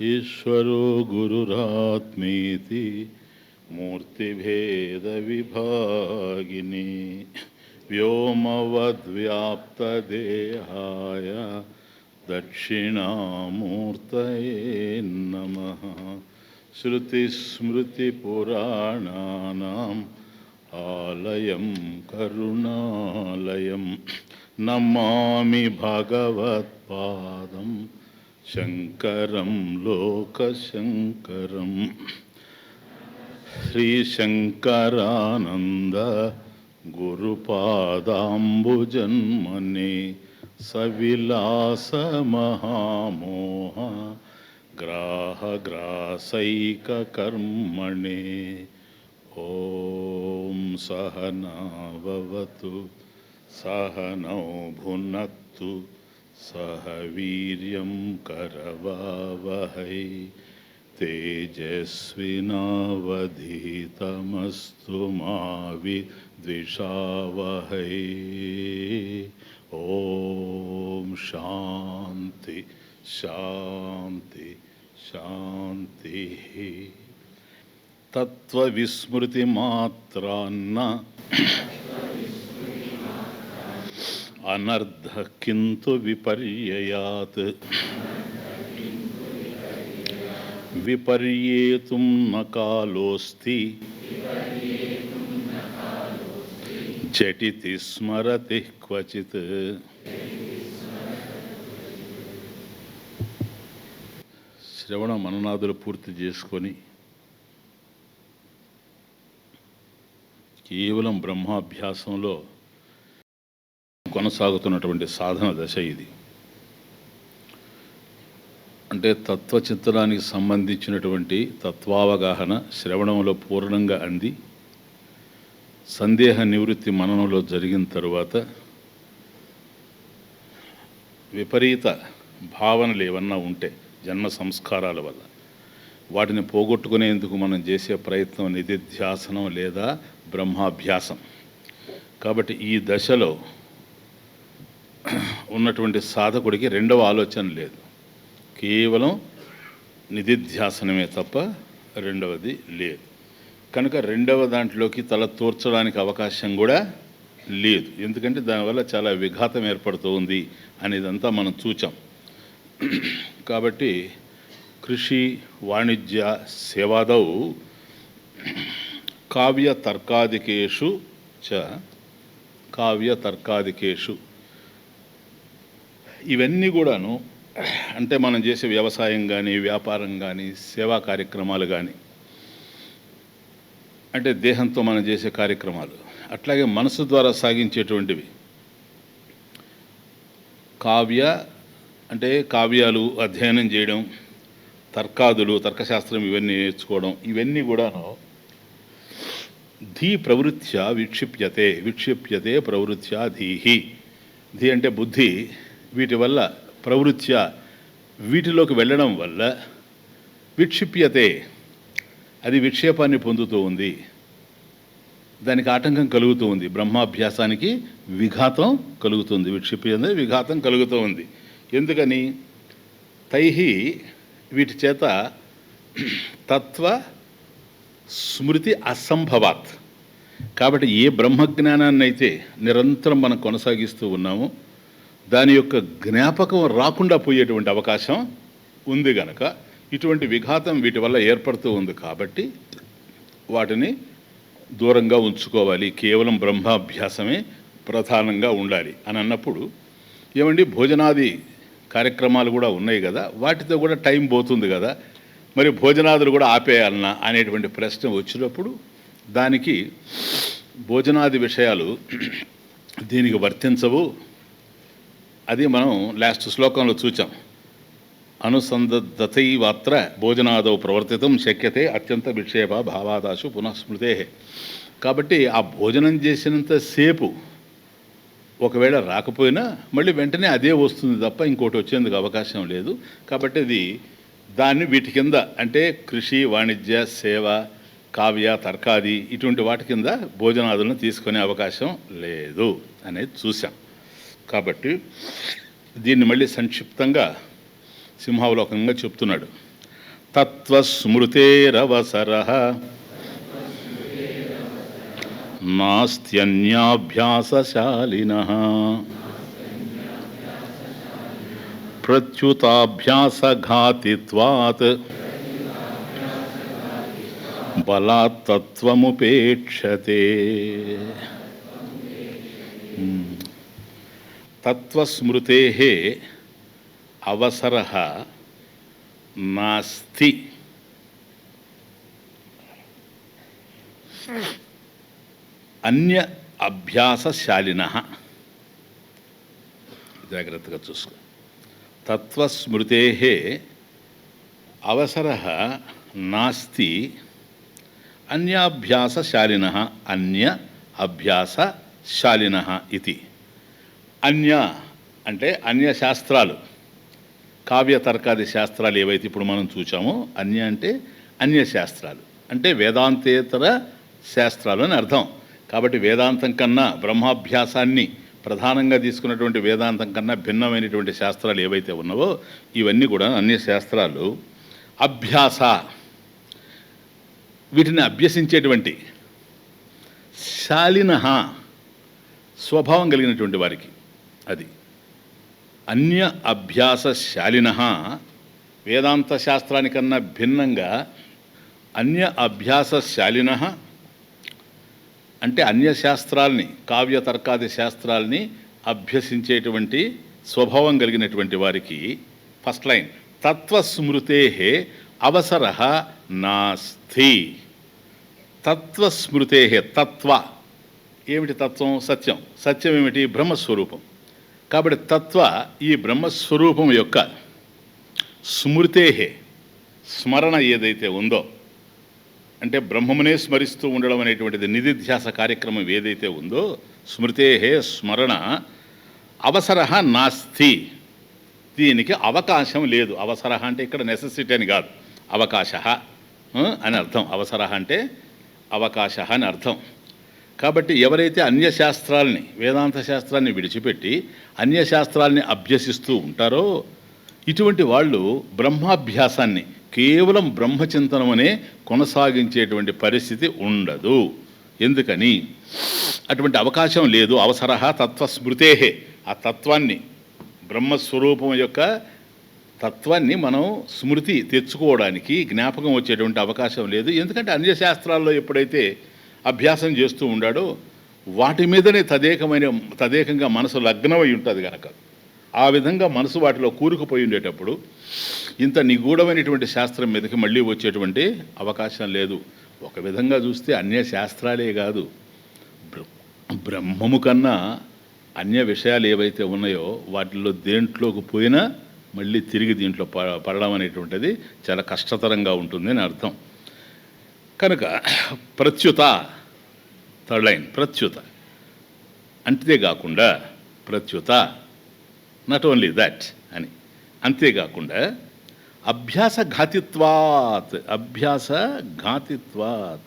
ఈశ్వరో గురురాత్మేతి మూర్తిభేదవిభాగిని వ్యోమవద్వ్యాప్తదేహాయ దక్షిణామూర్తయే నమః. శృతిస్మృతిపురాణానాం ఆలయం కరుణాలయం నమామి భగవత్పాదం శంకరం లోకశంకరం. శ్రీశంకరానంద గురుపాదాంబుజన్మనే సవిలాసమహామోహ గ్రాహగ్రాసైకకర్మణే. ఓం సహనావవతు సహనౌ భునక్తు సహ వీర్యం కరవావహై తేజస్వినావధీతమస్తు మా విద్విషావహై. ఓం శాంతి శాంతి శాంతి. తత్వవిస్మృతి మాత్రాన్న అనర్థ కింతు విపర్యయాత్. విపర్యేతుం న కాలోస్తి జటితి స్మరతి క్వచిత్. శ్రవణ మననాదులు పూర్తి చేసుకొని కేవలం బ్రహ్మాభ్యాసంలో కొనసాగుతున్నటువంటి సాధన దశ ఇది. అంటే తత్వచింతనానికి సంబంధించినటువంటి తత్వావగాహన శ్రవణంలో పూర్ణంగా అంది, సందేహ నివృత్తి మననంలో జరిగిన తరువాత విపరీత భావనలు ఏమన్నా ఉంటే జన్మ సంస్కారాల వల్ల వాటిని పోగొట్టుకునేందుకు మనం చేసే ప్రయత్నం నిధిధ్యాసనం లేదా బ్రహ్మాభ్యాసం. కాబట్టి ఈ దశలో ఉన్నటువంటి సాధకుడికి రెండవ ఆలోచన లేదు, కేవలం నిధిధ్యాసనమే తప్ప రెండవది లేదు. కనుక రెండవ దాంట్లోకి తల తూర్చడానికి అవకాశం కూడా లేదు. ఎందుకంటే దానివల్ల చాలా విఘాతం ఏర్పడుతూ ఉంది అనేదంతా మనం చూచాం. కాబట్టి కృషి వాణిజ్య సేవాదౌ కావ్యతర్కాదికేషు ఇవన్నీ కూడాను అంటే మనం చేసే వ్యవసాయం కానీ వ్యాపారం కానీ సేవా కార్యక్రమాలు కానీ అంటే దేహంతో మనం చేసే కార్యక్రమాలు, అట్లాగే మనసు ద్వారా సాగించేటువంటివి. కావ్య అంటే కావ్యాలు అధ్యయనం చేయడం, తర్కాదులు తర్కశాస్త్రం ఇవన్నీ నేర్చుకోవడం, ఇవన్నీ కూడాను ధీ ప్రవృత్య విక్షిప్యతే ప్రవృత్య ధీహి. ధీ అంటే బుద్ధి, వీటి వల్ల ప్రవృత్య వీటిలోకి వెళ్ళడం వల్ల విక్షిప్యతే అది విక్షేపాన్ని పొందుతూ ఉంది, దానికి ఆటంకం కలుగుతూ ఉంది, బ్రహ్మాభ్యాసానికి విఘాతం కలుగుతుంది. విక్షిప్యతే విఘాతం కలుగుతూ ఉంది. ఎందుకని? తైహి వీటి చేత తత్వ స్మృతి అసంభవాత్. కాబట్టి ఏ బ్రహ్మజ్ఞానాన్ని అయితే నిరంతరం మనం కొనసాగిస్తూ ఉన్నామో దాని యొక్క జ్ఞాపకం రాకుండా పోయేటువంటి అవకాశం ఉంది గనక ఇటువంటి విఘాతం వీటి వల్ల ఏర్పడుతూ ఉంది. కాబట్టి వాటిని దూరంగా ఉంచుకోవాలి, కేవలం బ్రహ్మాభ్యాసమే ప్రధానంగా ఉండాలి అని అన్నప్పుడు ఏమండి భోజనాది కార్యక్రమాలు కూడా ఉన్నాయి కదా, వాటితో కూడా టైం పోతుంది కదా, మరి భోజనాదులు కూడా ఆపేయాలన్నా అనేటువంటి ప్రశ్న వచ్చినప్పుడు దానికి భోజనాది విషయాలు దీనికి వర్తించవు. అది మనం లాస్ట్ శ్లోకంలో చూచాం. అనుసంధతైవాత్ర భోజనాదౌ ప్రవర్తితం శక్యతే అత్యంత విక్షేప భావాదాశు పునఃస్మృతే. కాబట్టి ఆ భోజనం చేసినంతసేపు ఒకవేళ రాకపోయినా మళ్ళీ వెంటనే అదే వస్తుంది తప్ప ఇంకోటి వచ్చేందుకు అవకాశం లేదు. కాబట్టి అది దాన్ని వీటి కింద అంటే కృషి వాణిజ్య సేవ కావ్య తర్కాది ఇటువంటి వాటి కింద భోజనాదులను తీసుకునే అవకాశం లేదు అనేది చూసాం. కాబట్టి దీన్ని మళ్ళీ సంక్షిప్తంగా సింహావలోకంగా చెప్తున్నాడు. తత్వస్మృతేరవసరః నాస్త్యన్యాభ్యాసశాలినః ప్రత్యుతాభ్యాసఘాతిత్వాత్ బలాత్ తత్వముపేక్షతే. తత్వస్మృతేః అవసరః నాస్తి. అన్య అభ్యాసశాలినః. జాగ్రత్తగా చూసుకో. తత్వస్మృతేః అవసరః నాస్తి అన్యాభ్యాసశాలినః. అన్య అభ్యాసశాలినః ఇది. అన్య అంటే అన్య శాస్త్రాలు, కావ్యతర్కాది శాస్త్రాలు ఏవైతే ఇప్పుడు మనం చూచామో, అన్య అంటే అన్య శాస్త్రాలు అంటే వేదాంతేతర శాస్త్రాలు అని అర్థం. కాబట్టి వేదాంతం కన్నా బ్రహ్మాభ్యాసాన్ని ప్రధానంగా తీసుకున్నటువంటి వేదాంతం కన్నా భిన్నమైనటువంటి శాస్త్రాలు ఏవైతే ఉన్నావో ఇవన్నీ కూడా అన్య శాస్త్రాలు. అభ్యాస వీటిని అభ్యసించేటువంటి, శాలినః స్వభావం కలిగినటువంటి వారికి అది. అన్య అభ్యాసశాలినః వేదాంత శాస్త్రానికన్నా భిన్నంగా అన్య అభ్యాసశాలినః అంటే అన్య శాస్త్రాల్ని, కావ్యతర్కాది శాస్త్రాల్ని అభ్యసించేటువంటి స్వభావం కలిగినటువంటి వారికి. ఫస్ట్ లైన్ తత్వస్మృతేః అవసరః నాస్తి. తత్వస్మృతేః తత్వ ఏమిటి? తత్వం సత్యం. సత్యం ఏమిటి? బ్రహ్మస్వరూపం. కాబట్టి తత్వ ఈ బ్రహ్మస్వరూపం యొక్క స్మృతేః స్మరణ ఏదైతే ఉందో, అంటే బ్రహ్మమునే స్మరిస్తూ ఉండడం అనేటువంటిది నిధిధ్యాస కార్యక్రమం ఏదైతే ఉందో, స్మృతేః స్మరణ అవసరః నాస్తి. దీనికి అవకాశం లేదు. అవసరః అంటే ఇక్కడ నెసెసిటీ అని కాదు, అవకాశః అని అర్థం. అవసరః అంటే అవకాశః అని అర్థం. కాబట్టి ఎవరైతే అన్యశాస్త్రాల్ని, వేదాంత శాస్త్రాన్ని విడిచిపెట్టి అన్యశాస్త్రాల్ని అభ్యసిస్తూ ఉంటారో ఇటువంటి వాళ్ళు బ్రహ్మాభ్యాసాన్ని, కేవలం బ్రహ్మచింతనమనే కొనసాగించేటువంటి పరిస్థితి ఉండదు. ఎందుకని? అటువంటి అవకాశం లేదు. అవసరః తత్వస్మృతేః ఆ తత్వాన్ని, బ్రహ్మస్వరూపం యొక్క తత్వాన్ని మనం స్మృతి తెచ్చుకోవడానికి, జ్ఞాపకం వచ్చేటువంటి అవకాశం లేదు. ఎందుకంటే అన్యశాస్త్రాల్లో ఎప్పుడైతే అభ్యాసం చేస్తూ ఉండాడో వాటి మీదనే తదేకంగా మనసు లగ్నమై ఉంటుంది కనుక ఆ విధంగా మనసు వాటిలో కూరుకుపోయి ఉండేటప్పుడు ఇంత నిగూఢమైనటువంటి శాస్త్రం మీదకి మళ్ళీ వచ్చేటువంటి అవకాశం లేదు. ఒక విధంగా చూస్తే అన్య శాస్త్రాలే కాదు, బ్రహ్మము కన్నా అన్య విషయాలు ఏవైతే ఉన్నాయో వాటిల్లో దేంట్లోకి పోయినా మళ్ళీ తిరిగి దీంట్లో పడడం అనేటువంటిది చాలా కష్టతరంగా ఉంటుంది అని అర్థం. కనుక ప్రత్యుత, థర్డ్ లైన్ ప్రత్యుత. అంతేకాకుండా ప్రత్యుత, నాట్ ఓన్లీ దట్ అని, అంతేకాకుండా అభ్యాసఘాతిత్వాత్. అభ్యాసఘాతిత్వాత్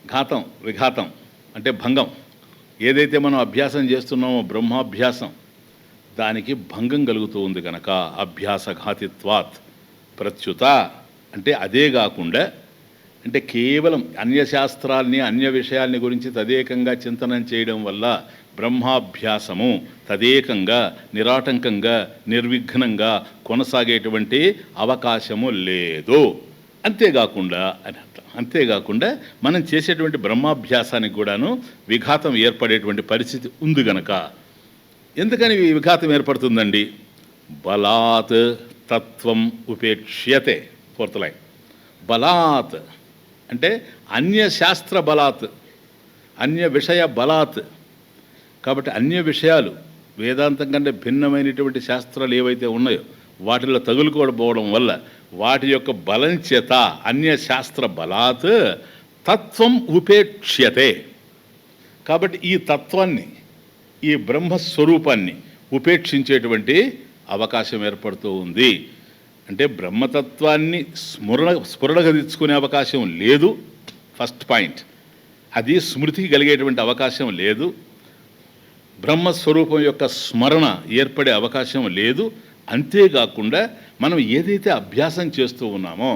ఘాతం, విఘాతం అంటే భంగం. ఏదైతే మనం అభ్యాసం చేస్తున్నామో బ్రహ్మాభ్యాసం, దానికి భంగం కలుగుతూ ఉంది కనుక అభ్యాసఘాతిత్వాత్ ప్రత్యుత. అంటే అదే కాకుండా, అంటే కేవలం అన్యశాస్త్రాల్ని, అన్య విషయాల్ని గురించి తదేకంగా చింతనం చేయడం వల్ల బ్రహ్మాభ్యాసము తదేకంగా, నిరాటంకంగా, నిర్విఘ్నంగా కొనసాగేటువంటి అవకాశము లేదు. అంతేకాకుండా అని అర్థం. అంతేకాకుండా మనం చేసేటువంటి బ్రహ్మాభ్యాసానికి కూడాను విఘాతం ఏర్పడేటువంటి పరిస్థితి ఉంది గనక. ఎందుకని ఈ విఘాతం ఏర్పడుతుందండి? బలాత్ తత్వం ఉపేక్ష్యతే. ఫోర్త్ లైన్ బలాత్ అంటే అన్యశాస్త్ర బలాత్, అన్య విషయ బలాత్. కాబట్టి అన్య విషయాలు, వేదాంతం కంటే భిన్నమైనటువంటి శాస్త్రాలు ఏవైతే ఉన్నాయో వాటిలో తగులుకోకపోవడం వల్ల వాటి యొక్క బలం చేత అన్యశాస్త్ర బలాత్ తత్వం ఉపేక్ష్యతే. కాబట్టి ఈ తత్వాన్ని, ఈ బ్రహ్మస్వరూపాన్ని ఉపేక్షించేటువంటి అవకాశం ఏర్పడుతూ ఉంది. అంటే బ్రహ్మతత్వాన్ని స్ఫురణగా తెచ్చుకునే అవకాశం లేదు. ఫస్ట్ పాయింట్ అది. స్మృతికి కలిగేటువంటి అవకాశం లేదు. బ్రహ్మస్వరూపం యొక్క స్మరణ ఏర్పడే అవకాశం లేదు. అంతేకాకుండా మనం ఏదైతే అభ్యాసం చేస్తూ ఉన్నామో,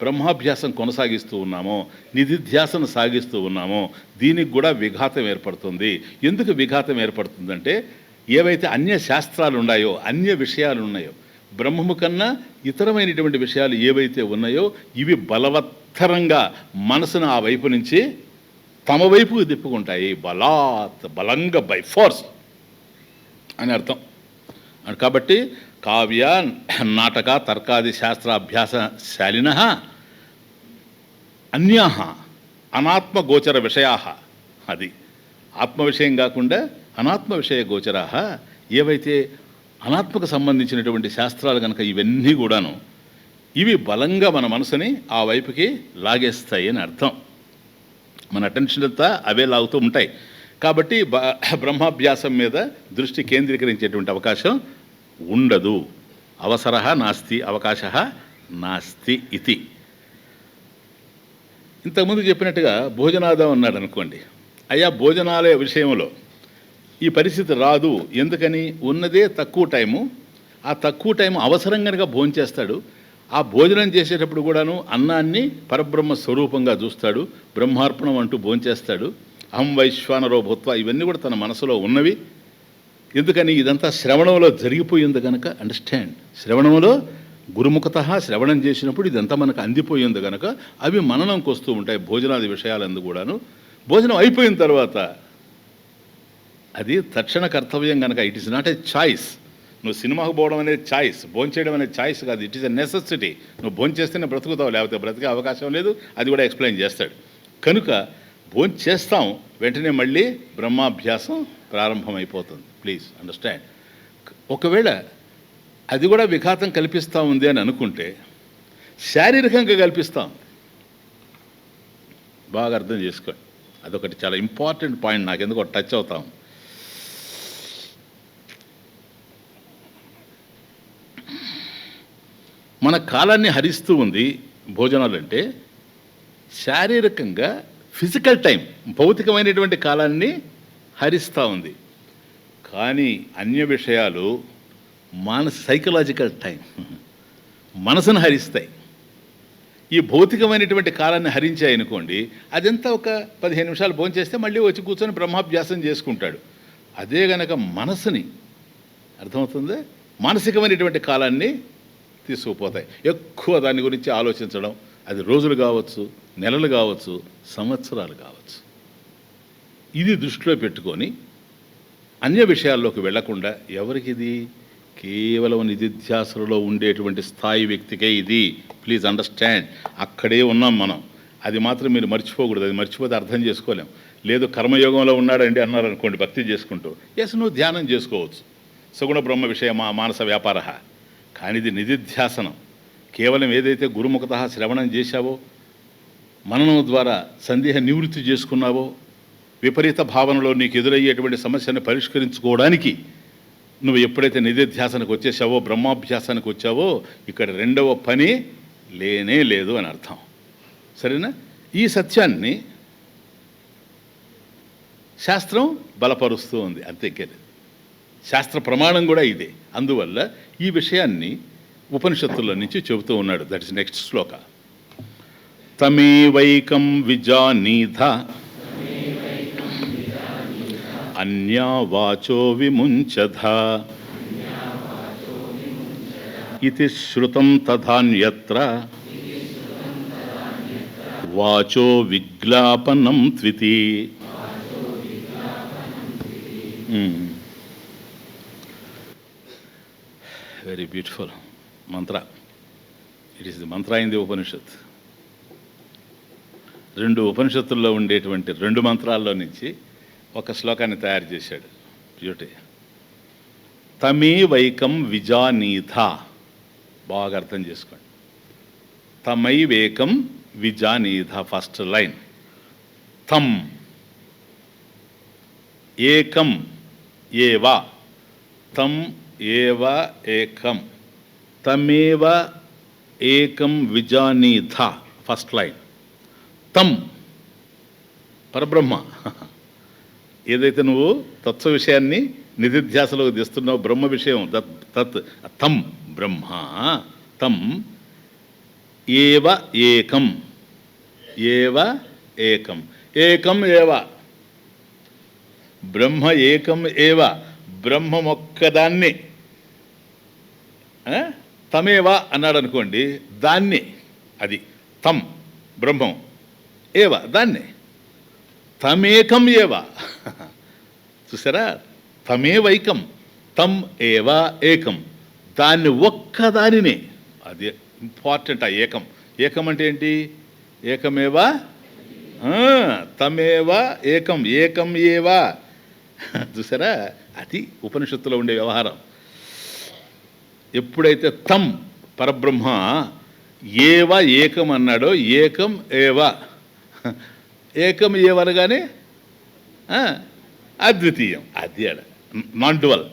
బ్రహ్మాభ్యాసం కొనసాగిస్తూ ఉన్నామో, నిధిధ్యాసన సాగిస్తూ ఉన్నామో, దీనికి కూడా విఘాతం ఏర్పడుతుంది. ఎందుకు విఘాతం ఏర్పడుతుందంటే, ఏవైతే అన్య శాస్త్రాలు ఉన్నాయో, అన్య విషయాలు ఉన్నాయో, బ్రహ్మము కన్నా ఇతరమైనటువంటి విషయాలు ఏవైతే ఉన్నాయో, ఇవి బలవత్తరంగా మనసును ఆ వైపు నుంచి తమ వైపుకు తిప్పుకుంటాయి. బలంగా బై ఫోర్స్ అని అర్థం. కాబట్టి కావ్య నాటక తర్కాది శాస్త్రాభ్యాసశాలిన అన్యా అనాత్మగోచర విషయా, అది ఆత్మ విషయం కాకుండా అనాత్మ విషయ గోచరా, ఏవైతే అనాత్మకు సంబంధించినటువంటి శాస్త్రాలు కనుక ఇవన్నీ కూడాను ఇవి బలంగా మన మనసుని ఆ వైపుకి లాగేస్తాయి అని అర్థం. మన అటెన్షన్ అంతా అవే లాగుతూ ఉంటాయి. కాబట్టి బ్రహ్మాభ్యాసం మీద దృష్టి కేంద్రీకరించేటువంటి అవకాశం ఉండదు. అవసర నాస్తి, అవకాశ నాస్తి ఇది. ఇంతకుముందు చెప్పినట్టుగా భోజనాదం అన్నాడు అనుకోండి. అయ్యా భోజనాల విషయంలో ఈ పరిస్థితి రాదు. ఎందుకని? ఉన్నదే తక్కువ టైము. ఆ తక్కువ టైం అవసరం కనుక భోంచేస్తాడు. ఆ భోజనం చేసేటప్పుడు కూడాను అన్నాన్ని పరబ్రహ్మ స్వరూపంగా చూస్తాడు. బ్రహ్మార్పణం అంటూ భోంచేస్తాడు. అహం వైశ్వానరో భూత్వ, ఇవన్నీ కూడా తన మనసులో ఉన్నవి. ఎందుకని? ఇదంతా శ్రవణంలో జరిగిపోయింది కనుక. అండర్స్టాండ్? శ్రవణంలో గురుముఖత శ్రవణం చేసినప్పుడు ఇదంతా మనకు అందిపోయింది కనుక అవి మననంకి వస్తూ ఉంటాయి. భోజనాది విషయాలందు కూడాను భోజనం అయిపోయిన తర్వాత అది తక్షణ కర్తవ్యం కనుక. It is not a choice. నువ్వు సినిమాకు పోవడం అనేది చాయిస్, భోంచేయడం అనేది చాయిస్ కాదు. It is a necessity. నువ్వు భోంచేస్తేనే బ్రతుకుతావు, లేకపోతే బ్రతికే అవకాశం లేదు. అది కూడా ఎక్స్ప్లెయిన్ చేస్తాడు. కనుక భోంచేస్తాం, వెంటనే మళ్ళీ బ్రహ్మాభ్యాసం ప్రారంభమైపోతుంది. Please understand. ఒకవేళ అది కూడా విఘాతం కల్పిస్తూ ఉంది అని అనుకుంటే శారీరకంగా కల్పిస్తాం. బాగా అర్థం చేసుకోండి. అదొకటి చాలా ఇంపార్టెంట్ పాయింట్. నాకు ఎందుకో టచ్ అవుతాం. మన కాలాన్ని హరిస్తూ ఉంది భోజనాలు అంటే. శారీరకంగా ఫిజికల్ టైం, భౌతికమైనటువంటి కాలాన్ని హరిస్తూ ఉంది. కానీ అన్య విషయాలు సైకలాజికల్ టైం, మనసును హరిస్తాయి. ఈ భౌతికమైనటువంటి కాలాన్ని హరించాయి అనుకోండి, అదంతా ఒక 15 నిమిషాలు భోంచేస్తే మళ్ళీ వచ్చి కూర్చొని బ్రహ్మాభ్యాసం చేసుకుంటాడు. అదే గనక మనసుని, అర్థమవుతుంది, మానసికమైనటువంటి కాలాన్ని తీసుకుపోతాయి. ఎక్కువ దాని గురించి ఆలోచించడం, అది రోజులు కావచ్చు, నెలలు కావచ్చు, సంవత్సరాలు కావచ్చు. ఇది దృష్టిలో పెట్టుకొని అన్య విషయాల్లోకి వెళ్లకుండా, ఎవరికిది? కేవలం నిధిధ్యాసలో ఉండేటువంటి స్థాయి వ్యక్తికే ఇది. Please understand. అక్కడే ఉన్నాం మనం. అది మాత్రం మీరు మర్చిపోకూడదు. అది మర్చిపోతే అర్థం చేసుకోలేం. లేదు కర్మయోగంలో ఉన్నాడండి అన్నారు అనుకోండి భక్తి చేసుకుంటూ, ఎస్ నువ్వు ధ్యానం చేసుకోవచ్చు, సగుణ బ్రహ్మ విషయ మానస వ్యాపార. కానీ ఇది నిధిధ్యాసనం. కేవలం ఏదైతే గురుముఖత శ్రవణం చేశావో, మననం ద్వారా సందేహ నివృత్తి చేసుకున్నావో, విపరీత భావనలో నీకు ఎదురయ్యేటువంటి సమస్యను పరిష్కరించుకోవడానికి నువ్వు ఎప్పుడైతే నిధిధ్యాసనకు వచ్చేసావో, బ్రహ్మాభ్యాసానికి వచ్చావో, ఇక్కడ రెండవ పని లేనే లేదు అని అర్థం. సరేనా? ఈ సత్యాన్ని శాస్త్రం బలపరుస్తూ ఉంది. అంతేకాదు, శాస్త్ర ప్రమాణం కూడా ఇదే. అందువల్ల ఈ విషయాన్ని ఉపనిషత్తుల నుంచి చెబుతూ ఉన్నాడు. దట్ ఇస్ నెక్స్ట్ శ్లోక. తమేవైకం విజానీధ అన్యా వాచో విముంచధ ఇతి శ్రుతం తథాన్యత్ర వాచో విజ్ఞాపనం త్వితి. Very beautiful Mantra. It is the Mantra in the ఉపనిషత్. 2 ఉపనిషత్తుల్లో ఉండేటువంటి 2 మంత్రాల్లో నుంచి ఒక శ్లోకాన్ని తయారు చేశాడు. బ్యూటీ. తమే వైకం విజానీథ. బాగా అర్థం చేసుకోండి. తమై వేకం విజానీథ. First line. తం ఏకం ఏవ, తం ఏవ ఏకం, తమేవ ఏకం విజానీథ. First line. తం పరబ్రహ్మ. ఏదైతే నువ్వు తత్వ విషయాన్ని నిధిధ్యాసలోకి తెస్తున్నావు బ్రహ్మ విషయం. తత్ తం బ్రహ్మ తం ఏవ ఏకం ఏవ ఏకం ఏకం ఏవ బ్రహ్మ ఏకం ఏవ బ్రహ్మమొక్కదాన్ని తమేవా అన్నాడు అనుకోండి, దాన్ని అది తం బ్రహ్మం ఏవ దాన్ని తమేకం ఏవ. చూసారా, తమేవైకం తం ఏవ ఏకం దాన్ని ఒక్కదానినే. అది ఇంపార్టెంట్. ఆ ఏకం ఏకం అంటే ఏంటి? ఏకమేవా తమేవ ఏకం ఏకం ఏవా. చూసారా, అది ఉపనిషత్తులో ఉండే వ్యవహారం. ఎప్పుడైతే తం పరబ్రహ్మ ఏవ ఏకం అన్నాడో ఏకం ఏవ ఏకం ఏవనగానే అద్వితీయం. అది నాన్ డువల్,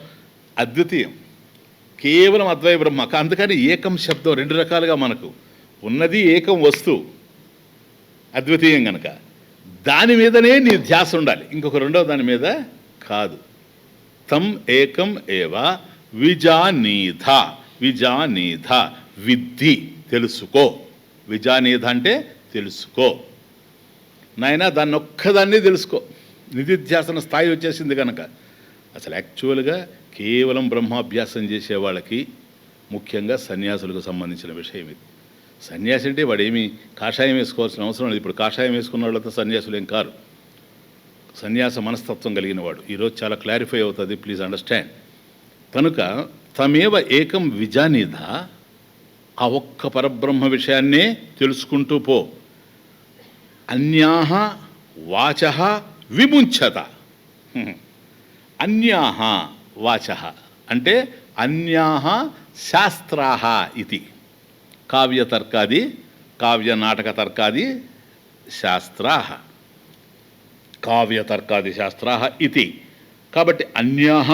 అద్వితీయం, కేవలం అద్వయ బ్రహ్మ. అందుకని ఏకం శబ్దం రెండు రకాలుగా మనకు ఉన్నది. ఏకం వస్తువు అద్వితీయం కనుక దాని మీదనే నీ ధ్యాస ఉండాలి, ఇంకొక రెండవ దాని మీద కాదు. తం ఏకం ఏవ విజానీధ విజానీధ విద్ధి తెలుసుకో. విజానీధ అంటే తెలుసుకో నాయన, దాన్ని ఒక్కదాన్ని తెలుసుకో. నిధిధ్యాసన స్థాయి వచ్చేసింది కనుక. అసలు యాక్చువల్గా కేవలం బ్రహ్మాభ్యాసం చేసే వాళ్ళకి, ముఖ్యంగా సన్యాసులకు సంబంధించిన విషయం ఇది. సన్యాసి అంటే వాడేమి కాషాయం వేసుకోవాల్సిన అవసరం లేదు. ఇప్పుడు కాషాయం వేసుకున్న వాళ్ళతో సన్యాసులు ఏం కారు. సన్యాస మనస్తత్వం కలిగిన వాడు. ఈరోజు చాలా క్లారిఫై అవుతుంది, ప్లీజ్ అండర్స్టాండ్. కనుక తమేవ ఏకం విజానీధ, ఆ ఒక్క పరబ్రహ్మ విషయాన్నే తెలుసుకుంటూ పో. అన్యాహ వాచః విముంచత. అన్యాహ వాచః అంటే అన్యాహ శాస్త్రాః ఇది. కావ్యతర్కాది కావ్యనాటకతర్కాది శాస్త్రాః కావ్యతర్కాది శాస్త్రాః ఇది. కాబట్టి అన్యాహ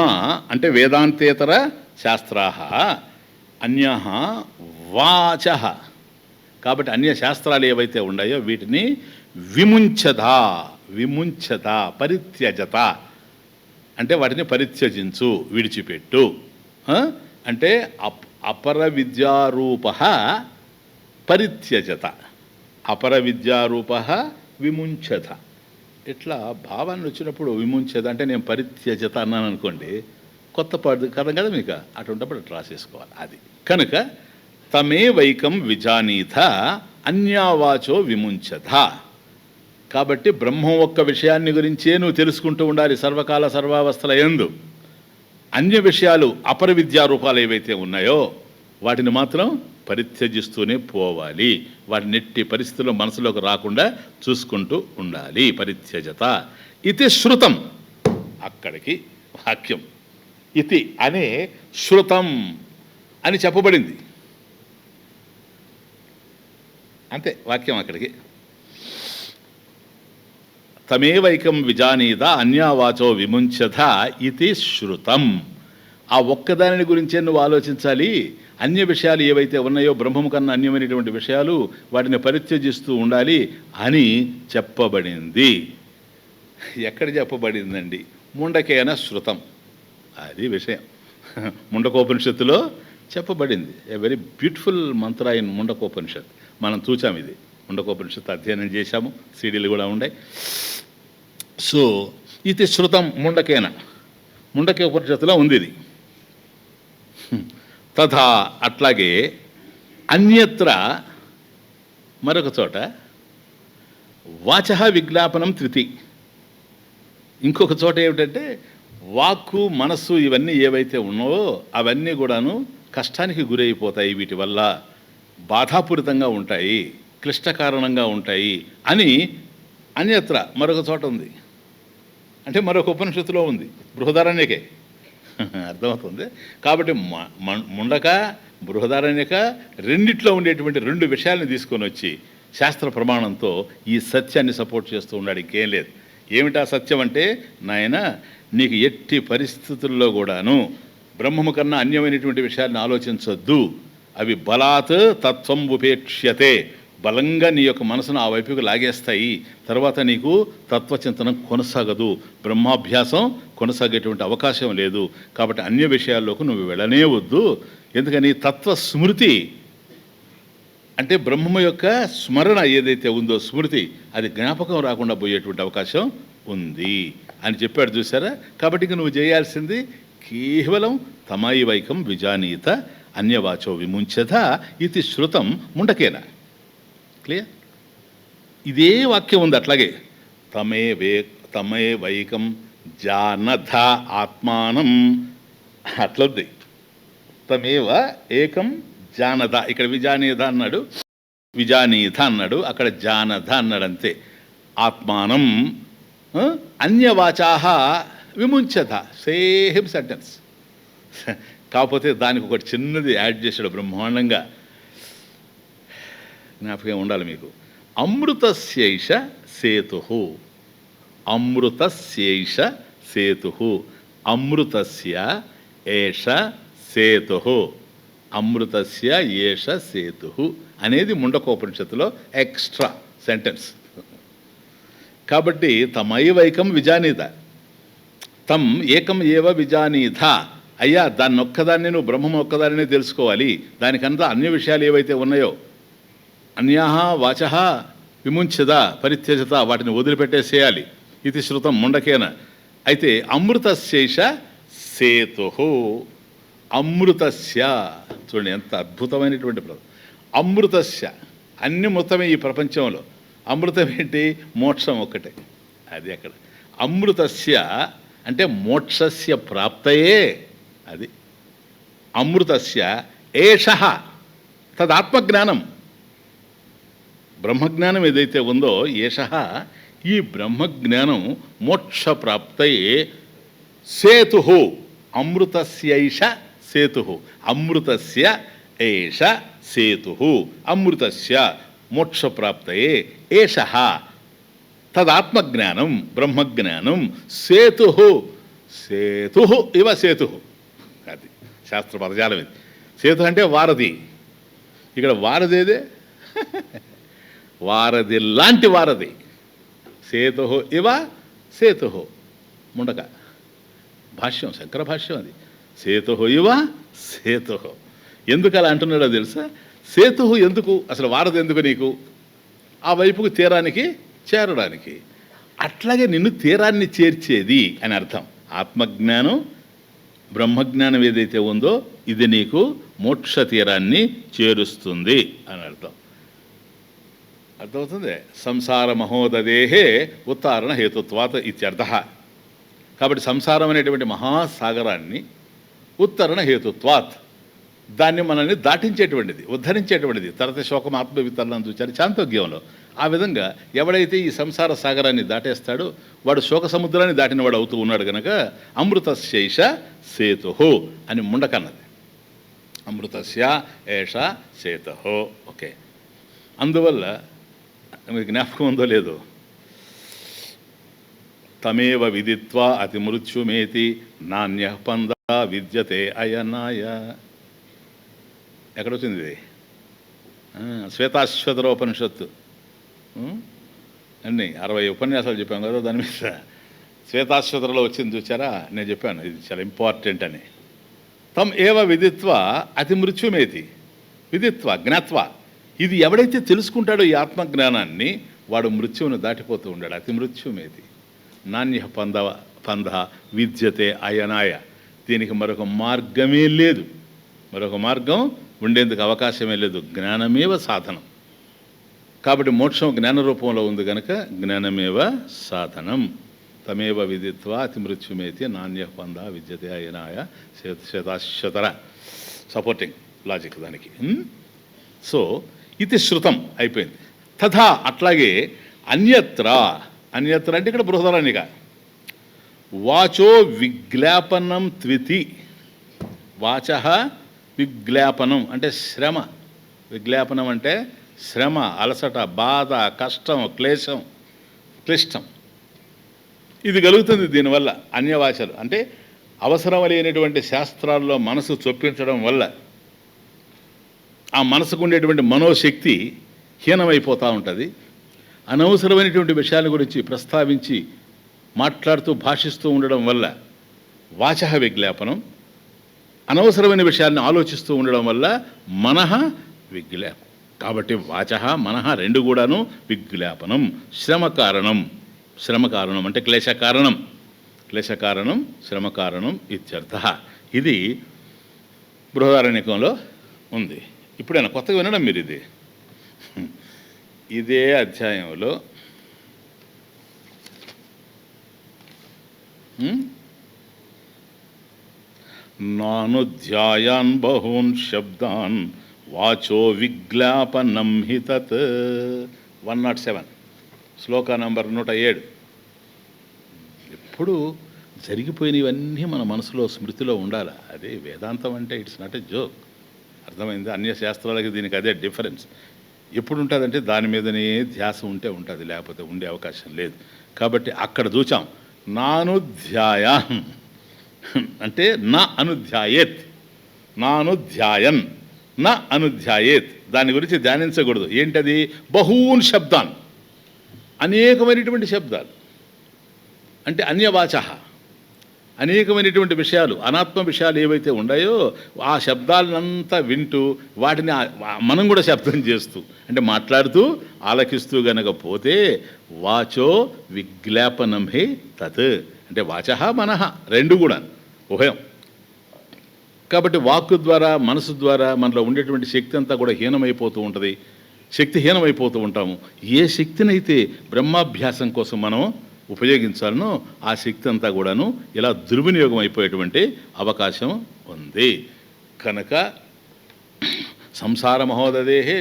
అంటే వేదాంతేతర శాస్త్రాః, అన్యాహ వాచః కాబట్టి అన్య శాస్త్రాలు ఏవైతే ఉన్నాయో వీటిని విముంచత విముంచత పరిత్యజత అంటే వాటిని పరిత్యజించు, విడిచిపెట్టు. అంటే అపర విద్యారూప పరిత్యజత, అపర విద్యారూప విముంచత. ఇట్లా భావాన్ని వచ్చినప్పుడు విముంచత అంటే నేను పరిత్యజత అన్నాను అనుకోండి, కొత్త పదం కదా మీకు, అటువంటిప్పుడు అట్లా రాసేసుకోవాలి. అది కనుక తమే వైకం విజానీథ అన్యావాచో విముంచత. కాబట్టి బ్రహ్మం ఒక్క విషయాన్ని గురించే నువ్వు తెలుసుకుంటూ ఉండాలి సర్వకాల సర్వావస్థల యందు. అన్య విషయాలు అపర విద్యారూపాలు ఏవైతే ఉన్నాయో వాటిని మాత్రం పరిత్యజిస్తూనే పోవాలి. వాటిని ఎట్టి పరిస్థితుల్లో మనసులోకి రాకుండా చూసుకుంటూ ఉండాలి. పరిత్యజత ఇది శృతం. అక్కడికి వాక్యం ఇది అనే శృతం అని చెప్పబడింది. అంతే వాక్యం అక్కడికి. తమేవైకం విజానీద అన్యావాచో విముంచత ఇది శృతం. ఆ ఒక్కదానిని గురించే నువ్వు ఆలోచించాలి. అన్య విషయాలు ఏవైతే ఉన్నాయో బ్రహ్మము కన్నా అన్యమైనటువంటి విషయాలు వాటిని పరిత్యజిస్తూ ఉండాలి అని చెప్పబడింది. ఎక్కడ చెప్పబడిందండి? ముండకేన శృతం. అది విషయం. ముండకోపనిషత్తులో చెప్పబడింది. A very beautiful Mantra in Mundakopanishad. మనం చూసాం, ఇది ముండకోపనిషత్తు అధ్యయనం చేశాము, సీడీలు కూడా ఉన్నాయి. సో ఇది శృతం ముండకేన, ముండకోపనిషత్తులో ఉంది ఇది. తథా అట్లాగే అన్యత్ర మరొక చోట వాచః విజ్ఞాపనం త్రితి. ఇంకొక చోట ఏమిటంటే వాక్కు మనస్సు ఇవన్నీ ఏవైతే ఉన్నావో అవన్నీ కూడాను కష్టానికి గురైపోతాయి, వీటి వల్ల బాధాపూరితంగా ఉంటాయి, క్లిష్టకారణంగా ఉంటాయి అని అన్యత్ర మరొక చోట ఉంది. అంటే మరొక ఉపనిషత్తులో ఉంది, బృహదారణ్యకే. అర్థమవుతుంది. కాబట్టి ముండక బృహదారణ్యక రెండిట్లో ఉండేటువంటి రెండు విషయాలను తీసుకొని వచ్చి శాస్త్ర ప్రమాణంతో ఈ సత్యాన్ని సపోర్ట్ చేస్తూ ఉన్నాడు. ఇంకేం లేదు. ఏమిటా సత్యం అంటే, నాయన నీకు ఎట్టి పరిస్థితుల్లో కూడాను బ్రహ్మము కన్నా అన్యమైనటువంటి విషయాలను ఆలోచించొద్దు. అవి బలాత్ తత్వం ఉపేక్ష్యతే, బలంగా నీ యొక్క మనసును ఆ వైపుకు లాగేస్తాయి. తర్వాత నీకు తత్వచింతనం కొనసాగదు, బ్రహ్మాభ్యాసం కొనసాగేటువంటి అవకాశం లేదు. కాబట్టి అన్య విషయాల్లోకి నువ్వు వెళ్ళనే వద్దు. ఎందుకని తత్వస్మృతి అంటే బ్రహ్మ యొక్క స్మరణ ఏదైతే ఉందో స్మృతి, అది జ్ఞాపకం రాకుండా పోయేటువంటి అవకాశం ఉంది అని చెప్పాడు, చూసారా. కాబట్టి ఇక నువ్వు చేయాల్సింది కేవలం తమైవైకం విజానీత అన్యవాచో విముంచత ఇది శృతం ముండకేన. క్లియర్? ఇదే వాక్యం ఉంది అట్లాగే, తమే వైకం జానథ ఆత్మానం అట్లుంది. తమేవ ఏకం జానథ, ఇక్కడ విజానీధ అన్నాడు, విజానీథ అన్నాడు, అక్కడ జానథ అన్నాడు, అంతే. ఆత్మానం అన్యవాచాహ విముంచత, సేమ్ సెంటెన్స్. కాకపోతే దానికి ఒకటి చిన్నది యాడ్ చేశాడు బ్రహ్మాండంగా, జ్ఞాపకం ఉండాలి మీకు. అమృతస్యైష సేతు, అమృతస్యైష సేతు, అమృతస్య ఏష సేతు, అమృతస్య ఏష సేతు అనేది ముండకోపనిషత్తులో ఎక్స్ట్రా సెంటెన్స్. కాబట్టి తమైవైకం విజానీత, తం ఏకం ఏవ విజానీత. అయ్యా, దాన్ని ఒక్కదాన్ని నువ్వు బ్రహ్మం ఒక్కదాన్ని తెలుసుకోవాలి. దానికంతా అన్య విషయాలు ఏవైతే ఉన్నాయో అన్యాహ వాచః విముంచద పరిత్యజత, వాటిని వదిలిపెట్టేసేయాలి. ఇది శృతం ముండకేన. అయితే అమృతస్యైష సేతు, అమృతస్య, చూడండి ఎంత అద్భుతమైనటువంటి పదం. అమృతస్య, అన్ని మొత్తమే ఈ ప్రపంచంలో. అమృతం ఏంటి? మోక్షం ఒక్కటే. అది అక్కడ అమృతస్య అంటే మోక్షస్య ప్రాప్తయే. అది అమృతస్య ఏషః తదాత్మజ్ఞానం, బ్రహ్మజ్ఞానం ఏదైతే ఉందో ఏషః, ఈ బ్రహ్మజ్ఞానం మోక్షప్రాప్తయే సేతు, అమృతస్యైష సేతు, అమృతస్య ఏష సేతు, అమృతస్య మోక్షప్రాప్తయే ఏషః తదాత్మజ్ఞానం బ్రహ్మజ్ఞానం సేతు, సేతు ఇవ సేతు. అది శాస్త్ర పదజాలం ఇది. సేతు అంటే వారధి. ఇక్కడ వారధేదే వారధి లాంటి వారధి. సేతు ఇవ సేతు, ముండక భాష్యం, శంకర భాష్యం అది. సేతు ఇవ సేతు. ఎందుకు అలా అంటున్నాడో తెలుసా? సేతు ఎందుకు, అసలు వారధి ఎందుకు నీకు? ఆ వైపుకు తీరానికి చేరడానికి. అట్లాగే నిన్ను తీరాన్ని చేర్చేది అని అర్థం. ఆత్మజ్ఞానం బ్రహ్మజ్ఞానం ఏదైతే ఉందో ఇది నీకు మోక్ష తీరాన్ని చేరుస్తుంది అని అర్థం. అర్థమవుతుంది? సంసార మహోదదేహే ఉత్తారణ హేతుత్వాత్ ఇత్యర్థ. కాబట్టి సంసారం అనేటువంటి మహాసాగరాన్ని ఉత్తరణ హేతుత్వాత్, దాన్ని మనల్ని దాటించేటువంటిది, ఉద్ధరించేటువంటిది. తరత శోకం ఆత్మవితరణం చూచారు చాంతోగ్యంలో. ఆ విధంగా ఎవడైతే ఈ సంసార సాగరాన్ని దాటేస్తాడో వాడు శోక సముద్రాన్ని దాటినవాడు అవుతూ ఉన్నాడు కనుక అమృతస్యైష సేతు అని ముండకన్నది. అమృతస్య ఏష సేతు. ఓకే, అందువల్ల మీకు జ్ఞాపకం ఉందో లేదో, తమేవ విదిత్వా అతి మృత్యుమేతి నాణ్య పంద విద్యతే అయనాయ. ఎక్కడొచ్చింది ఇది? శ్వేతాశ్వతరోపనిషత్తు అన్నీ 60 ఉపన్యాసాలు చెప్పాం కదా దాని మీద. శ్వేతాశ్వతరలో వచ్చింది చూచారా? నేను చెప్పాను ఇది చాలా ఇంపార్టెంట్ అని. తం ఏవ విదిత్వ అతి మృత్యుమేతి, విదిత్వ జ్ఞాత్వ. ఇది ఎవడైతే తెలుసుకుంటాడో ఈ ఆత్మజ్ఞానాన్ని వాడు మృత్యువును దాటిపోతూ ఉండాడు. అతి మృత్యుమేతి నాణ్య పంద విద్యతే అయనాయ. దీనికి మరొక మార్గమే లేదు, మరొక మార్గం ఉండేందుకు అవకాశమే లేదు. జ్ఞానమేవ సాధనం. కాబట్టి మోక్షం జ్ఞాన రూపంలో ఉంది కనుక జ్ఞానమేవ సాధనం. తమేవ విదిత్వా అతి మృత్యుమేతి నాణ్య పంద విద్యతే అయనాయ శతాశతర. సపోర్టింగ్ లాజిక్ దానికి. సో ఇది శృతం అయిపోయింది. తథా అట్లాగే అన్యత్ర, అన్యత్ర అంటే ఇక్కడ బృహదరణిక. వాచో విజ్ఞాపనం త్వితి. వాచ విజ్ఞాపనం అంటే శ్రమ. విజ్ఞాపనం అంటే శ్రమ, అలసట, బాధ, కష్టం, క్లేశం, క్లిష్టం. ఇది కలుగుతుంది దీనివల్ల. అన్యవాచలు అంటే అవసరం లేనటువంటి శాస్త్రాల్లో మనసు చొప్పించడం వల్ల ఆ మనసుకు ఉండేటువంటి మనోశక్తి హీనమైపోతూ ఉంటుంది. అనవసరమైనటువంటి విషయాల గురించి ప్రస్తావించి మాట్లాడుతూ భాషిస్తూ ఉండడం వల్ల వాచః విజ్ఞాపనం, అనవసరమైన విషయాన్ని ఆలోచిస్తూ ఉండడం వల్ల మనః విజ్ఞాపనం. కాబట్టి వాచః మనః రెండు కూడాను విజ్ఞాపనం. శ్రమ కారణం అంటే క్లేశకారణం, శ్రమ కారణం ఇత్యర్థః. ఇది బృహదారణ్యకంలో ఉంది. ఇప్పుడైనా కొత్తగా వినడం మీరు ఇది. ఇదే అధ్యాయంలో నానుధ్యాయాన్ బహూన్ శబ్దాన్ వాచో విజ్ఞాపనం హి తత్. 107 శ్లోక నంబర్ 107. ఎప్పుడు జరిగిపోయినవన్నీ మన మనసులో స్మృతిలో ఉండాలి. అదే వేదాంతం అంటే ఇట్స్ నాట్ ఎ జోక్. అర్థమైంది? అన్య శాస్త్రాలకి దీనికి అదే డిఫరెన్స్. ఎప్పుడు ఉంటుందంటే దాని మీదనే ధ్యాస ఉంటే ఉంటుంది, లేకపోతే ఉండే అవకాశం లేదు. కాబట్టి అక్కడ చూచాం నానుధ్యాయాన్ అంటే నా అనుధ్యాయేత్, నానుధ్యాయన్ నా అనుధ్యాయేత్. దాని గురించి ధ్యానించకూడదు. ఏంటది? బహూన్ శబ్దాన్, అనేకమైనటువంటి శబ్దాలు అంటే అన్యవాచః, అనేకమైనటువంటి విషయాలు, అనాత్మ విషయాలు ఏవైతే ఉన్నాయో ఆ శబ్దాలనంతా వింటూ వాటిని మనం కూడా శబ్దం చేస్తూ అంటే మాట్లాడుతూ ఆలకిస్తూ గనక పోతే వాచో విజ్ఞాపనం హే తత్ అంటే వాచః మనః రెండు కూడా ఉభయం. కాబట్టి వాక్కు ద్వారా మనసు ద్వారా మనలో ఉండేటువంటి శక్తి అంతా కూడా హీనమైపోతూ ఉంటుంది, శక్తిహీనమైపోతూ ఉంటాము. ఏ శక్తినైతే బ్రహ్మాభ్యాసం కోసం మనం ఉపయోగించాలనో ఆ శక్తి అంతా కూడాను ఇలా దుర్వినియోగం అయిపోయేటువంటి అవకాశం ఉంది. కనుక సంసార మహోదదేహే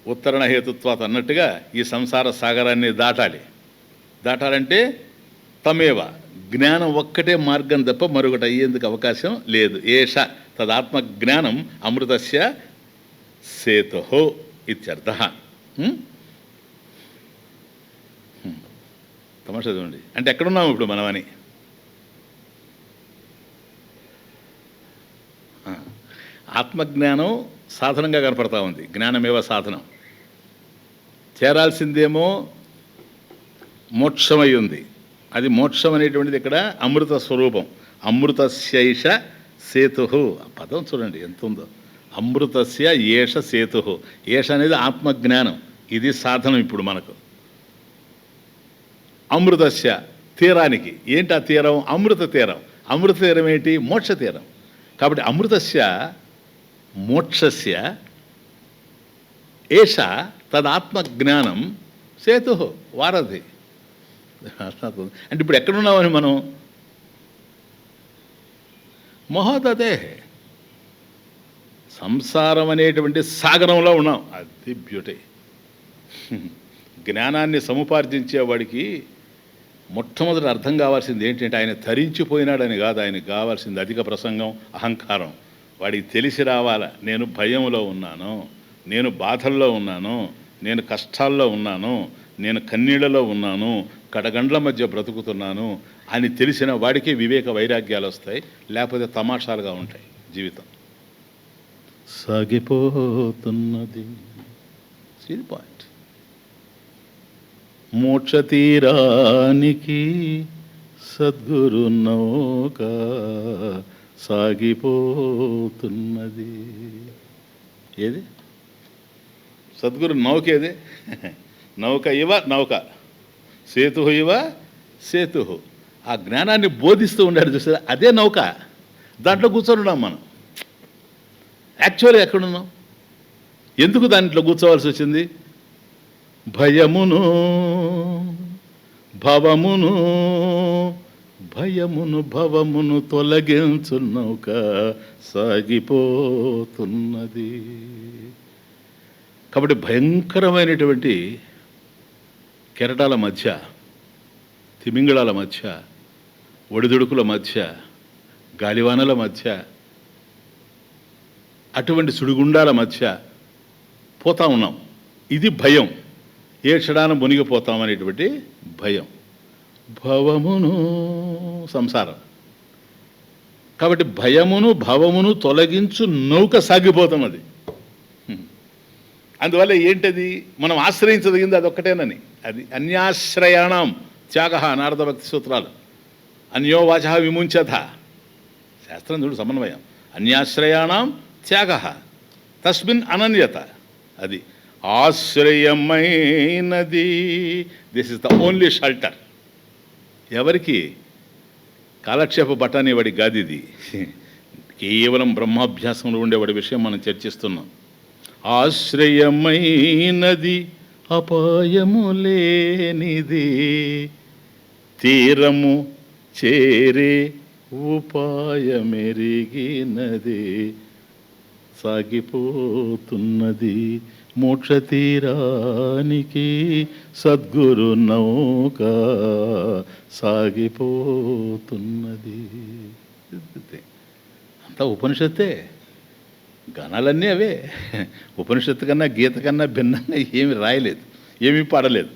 ఉత్తరణ హేతుత్వాత్ అన్నట్టుగా ఈ సంసార సాగరాన్ని దాటాలంటే తమేవ జ్ఞానం ఒక్కటే మార్గం తప్ప మరొకటి అయ్యేందుకు అవకాశం లేదు. ఏష తదాత్మజ్ఞానం అమృతస్య సేతు ఇత్యర్థః. తమాషా చూడండి. అంటే ఎక్కడున్నాము ఇప్పుడు మనమని. ఆత్మజ్ఞానం సాధనంగా కనపడతా ఉంది. జ్ఞానమేవ సాధనం. చేరాల్సిందేమో మోక్షమై ఉంది. అది మోక్షం అనేటువంటిది ఇక్కడ అమృత స్వరూపం. అమృతస్యైష సేతు. ఆ పదం చూడండి ఎంత ఉందో. అమృతస్య ఏష సేతు. ఏష అనేది ఆత్మజ్ఞానం, ఇది సాధనం ఇప్పుడు మనకు. అమృతస్య తీరానికి. ఏంటి ఆ తీరం? అమృత తీరం. అమృత తీరం ఏంటి? మోక్ష తీరం. కాబట్టి అమృతస్య మోక్షస్య ఏష తదాత్మజ్ఞానం సేతు వారధి. అంటే ఇప్పుడు ఎక్కడున్నామని మనం? మహోదదే సంసారం అనేటువంటి సాగరంలో ఉన్నాం. అది బ్యూటీ. జ్ఞానాన్ని సముపార్జించేవాడికి మొట్టమొదటి అర్థం కావాల్సింది ఏంటంటే ఆయన తరించిపోయినాడని కాదు, ఆయనకు కావాల్సింది అధిక ప్రసంగం, అహంకారం. వాడికి తెలిసి రావాలా, నేను భయంలో ఉన్నాను, నేను బాధల్లో ఉన్నాను, నేను కష్టాల్లో ఉన్నాను, నేను కన్నీళ్లలో ఉన్నాను, కడగండ్ల మధ్య బ్రతుకుతున్నాను అని తెలిసిన వాడికి వివేక వైరాగ్యాలు వస్తాయి. లేకపోతే తమాషాలుగా ఉంటాయి జీవితం. సాగిపోతున్నది పాయింట్. మోక్ష తీరానికి సద్గురు నౌక సాగిపోతున్నది. ఏది సద్గురు నౌక? ఏది నౌక ఇవ నౌక, సేతు ఇవ సేతు. ఆ జ్ఞానాన్ని బోధిస్తూ ఉండాడు చూసారా, అదే నౌక. దాంట్లో కూర్చొని ఉన్నాం మనం. యాక్చువల్గా ఎక్కడున్నాం? ఎందుకు దాంట్లో కూర్చోవాల్సి వచ్చింది? భయమును భవమును తొలగించు నౌక సాగిపోతున్నది. కాబట్టి భయంకరమైనటువంటి కెరటాల మధ్య, తిమింగళాల మధ్య, ఒడిదుడుకుల మధ్య, గాలివానల మధ్య, అటువంటి సుడిగుండాల మధ్య పోతా ఉన్నాం. ఇది భయం. ఏ క్షణాన మునిగిపోతామనేటువంటి భయం. భవమును సంసారం. కాబట్టి భయమును భవమును తొలగించు నౌక సాగిపోతాం. అది అందువల్ల ఏంటది మనం ఆశ్రయించదగింది అదొక్కటేనని. అది అన్యాశ్రయాణం త్యాగ నారద భక్తి సూత్రాలు. అన్యో వాచ విముంచత, శాస్త్రం చూడు సమన్వయం. అన్యాశ్రయాణం త్యాగ తస్మిన్ అనన్యత. అది ఆశ్రయమైనది. This is the only shelter. ఎవరికి? కాలక్షేప బఠానీ వాడి గాదిది. కేవలం బ్రహ్మాభ్యాసంలో ఉండేవాడి విషయం మనం చర్చిస్తున్నాం. ఆశ్రయమైనది అపాయము లేనిది, తీరము చేరే ఉపాయమెరిగినది, సాగిపోతున్నది మోక్ష తీరానికి సద్గురు నౌక సాగిపోతున్నది. అంతా ఉపనిషత్తే, గణాలన్నీ అవే. ఉపనిషత్తు కన్నా గీత కన్నా భిన్నంగా ఏమి రాయలేదు, ఏమీ పాడలేదు,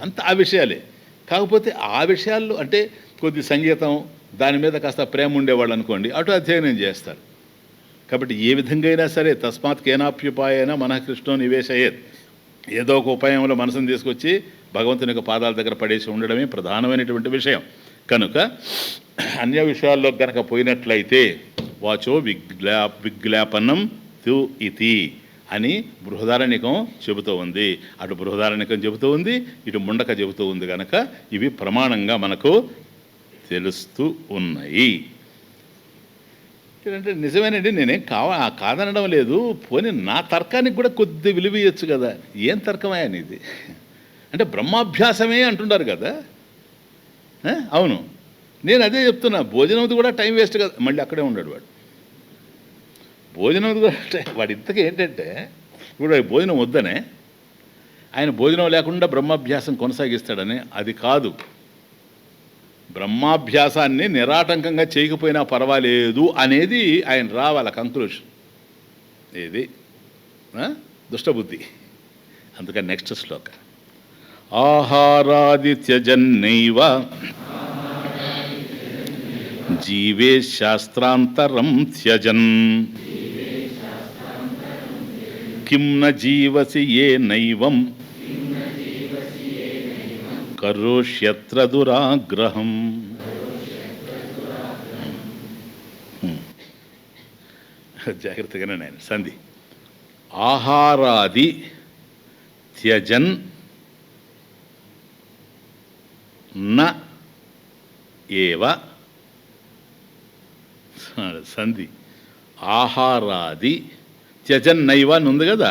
అంత ఆ విషయాలే. కాకపోతే ఆ విషయాల్లో అంటే కొద్ది సంగీతం దాని మీద కాస్త ప్రేమ ఉండేవాళ్ళు అనుకోండి, అటు అధ్యయనం చేస్తారు. కాబట్టి ఏ విధంగా అయినా సరే తస్మాత్ కేనాప్యుపాయన మనః కృష్ణో నివేశయేత్, ఏదో ఒక ఉపాయంలో మనసును తీసుకొచ్చి భగవంతుని యొక్క పాదాల దగ్గర పడేసి ఉండడమే ప్రధానమైనటువంటి విషయం. కనుక అన్య విషయాల్లో కనుక పోయినట్లయితే వాచో విజ్ఞాపనం తు ఇతి అని బృహదారణ్యకం చెబుతూ ఉంది. అటు బృహదారణ్యకం చెబుతూ ఉంది, ఇటు ముండక చెబుతూ ఉంది. కనుక ఇవి ప్రమాణంగా మనకు తెలుస్తూ ఉన్నాయి. అంటే నిజమేనండి, నేనేం కాదనడం లేదు. పోనీ నా తర్కానికి కూడా కొద్ది విలువ ఇవ్వచ్చు కదా. ఏం తర్కమయ్యా నీది అంటే బ్రహ్మాభ్యాసమే అంటున్నారు కదా. అవును, నేను అదే చెప్తున్నా. భోజనంది కూడా టైం వేస్ట్ కదా. మళ్ళీ అక్కడే ఉన్నాడు వాడు. భోజనంది కూడా వాడి ఇంతకీ ఏంటంటే ఇప్పుడు భోజనం వద్దనే, ఆయన భోజనం లేకుండా బ్రహ్మాభ్యాసం కొనసాగిస్తాడని. అది కాదు, బ్రహ్మాభ్యాసాన్ని నిరాటంకంగా చేయకపోయినా పర్వాలేదు అనేది ఆయన రావాల కంక్లూషన్. ఇది దుష్టబుద్ధి. అందుకని నెక్స్ట్ శ్లోక ఆహారాదిత్యజన్నైవ జీవే శాస్త్రాంతరం త్యజన్ కిం న జీవసి ఏ నైవం కరోష్యత్ర దురాగ్రహం. జాగ్రత్తగానే నేను సంధి. ఆహారాది త్యజన్ న ఏవ, సంధి ఆహారాది త్యజన్నైవ అని ఉంది కదా.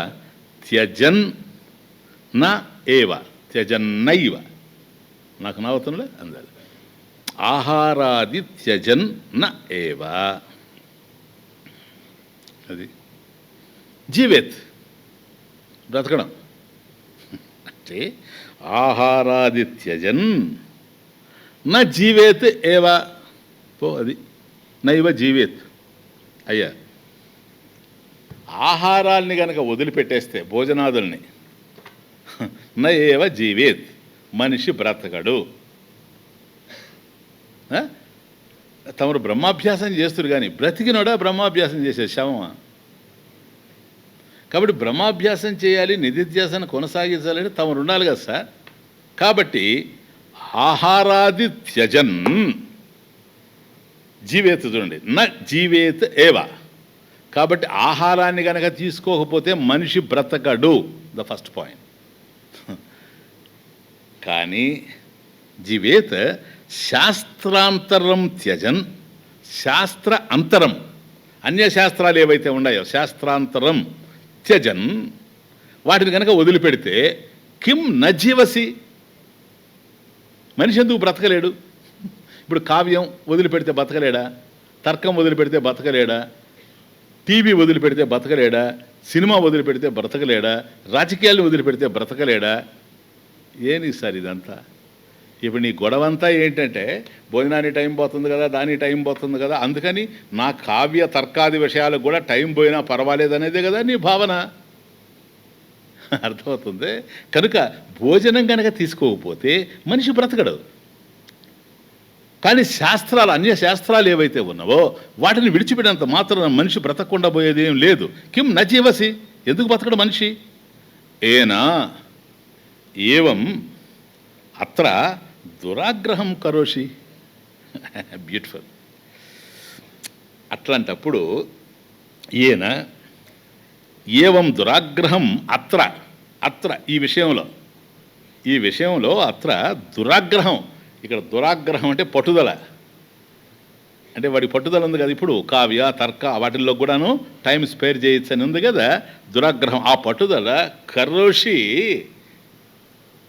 త్యజన్ న ఏవ, త్యజన్నైవ నాకు నవ్వుతుండే అందాలి. ఆహారాది త్యజన్ న ఏవ, అది జీవేత్ బ్రతకడం అంటే ఆహారాది త్యజన్ న జీవేత్ ఏవ. అది నైవ జీవేత్. అయ్యా, ఆహారాల్ని కనుక వదిలిపెట్టేస్తే భోజనాదుల్ని న ఏవ జీవేత్, మనిషి బ్రతకడు. తమరు బ్రహ్మాభ్యాసం చేస్తారు కానీ బ్రతికినోడా బ్రహ్మాభ్యాసం చేసే శవమా? కాబట్టి బ్రహ్మాభ్యాసం చేయాలి, నిధిధ్యాసాన్ని కొనసాగించాలని తమరు ఉండాలి కదా సార్. కాబట్టి ఆహారాది త్యజన్ జీవేత్, చూడండి, న జీవేత్ ఏవ. కాబట్టి ఆహారాన్ని కనుక తీసుకోకపోతే మనిషి బ్రతకడు, ద ఫస్ట్ పాయింట్. కానీ జీవేత్ శాస్త్రాంతరం త్యజన్, శాస్త్ర అంతరం, అన్యశాస్త్రాలు ఏవైతే ఉన్నాయో శాస్త్రాంతరం త్యజన్, వాటిని కనుక వదిలిపెడితే కిం నజీవసి, మనిషి ఎందుకు బ్రతకలేడు? ఇప్పుడు కావ్యం వదిలిపెడితే బతకలేడా? తర్కం వదిలిపెడితే బతకలేడా? టీవీ వదిలిపెడితే బతకలేడా? సినిమా వదిలిపెడితే బ్రతకలేడా? రాజకీయాలను వదిలిపెడితే బ్రతకలేడా? ఏని సార్ ఇదంతా? ఇప్పుడు నీ గొడవంతా ఏంటంటే భోజనానికి టైం పోతుంది కదా, దానికి టైం పోతుంది కదా, అందుకని నా కావ్య తర్కాది విషయాలకు కూడా టైం పోయినా పర్వాలేదు అనేదే కదా నీ భావన. అర్థమవుతుంది. కనుక భోజనం కనుక తీసుకోకపోతే మనిషి బ్రతకడు. కానీ శాస్త్రాలు, అన్య శాస్త్రాలు ఏవైతే ఉన్నావో వాటిని విడిచిపెట్టినంత మాత్రం మనిషి బ్రతకకుండా పోయేది ఏం లేదు. కిం నజీవసి, ఎందుకు బ్రతకడు మనిషి? ఏనా ఏవం అత్ర దురాగ్రహం కరోషి. బ్యూటిఫుల్. అట్లాంటప్పుడు ఈయన ఏవం దురాగ్రహం అత్ర అత్ర ఈ విషయంలో అత్ర దురాగ్రహం. ఇక్కడ దురాగ్రహం అంటే పట్టుదల, అంటే వాడి పట్టుదల ఉంది కదా. ఇప్పుడు కావ్య తర్క వాటిల్లో కూడాను టైం స్పేర్ చేయొచ్చు అని ఉంది కదా. దురాగ్రహం ఆ పట్టుదల కరోషి.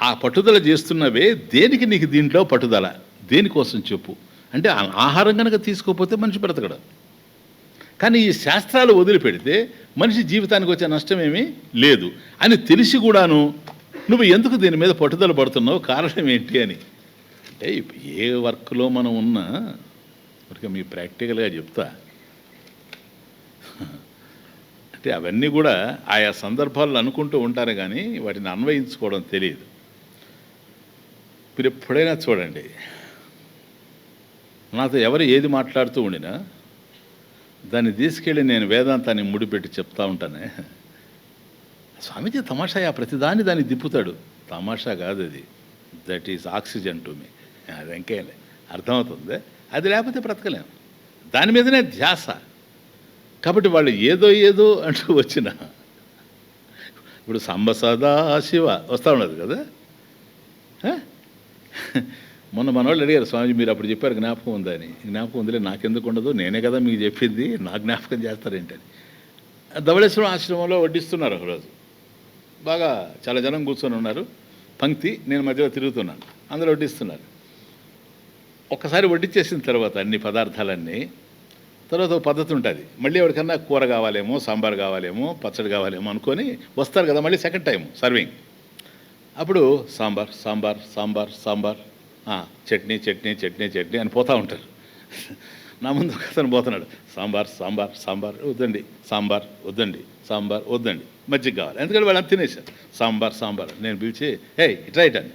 ఆ పట్టుదల చేస్తున్నవే దేనికి నీకు దీంట్లో పట్టుదల, దేనికోసం చెప్పు అంటే ఆహారం కనుక తీసుకోకపోతే మనిషి బ్రతకడు. కానీ ఈ శాస్త్రాలు వదిలిపెడితే మనిషి జీవితానికి వచ్చే నష్టం ఏమీ లేదు అని తెలిసి కూడాను నువ్వు ఎందుకు దీని మీద పట్టుదల పడుతున్నావు, కారణం ఏంటి అని. అంటే ఏ వర్క్లో మనం ఉన్నా ఇక మీ ప్రాక్టికల్గా చెప్తా. అంటే అవన్నీ కూడా ఆయా సందర్భాల్లో అనుకుంటూ ఉంటారు కానీ వాటిని అన్వయించుకోవడం తెలియదు. మీరు ఎప్పుడైనా చూడండి, నాతో ఎవరు ఏది మాట్లాడుతూ ఉండినా దాన్ని తీసుకెళ్ళి నేను వేదాంతాన్ని ముడిపెట్టి చెప్తా ఉంటానే. స్వామీజీ తమాషా ప్రతిదాన్ని దాన్ని దిప్పుతాడు. తమాషా కాదు అది, that is oxygen to me. అది ఇంకేం అర్థమవుతుంది. అది లేకపోతే బ్రతకలేము, దాని మీదనే ధ్యాస. కాబట్టి వాళ్ళు ఏదో అంటూ వచ్చిన ఇప్పుడు సంబ సదా శివ వస్తూ ఉండదు కదా. మొన్న మనవాళ్ళు అడిగారు, స్వామిజీ మీరు అప్పుడు చెప్పారు జ్ఞాపకం ఉందని. జ్ఞాపకం ఉందిలే, నాకెందుకు ఉండదు, నేనే కదా మీకు చెప్పింది, నా జ్ఞాపకం చేస్తారేంటని. ధవళేశ్వరం ఆశ్రమంలో వడ్డిస్తున్నారు ఒకరోజు. బాగా చాలా జనం కూర్చొని ఉన్నారు, పంక్తి, నేను మధ్యలో తిరుగుతున్నాను, అందరూ వడ్డిస్తున్నారు. ఒక్కసారి వడ్డించేసిన తర్వాత అన్ని పదార్థాలన్నీ తర్వాత ఒక పద్ధతి ఉంటుంది, మళ్ళీ ఎవరికన్నా కూర కావాలేమో, సాంబార్ కావాలేమో, పచ్చడి కావాలేమో అనుకొని వస్తారు కదా మళ్ళీ సెకండ్ టైం సర్వింగ్. అప్పుడు సాంబార్ సాంబార్ సాంబార్ సాంబార్, చట్నీ చట్నీ చట్నీ చట్నీ అని పోతూ ఉంటారు. నా ముందు ఒక అతను పోతున్నాడు, సాంబార్ సాంబార్ సాంబార్ వద్దండి, సాంబార్ వద్దండి, సాంబార్ వద్దండి, మజ్జిగ కావాలి. ఎందుకంటే వాళ్ళు తినేశారు. సాంబార్ సాంబార్. నేను పిలిచి ఇట్లా అని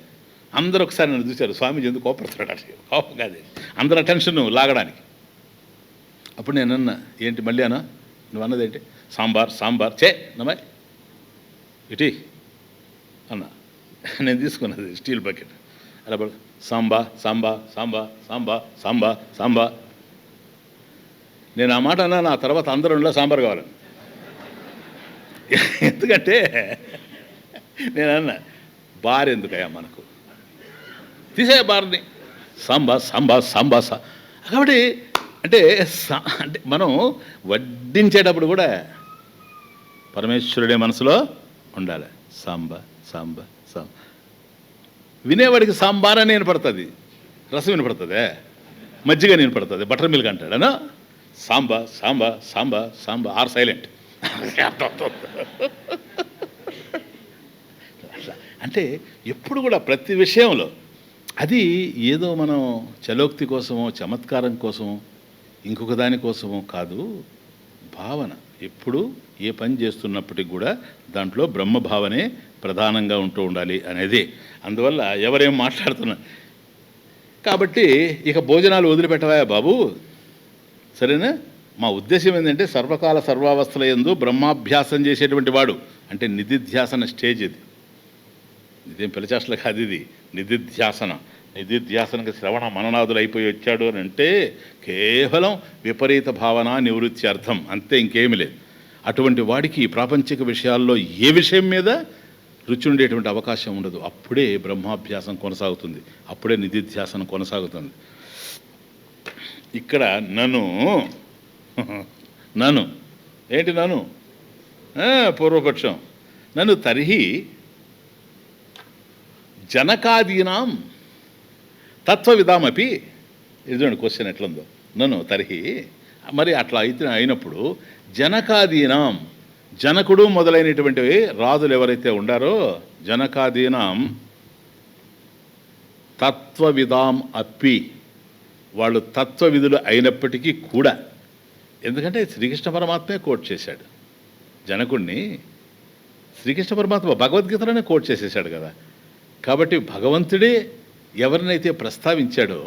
అందరూ ఒకసారి నన్ను చూశారు. స్వామీజీ ఎందుకు కోపడుతున్నాడు అంటే, కోపం కాదు, అందరూ అటెన్షన్ లాగడానికి. అప్పుడు నేను అన్నా, ఏంటి మళ్ళీ అన్నా, నువ్వు అన్నదేంటి, సాంబార్ సాంబార్ నమ్మాయి ఇటీ అన్నా. నేను తీసుకున్నది స్టీల్ బకెట్. అలా సాంబా సాంబా సాంబా సాంబా సాంబా సాంబా. నేను ఆ మాట అన్నా, నా తర్వాత అందరూ సాంబార్ కావాలని. ఎందుకంటే నేను అన్నా, బార్ ఎందుకయ్యా మనకు, తీసే బార్ని, సాంబా సాంబా సాంబా సా. కాబట్టి అంటే మనం వడ్డించేటప్పుడు కూడా పరమేశ్వరుడే మనసులో ఉండాలి. సాంబా సాంబా సాంబా. వినేవాడికి సాంబార్ అని వినపడుతుంది, రసం వినపడుతుంది, మజ్జిగ వినపడుతుంది, బటర్ మిల్క్ అంటాడనా. సాంబా సాంబా సాంబా సాంబా ఆర్ సైలెంట్. అంటే ఎప్పుడు కూడా ప్రతి విషయంలో అది ఏదో మనం చలోక్తి కోసమో చమత్కారం కోసమో ఇంకొక దానికోసమో కాదు, భావన. ఎప్పుడు ఏ పని చేస్తున్నప్పటికి కూడా దాంట్లో బ్రహ్మభావనే ప్రధానంగా ఉంటూ ఉండాలి అనేది. అందువల్ల ఎవరేం మాట్లాడుతున్నా. కాబట్టి ఇక భోజనాలు వదిలిపెట్టవా బాబు, సరేనా. మా ఉద్దేశం ఏంటంటే సర్వకాల సర్వావస్థల యందు బ్రహ్మాభ్యాసం చేసేటువంటి వాడు అంటే నిధిధ్యాసన స్టేజ్ ఇది. ఇదేం పిలచాసలు కాదు, ఇది నిధిధ్యాసన. నిధిధ్యాసనకి శ్రవణ మననాదులు అయిపోయి వచ్చాడు అని అంటే కేవలం విపరీత భావన నివృత్తి అర్థం, అంతే, ఇంకేమీ లేదు. అటువంటి వాడికి ప్రాపంచిక విషయాల్లో ఏ విషయం మీద రుచి ఉండేటువంటి అవకాశం ఉండదు. అప్పుడే బ్రహ్మాభ్యాసం కొనసాగుతుంది, అప్పుడే నిధిధ్యాసనం కొనసాగుతుంది. ఇక్కడ నన్ను ఏంటి పూర్వపక్షం, నన్ను తర్హి జనకాదీనాం తత్వవిదామపి. ఇదండి క్వశ్చన్ ఎట్లుందో. నన్ను తర్హి మరి అట్లా అయినప్పుడు జనకాదీనాం, జనకుడు మొదలైనటువంటి రాజులు ఎవరైతే ఉండారో జనకాదీనాం తత్వవిదాం అప్పి, వాళ్ళు తత్వవిధులు అయినప్పటికీ కూడా, ఎందుకంటే శ్రీకృష్ణ పరమాత్మే కోట్ చేశాడు జనకుడిని. శ్రీకృష్ణ పరమాత్మ భగవద్గీతలోనే కోట్ చేసేసాడు కదా. కాబట్టి భగవంతుడే ఎవరినైతే ప్రస్తావించాడో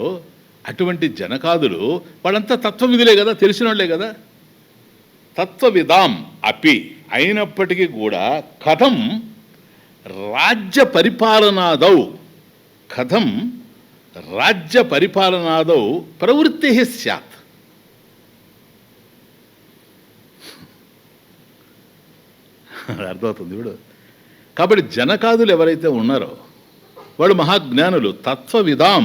అటువంటి జనకాదులు వాళ్ళంతా తత్వవిధులే కదా, తెలిసిన వాళ్ళే కదా. తత్వవిదాం అపి అయినప్పటికీ కూడా కథం రాజ్య పరిపాలనాదౌ కథం రాజ్య పరిపాలనాదౌ ప్రవృత్తి స్యాత్. అర్థమవుతుంది ఇప్పుడు. కాబట్టి జనకాదులు ఎవరైతే ఉన్నారో వాళ్ళు మహాజ్ఞానులు, తత్వవిదాం,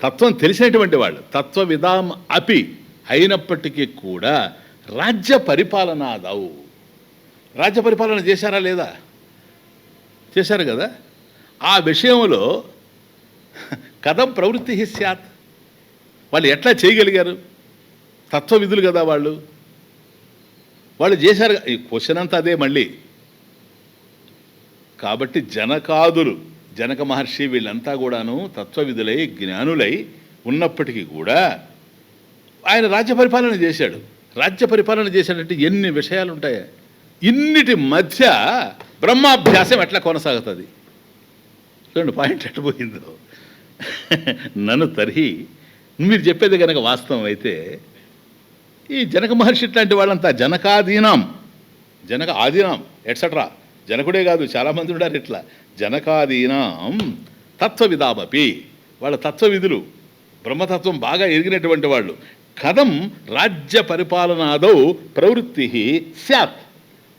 తత్వం తెలిసినటువంటి వాళ్ళు, తత్వవిదాం అపి అయినప్పటికీ కూడా రాజ్య పరిపాలనాదౌ, రాజ్య పరిపాలన చేశారా లేదా? చేశారు కదా. ఆ విషయంలో కథం ప్రవృత్తి స్యాత్, వాళ్ళు ఎట్లా చేయగలిగారు? తత్వవిధులు కదా వాళ్ళు, వాళ్ళు చేశారు. ఈ క్వశ్చన్ అంతా అదే మళ్ళీ. కాబట్టి జనకాదులు, జనక మహర్షి వీళ్ళంతా కూడాను తత్వవిధులై జ్ఞానులై ఉన్నప్పటికీ కూడా ఆయన రాజ్య పరిపాలన చేశాడు. రాజ్య పరిపాలన చేశాడంటే ఎన్ని విషయాలు ఉంటాయా? ఇన్నిటి మధ్య బ్రహ్మాభ్యాసం ఎట్లా కొనసాగుతుంది? చూడండి పాయింట్ ఎట్టబోయిందో. నన్ను తర్హి, మీరు చెప్పేది కనుక వాస్తవం అయితే ఈ జనక మహర్షి ఇట్లాంటి వాళ్ళంతా జనకాదీనాం, జనక ఆదీనాం ఎట్సెట్రా, జనకుడే కాదు చాలామంది ఉన్నారు ఇట్లా, జనకాదీనాం తత్వవిదామపి, వాళ్ళ తత్వవిధులు బ్రహ్మతత్వం బాగా ఎరిగినటువంటి వాళ్ళు. కథం రాజ్య పరిపాలనాదౌ ప్రవృత్తి స్యాత్,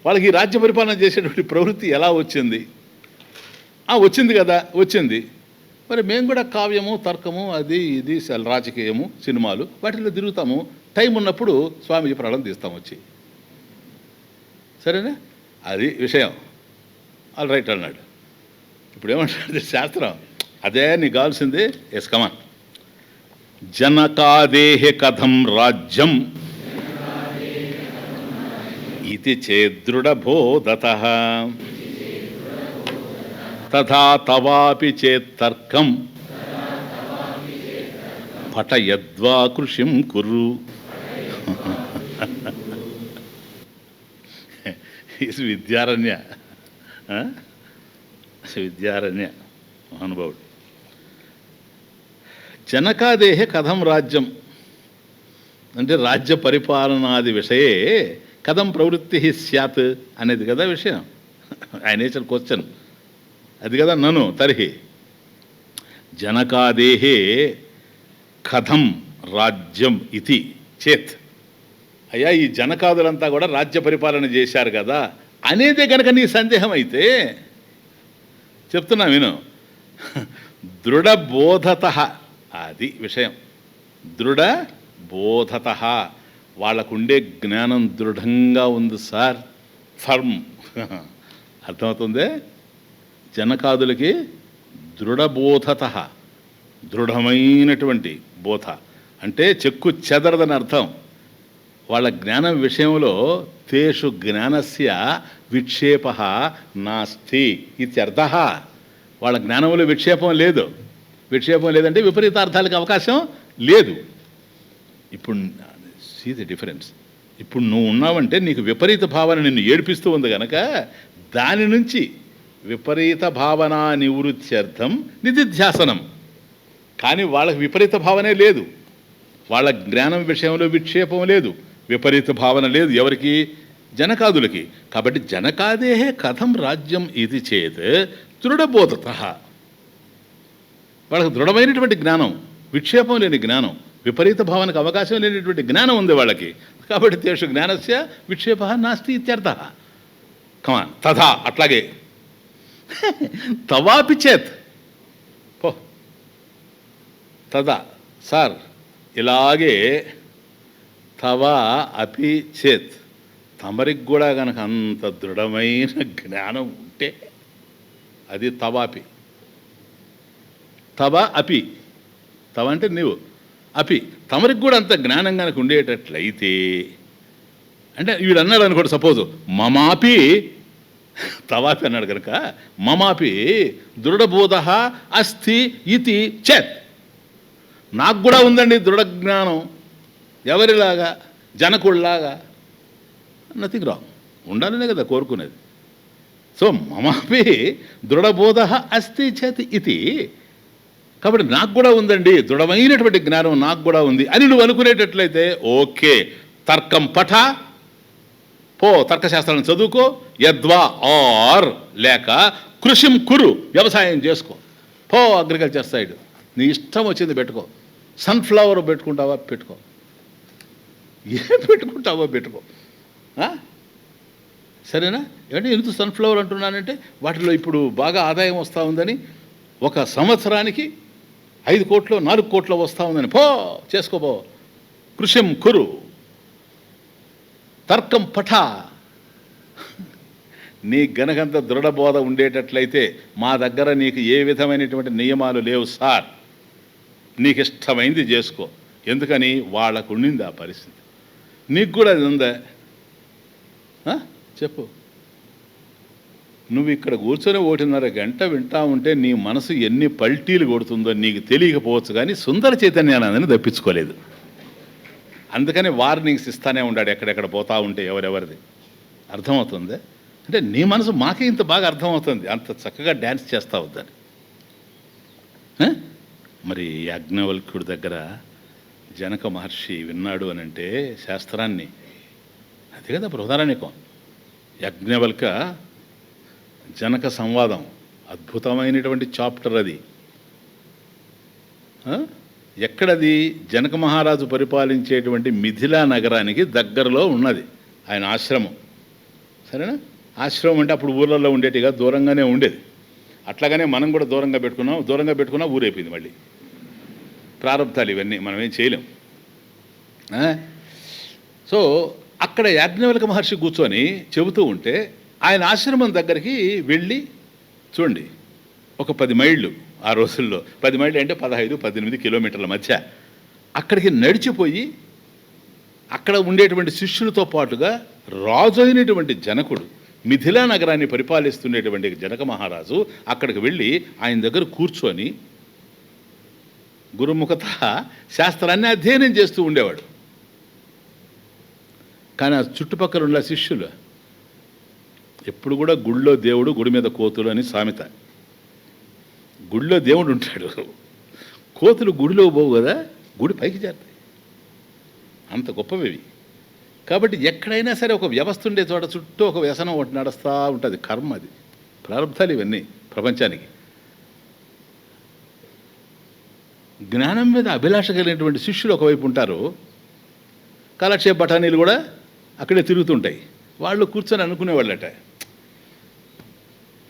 వాళ్ళకి రాజ్య పరిపాలన చేసేటువంటి ప్రవృత్తి ఎలా వచ్చింది? వచ్చింది కదా, వచ్చింది. మరి మేము కూడా కావ్యము, తర్కము, అది ఇది రాజకీయము, సినిమాలు వాటిల్లో తిరుగుతాము. టైం ఉన్నప్పుడు స్వామీజీ ప్రాణం తీస్తాం వచ్చి, సరేనా? అది విషయం. ఆల్ రైట్ అన్నాడు. ఇప్పుడు ఏమంటాడు శాస్త్రం? అదే నీకు కావాల్సింది. Yes come on. జనకాదేహ కథం రాజ్యం ఇది చేదృఢబోధతః తథా తవాపి చేత్తర్కం పఠయద్వా కృషిం కురు. విద్యారణ్య, విద్యారణ్య మహానుభావుడు. జనకాదేహ కథం రాజ్యం అంటే రాజ్య పరిపాలనాది విషయే కథం ప్రవృత్తి స్యాత్ అనేది కదా విషయం. ఆయన వేసిన క్వశ్చన్ అది కదా. నను తర్హి జనకాదేహే కథం రాజ్యం ఇది చేత్, అయ్యా ఈ జనకాదులంతా కూడా రాజ్య పరిపాలన చేశారు కదా అనేదే కనుక నీ సందేహం అయితే చెప్తున్నా విను. దృఢబోధత, అది విషయం. దృఢబోధత, వాళ్ళకుండే జ్ఞానం దృఢంగా ఉంది సార్, ఫర్మ్. అర్థమవుతుంది? జనకాదులకి దృఢబోధత, దృఢమైనటువంటి బోధ అంటే చెక్కు చెదరదని అర్థం. వాళ్ళ జ్ఞానం విషయంలో తేషు జ్ఞానస్య విక్షేప నాస్తి ఇత్యర్థ. వాళ్ళ జ్ఞానంలో విక్షేపం లేదు. విక్షేపం లేదంటే విపరీతార్థాలకు అవకాశం లేదు. ఇప్పుడు సీ ది డిఫరెన్స్. ఇప్పుడు నువ్వు ఉన్నావంటే నీకు విపరీత భావన నిన్ను ఏడిపిస్తూ ఉంది కనుక దాని నుంచి విపరీత భావన నివృత్త్యర్థం నిధిధ్యాసనం. కానీ వాళ్ళకి విపరీత భావనే లేదు, వాళ్ళ జ్ఞానం విషయంలో విక్షేపం లేదు, విపరీత భావన లేదు. ఎవరికి? జనకాదులకి. కాబట్టి జనకాదేహే కథం రాజ్యం ఇది చేత్ దృఢబోధత, వాళ్ళకి దృఢమైనటువంటి జ్ఞానం, విక్షేపం లేని జ్ఞానం, విపరీత భావనకు అవకాశం లేనటువంటి జ్ఞానం ఉంది వాళ్ళకి. కాబట్టి తేషు జ్ఞానస్య విక్షేప నాస్తి ఇత్యర్థ. కమాన్. తథా, అట్లాగే. తవాపి చేత్, పో. తదా, సార్ ఇలాగే. తవా అపి చేత్, తమరికి కూడా కనుక అంత దృఢమైన జ్ఞానం ఉంటే అది తవాపి. తవ అపి, తవ అంటే నీవు, అపి తమరికి కూడా అంత జ్ఞానం కనుక ఉండేటట్లయితే, అంటే వీడు అన్నాడు అనుకోండి, సపోజు మమాపి, తవాపి అన్నాడు కనుక మమాపి దృఢబోధ అస్థి ఇది చేత్, నాకు కూడా ఉందండి దృఢ జ్ఞానం ఎవరిలాగా, జనకుడిలాగా. నథింగ్ రాంగ్, ఉండాలనే కదా కోరుకునేది. సో మమాపి దృఢబోధ అస్థి చేత్ ఇది, కాబట్టి నాకు కూడా ఉందండి దృఢమైనటువంటి జ్ఞానం, నాకు కూడా ఉంది అని నువ్వు అనుకునేటట్లయితే ఓకే. తర్కం పఠ, పో తర్కశాస్త్రాన్ని చదువుకో, యద్వా ఆర్ లేక కృషిం కురు, వ్యవసాయం చేసుకో, పో అగ్రికల్చర్ సైడ్, నీ ఇష్టం వచ్చింది పెట్టుకో, సన్ఫ్లవర్ పెట్టుకుంటావా పెట్టుకో, ఏం పెట్టుకుంటావో పెట్టుకో. సరేనా? ఏమంటే ఎందుకు సన్ఫ్లవర్ అంటున్నానంటే వాటిలో ఇప్పుడు బాగా ఆదాయం వస్తూ ఉందని, ఒక సంవత్సరానికి 5 కోట్లు 4 కోట్లు వస్తూ ఉందని, పో చేసుకోబో, కృషిం కురు, తర్కం పఠ. నీ గనకంత దృఢబోధ ఉండేటట్లయితే మా దగ్గర నీకు ఏ విధమైనటువంటి నియమాలు లేవు సార్, నీకు ఇష్టమైంది చేసుకో. ఎందుకని వాళ్ళకు ఉండింది ఆ పరిస్థితి, నీకు కూడా అది ఉందా చెప్పు. నువ్వు ఇక్కడ కూర్చొని 1.5 గంట వింటా ఉంటే నీ మనసు ఎన్ని పల్టీలు కొడుతుందో నీకు తెలియకపోవచ్చు, కానీ సుందర చైతన్యానందని తప్పించుకోలేదు. అందుకని వార్నింగ్స్ ఇస్తానే ఉన్నాడు ఎక్కడెక్కడ పోతా ఉంటే ఎవరెవరిది. అర్థమవుతుంది అంటే నీ మనసు మాకే ఇంత బాగా అర్థమవుతుంది, అంత చక్కగా డ్యాన్స్ చేస్తా వద్దని. మరి యాజ్ఞవల్క్యుడి దగ్గర జనక మహర్షి విన్నాడు అని అంటే శాస్త్రాన్ని, అదే కదా బృహదారణ్యకం. యాజ్ఞవల్క జనక సంవాదం అద్భుతమైనటువంటి చాప్టర్ అది. ఎక్కడది? జనక మహారాజు పరిపాలించేటువంటి మిథిలా నగరానికి దగ్గరలో ఉన్నది ఆయన ఆశ్రమం. సరేనా? ఆశ్రమం అంటే అప్పుడు ఊళ్ళల్లో ఉండేటిగా దూరంగానే ఉండేది. అట్లాగనే మనం కూడా దూరంగా పెట్టుకున్నా ఊరైపోయింది. మళ్ళీ ప్రారంభాలు ఇవన్నీ మనం ఏం చేయలేం. సో అక్కడ యాజ్ఞవల్క మహర్షి కూర్చొని చెబుతూ ఉంటే ఆయన ఆశ్రమం దగ్గరికి వెళ్ళి చూడండి, ఒక 10 మైళ్ళు ఆ రోజుల్లో, 10 మైళ్ళు అంటే 15-18 కిలోమీటర్ల మధ్య అక్కడికి నడిచిపోయి అక్కడ ఉండేటువంటి శిష్యులతో పాటుగా రాజు అయినటువంటి జనకుడు, మిథిలా నగరాన్ని పరిపాలిస్తుండేటువంటి జనక మహారాజు అక్కడికి వెళ్ళి ఆయన దగ్గర కూర్చొని గురుముఖత శాస్త్రాన్ని అధ్యయనం చేస్తూ ఉండేవాడు. కానీ ఆ చుట్టుపక్కల ఉన్న శిష్యులు ఎప్పుడు కూడా గుళ్ళో దేవుడు గుడి మీద కోతులు అని సామెత. గుడిలో దేవుడు ఉంటాడు, కోతులు గుడిలో పోవు కదా, గుడి పైకి చేస్తాయి, అంత గొప్పవి. కాబట్టి ఎక్కడైనా సరే ఒక వ్యవస్థ ఉండే చోట చుట్టూ ఒక వ్యసనం ఒకటి నడుస్తూ ఉంటుంది. కర్మ అది, ప్రారంభాలు ఇవన్నీ ప్రపంచానికి. జ్ఞానం మీద అభిలాష కలిగినటువంటి శిష్యులు ఒకవైపు ఉంటారు, కాలక్షేప బఠానీలు కూడా అక్కడే తిరుగుతుంటాయి. వాళ్ళు కూర్చొని అనుకునేవాళ్ళట,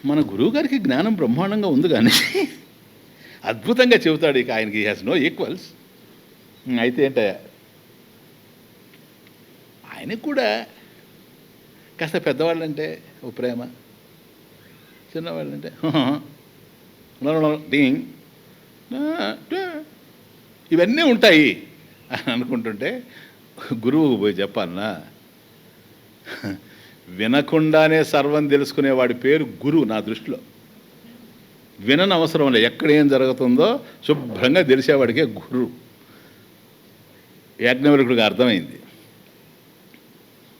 మన గురువు గారికి జ్ఞానం బ్రహ్మాండంగా ఉంది కానీ అద్భుతంగా చెబుతాడు, ఇక ఆయనకి హ్యాస్ నో ఈక్వల్స్. అయితే ఏంటయ్యా, ఆయనకు కూడా కాస్త పెద్దవాళ్ళంటే ఓ ప్రేమ, చిన్నవాళ్ళంటే డింగ్ ఇవన్నీ ఉంటాయి అని అనుకుంటుంటే గురువుకు పోయి చెప్పాలన్నా, వినకుండానే సర్వం తెలుసుకునేవాడి పేరు గురువు నా దృష్టిలో. వినని అవసరం లేదు, ఎక్కడ ఏం జరుగుతుందో శుభ్రంగా తెలిసేవాడికే గురువు. యాజ్ఞవల్కుడికి అర్థమైంది.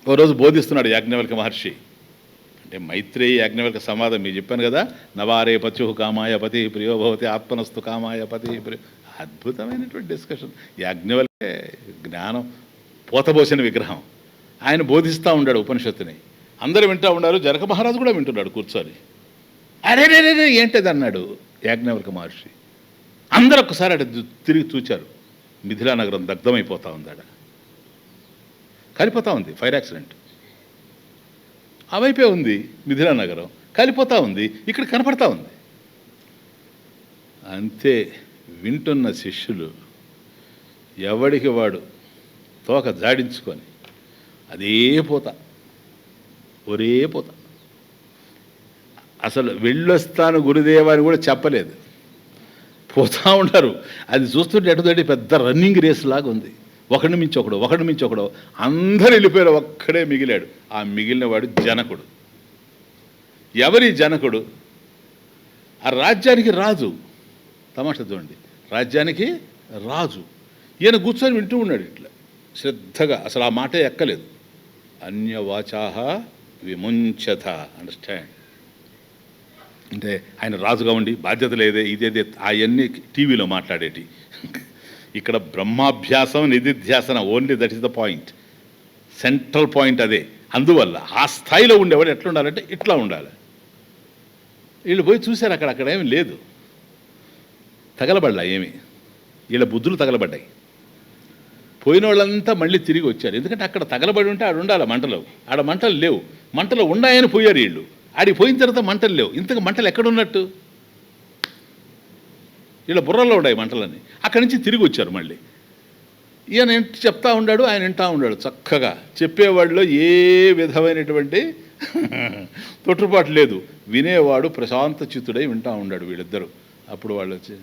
ఓ రోజు బోధిస్తున్నాడు యాజ్ఞవల్క మహర్షి. అంటే మైత్రేయి యాజ్ఞవల్క సంవాదం మీకు చెప్పాను కదా, నవారే పత్యు కామాయ పతి ప్రియో భవతి ఆత్మనస్తు కామాయ పతి ప్రియ. అద్భుతమైనటువంటి డిస్కషన్. యాజ్ఞవల్కే జ్ఞానం పోతబోసిన విగ్రహం. ఆయన బోధిస్తూ ఉన్నాడు ఉపనిషత్తుని, అందరూ వింటూ ఉన్నారు. జనక మహారాజు కూడా వింటున్నాడు కూర్చొని. అరే ఏంటిది అన్నాడు యాజ్ఞవల్క మహర్షి. అందరూ ఒక్కసారి అటు తిరిగి చూచారు. మిథిలా నగరం దగ్ధమైపోతూ ఉందాడ, కాలిపోతూ ఉంది. ఫైర్ యాక్సిడెంట్ అవైపోయి ఉంది. మిథిలా నగరం కాలిపోతూ ఉంది, ఇక్కడ కనపడతా ఉంది. అంతే వింటున్న శిష్యులు ఎవడికి వాడు తోక జాడించుకొని అదే పోతా, ఒరే పోతా. అసలు వెళ్ళొస్తాను గురుదేవాని కూడా చెప్పలేదు, పోతూ ఉంటారు. అది చూస్తుంటే ఎటుదంటే పెద్ద రన్నింగ్ రేస్ లాగా ఉంది. ఒకడిని మించి ఒకడు అందరూ వెళ్ళిపోయారు, ఒక్కడే మిగిలాడు. ఆ మిగిలిన వాడు జనకుడు. ఎవరి జనకుడు? ఆ రాజ్యానికి రాజు. తమాషా చూడండి, రాజ్యానికి రాజు. ఈయన కూర్చొని వింటూ ఉన్నాడు ఇట్లా శ్రద్ధగా. అసలు ఆ మాటే ఎక్కలేదు. అన్యవాచాహ విముంచత. అండర్స్టాండ్? అంటే ఆయన రాజుగా ఉండి బాధ్యత లేదే ఇదేదే అవన్నీ టీవీలో మాట్లాడేటి. ఇక్కడ బ్రహ్మాభ్యాసం నిధిధ్యాసన, only that is the point, central point అదే. అందువల్ల ఆ స్థాయిలో ఉండేవాడు ఎట్లా ఉండాలంటే ఇట్లా ఉండాలి. వీళ్ళు పోయి చూశారు, అక్కడ ఏమి లేదు, తగలబడలా ఏమి, వీళ్ళ బుద్ధులు తగలబడ్డాయి. పోయిన వాళ్ళంతా మళ్ళీ తిరిగి వచ్చారు. ఎందుకంటే అక్కడ తగలబడి ఉంటే ఆడ ఉండాలి మంటలు, ఆడ మంటలు లేవు. మంటలు ఉన్నాయని పోయారు వీళ్ళు. ఆడికి పోయిన తర్వాత మంటలు లేవు. ఇంతకు మంటలు ఎక్కడున్నట్టు? వీళ్ళ బుర్రలో ఉన్నాయి మంటలన్నీ. అక్కడి నుంచి తిరిగి వచ్చారు మళ్ళీ. ఈయన చెప్తా ఉన్నాడు, ఆయన వింటా ఉన్నాడు చక్కగా. చెప్పేవాడిలో ఏ విధమైనటువంటి తొట్టుపాటు లేదు. వినేవాడు ప్రశాంత చిత్తుడై వింటా ఉన్నాడు వీళ్ళిద్దరూ. అప్పుడు వాళ్ళు వచ్చి,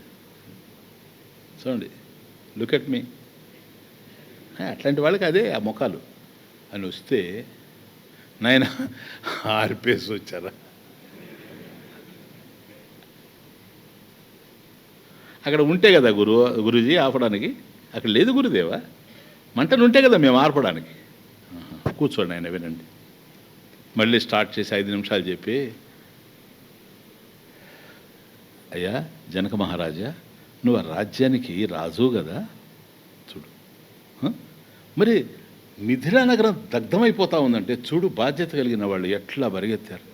చూడండి, లుక్ ఎట్ మీ, అట్లాంటి వాళ్ళకి అదే ఆ ముఖాలు అని వస్తే, నాయన ఆర్పేసి వచ్చారా? అక్కడ ఉంటే కదా గురూజీ ఆపడానికి. అక్కడ లేదు గురుదేవా, మంటలు ఉంటే కదా మేము ఆర్పడానికి. కూర్చోండి ఆయన, వినండి. మళ్ళీ స్టార్ట్ చేసి 5 నిమిషాలు చెప్పి, అయ్యా జనక మహారాజా, నువ్వు ఆ రాజ్యానికి రాజు కదా, చూడు, మరి మిథిలా నగరం దగ్ధమైపోతా ఉందంటే చూడు, బాధ్యత కలిగిన వాళ్ళు ఎట్లా పరిగెత్తారు.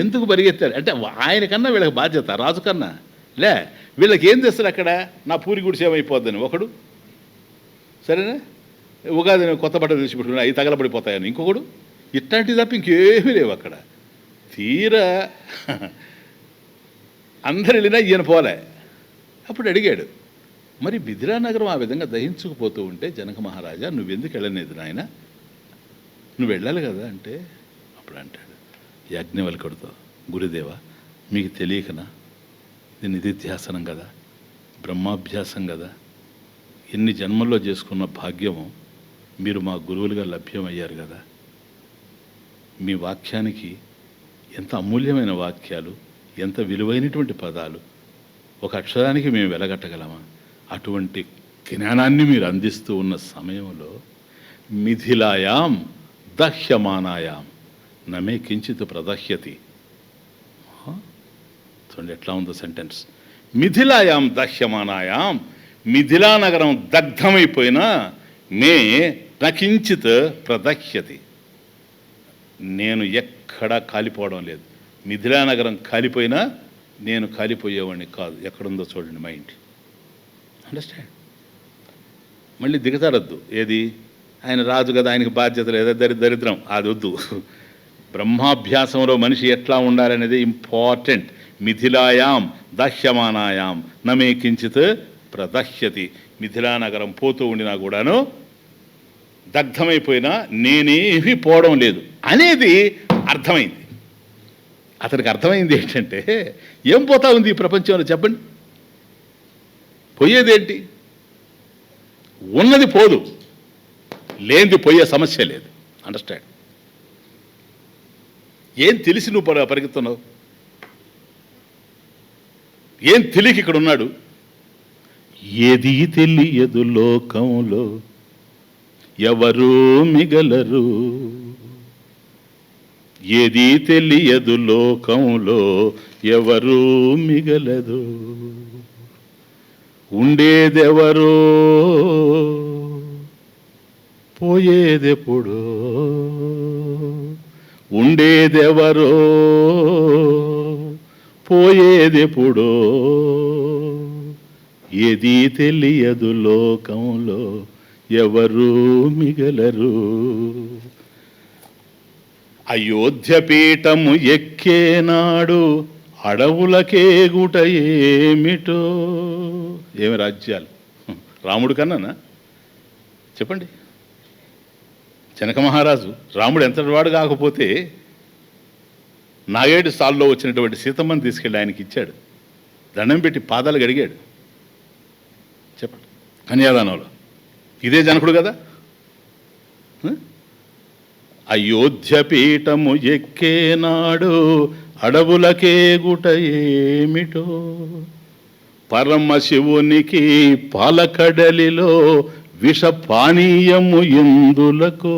ఎందుకు పరిగెత్తారు అంటే ఆయన కన్నా వీళ్ళకి బాధ్యత, రాజు కన్నా. వీళ్ళకి ఏం తెస్తారు అక్కడ, నా పూరి గుడిసె ఏమైపోద్దని ఒకడు, సరేనా, ఉగాది కొత్త బట్టలు తెచ్చిపెట్టుకుని అవి తగలబడిపోతాయని ఇంకొకడు. ఇట్లాంటివి తప్ప ఇంకేమీ లేవు అక్కడ. తీరా అందరు వెళ్ళినా ఈయన పోలే. అప్పుడు అడిగాడు, మరి మిథిలా నగరం ఆ విధంగా దహించుకుపోతూ ఉంటే జనక మహారాజా నువ్వెందుకు వెళ్ళలేదు నాయన, నువ్వు వెళ్ళాలి కదా అంటే, అప్పుడు అంటాడు యాజ్ఞవల్కుడితో, గురుదేవా మీకు తెలియకనా, ఇది నిధిధ్యాసనం కదా, బ్రహ్మాభ్యాసం కదా, ఎన్ని జన్మల్లో చేసుకున్న భాగ్యము, మీరు మా గురువులుగా లభ్యమయ్యారు కదా, మీ వాక్యానికి ఎంత అమూల్యమైన వాక్యాలు, ఎంత విలువైనటువంటి పదాలు, ఒక అక్షరానికి మేము వెలగట్టగలమా? అటువంటి జ్ఞానాన్ని మీరు అందిస్తూ ఉన్న సమయంలో మిథిలాయాం దహ్యమానాయాం నమే కించిత్ ప్రదహ్యతి. చూడండి ఎట్లా ఉందో సెంటెన్స్. మిథిలాయాం దహ్యమానాయాం, మిథిలా నగరం దగ్ధమైపోయినా మే నకించిత్ ప్రదహ్యతి, నేను ఎక్కడా కాలిపోవడం లేదు. మిథిలా నగరం కాలిపోయినా నేను కాలిపోయేవాడిని కాదు. ఎక్కడుందో చూడండి మైండ్. అండర్స్టాండ్? మళ్ళీ దిగజారద్దు. ఏది, ఆయన రాజు కదా, ఆయనకి బాధ్యత లేదా, దరిద్రం అది వద్దు. బ్రహ్మాభ్యాసంలో మనిషి ఎట్లా ఉండాలనేది ఇంపార్టెంట్. మిథిలాయాం దహ్యమానాయాం నమే కించిత్ ప్రదహ్యతి, మిథిలా నగరం పోతూ ఉండినా కూడాను దగ్ధమైపోయినా నేనేమీ పోవడం లేదు అనేది అర్థమైంది. అతనికి అర్థమైంది ఏంటంటే, ఏం పోతా ఉంది ఈ ప్రపంచంలో చెప్పండి, పోయేదేంటి? ఉన్నది పోదు, లేనిది పోయే సమస్య లేదు. అండర్స్టాండ్? ఏం తెలిసి నువ్వు పరిగెత్తున్నావు? ఏం తెలియక ఇక్కడ ఉన్నాడు? ఏది తెలియదు లోకంలో ఎవరూ మిగలరు, ఏది తెలియదు లోకంలో ఎవరూ మిగలదు, ఉండేదెవరో పోయేదెప్పుడో, ఉండేదెవరో పోయేదెప్పుడో, ఏది తెలియదు లోకంలో ఎవరూ మిగలరు. అయోధ్యపీఠము ఎక్కేనాడు అడవులకేగుట ఏమిటో. ఏమి రాజ్యాలు, రాముడు కన్నానా చెప్పండి? జనక మహారాజు రాముడు ఎంతటి వాడు కాకపోతే నాగేడు సాల్లో వచ్చినటువంటి సీతమ్మని తీసుకెళ్ళి ఆయనకి ఇచ్చాడు, దండం పెట్టి పాదాలు గడిగాడు. చెప్పండి, కన్యాదానంలో. ఇదే జనకుడు కదా. అయోధ్యపీఠము ఎక్కేనాడు అడవులకేగుట ఏమిటో, పరమశివునికి పాలకడలిలో విషపానీయము ఎందులకో.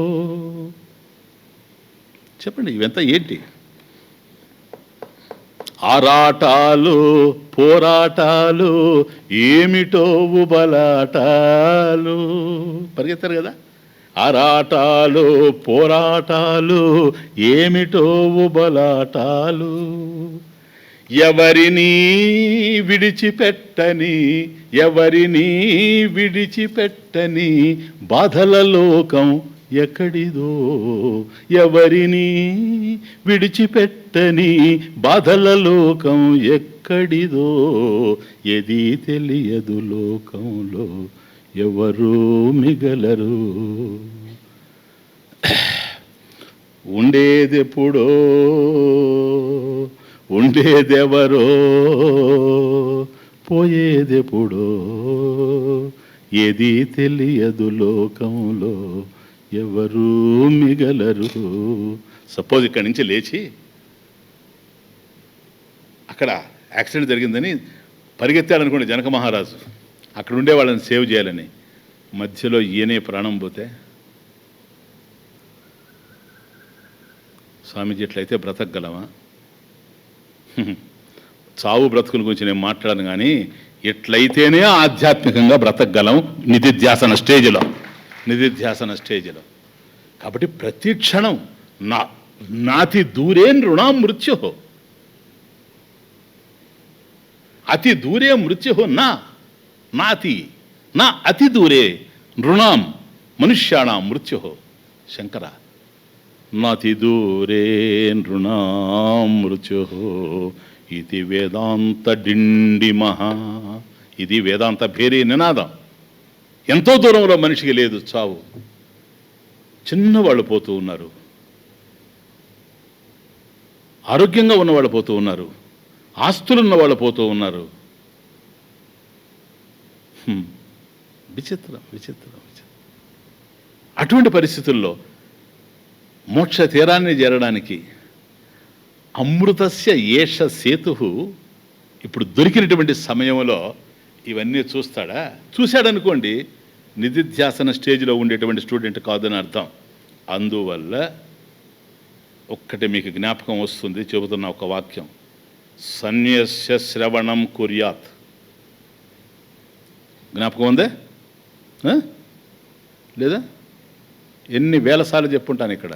చెప్పండి, ఇవంతా ఏంటి? ఆరాటాలు పోరాటాలు ఏమిటో ఉబలాటాలు. పరిగెత్తారు కదా. ఆరాటాలు పోరాటాలు ఏమిటో ఉబలాటాలు, ఎవరినీ విడిచిపెట్టని బాధల లోకం ఎక్కడిదో, ఎవరినీ విడిచిపెట్టని బాధల లోకం ఎక్కడిదో, ఏదీ తెలియదు లోకంలో ఎవరూ మిగలరు. ఉండేదెప్పుడో ఉండేదెవరో పోయేదెప్పుడో, ఏదీ తెలియదు లోకంలో ఎవరూ మిగలరు. సపోజ్ ఇక్కడి నుంచి లేచి అక్కడ యాక్సిడెంట్ జరిగిందని పరిగెత్తాడనుకోండి జనక మహారాజు, అక్కడ ఉండే వాళ్ళని సేవ్ చేయాలని. మధ్యలో ఈయనే ప్రాణం పోతే స్వామీజీ ఎట్లయితే బ్రతకగలమా? చావు బ్రతుకుల గురించి నేను మాట్లాడను, కానీ ఎట్లయితేనే ఆధ్యాత్మికంగా బ్రతకగలం నిధిధ్యాసన స్టేజ్లో. కాబట్టి ప్రతి క్షణం నాతి దూరే నృణాం మృత్యు, అతి దూరే మృత్యు నాతి నా అతి దూరే నృణాం మనుష్యాణం మృత్యు. శంకర నాతి దూరే నృణాం మృత్యు ఇది వేదాంత డిండిమహ. ఇది వేదాంత భేరీ నినాదం. ఎంతో దూరంలో మనిషికి లేదు చావు. చిన్నవాళ్ళు పోతూ ఉన్నారు, ఆరోగ్యంగా ఉన్నవాళ్ళు పోతూ ఉన్నారు, ఆస్తులున్న వాళ్ళు పోతూ ఉన్నారు. విచిత్రం. అటువంటి పరిస్థితుల్లో మోక్ష తీరాన్ని చేరడానికి అమృతస్య ఏష సేతు. ఇప్పుడు దొరికినటువంటి సమయంలో ఇవన్నీ చూశాడనుకోండి, నిధిధ్యాసన స్టేజ్లో ఉండేటువంటి స్టూడెంట్ కాదని అర్థం. అందువల్ల ఒక్కటి మీకు జ్ఞాపకం వస్తుంది, చెబుతున్న ఒక వాక్యం, సన్యస్య శ్రవణం కుర్యాత్. జ్ఞాపకం ఉందే లేదా? ఎన్ని వేల సార్లు చెప్పుంటాను ఇక్కడ.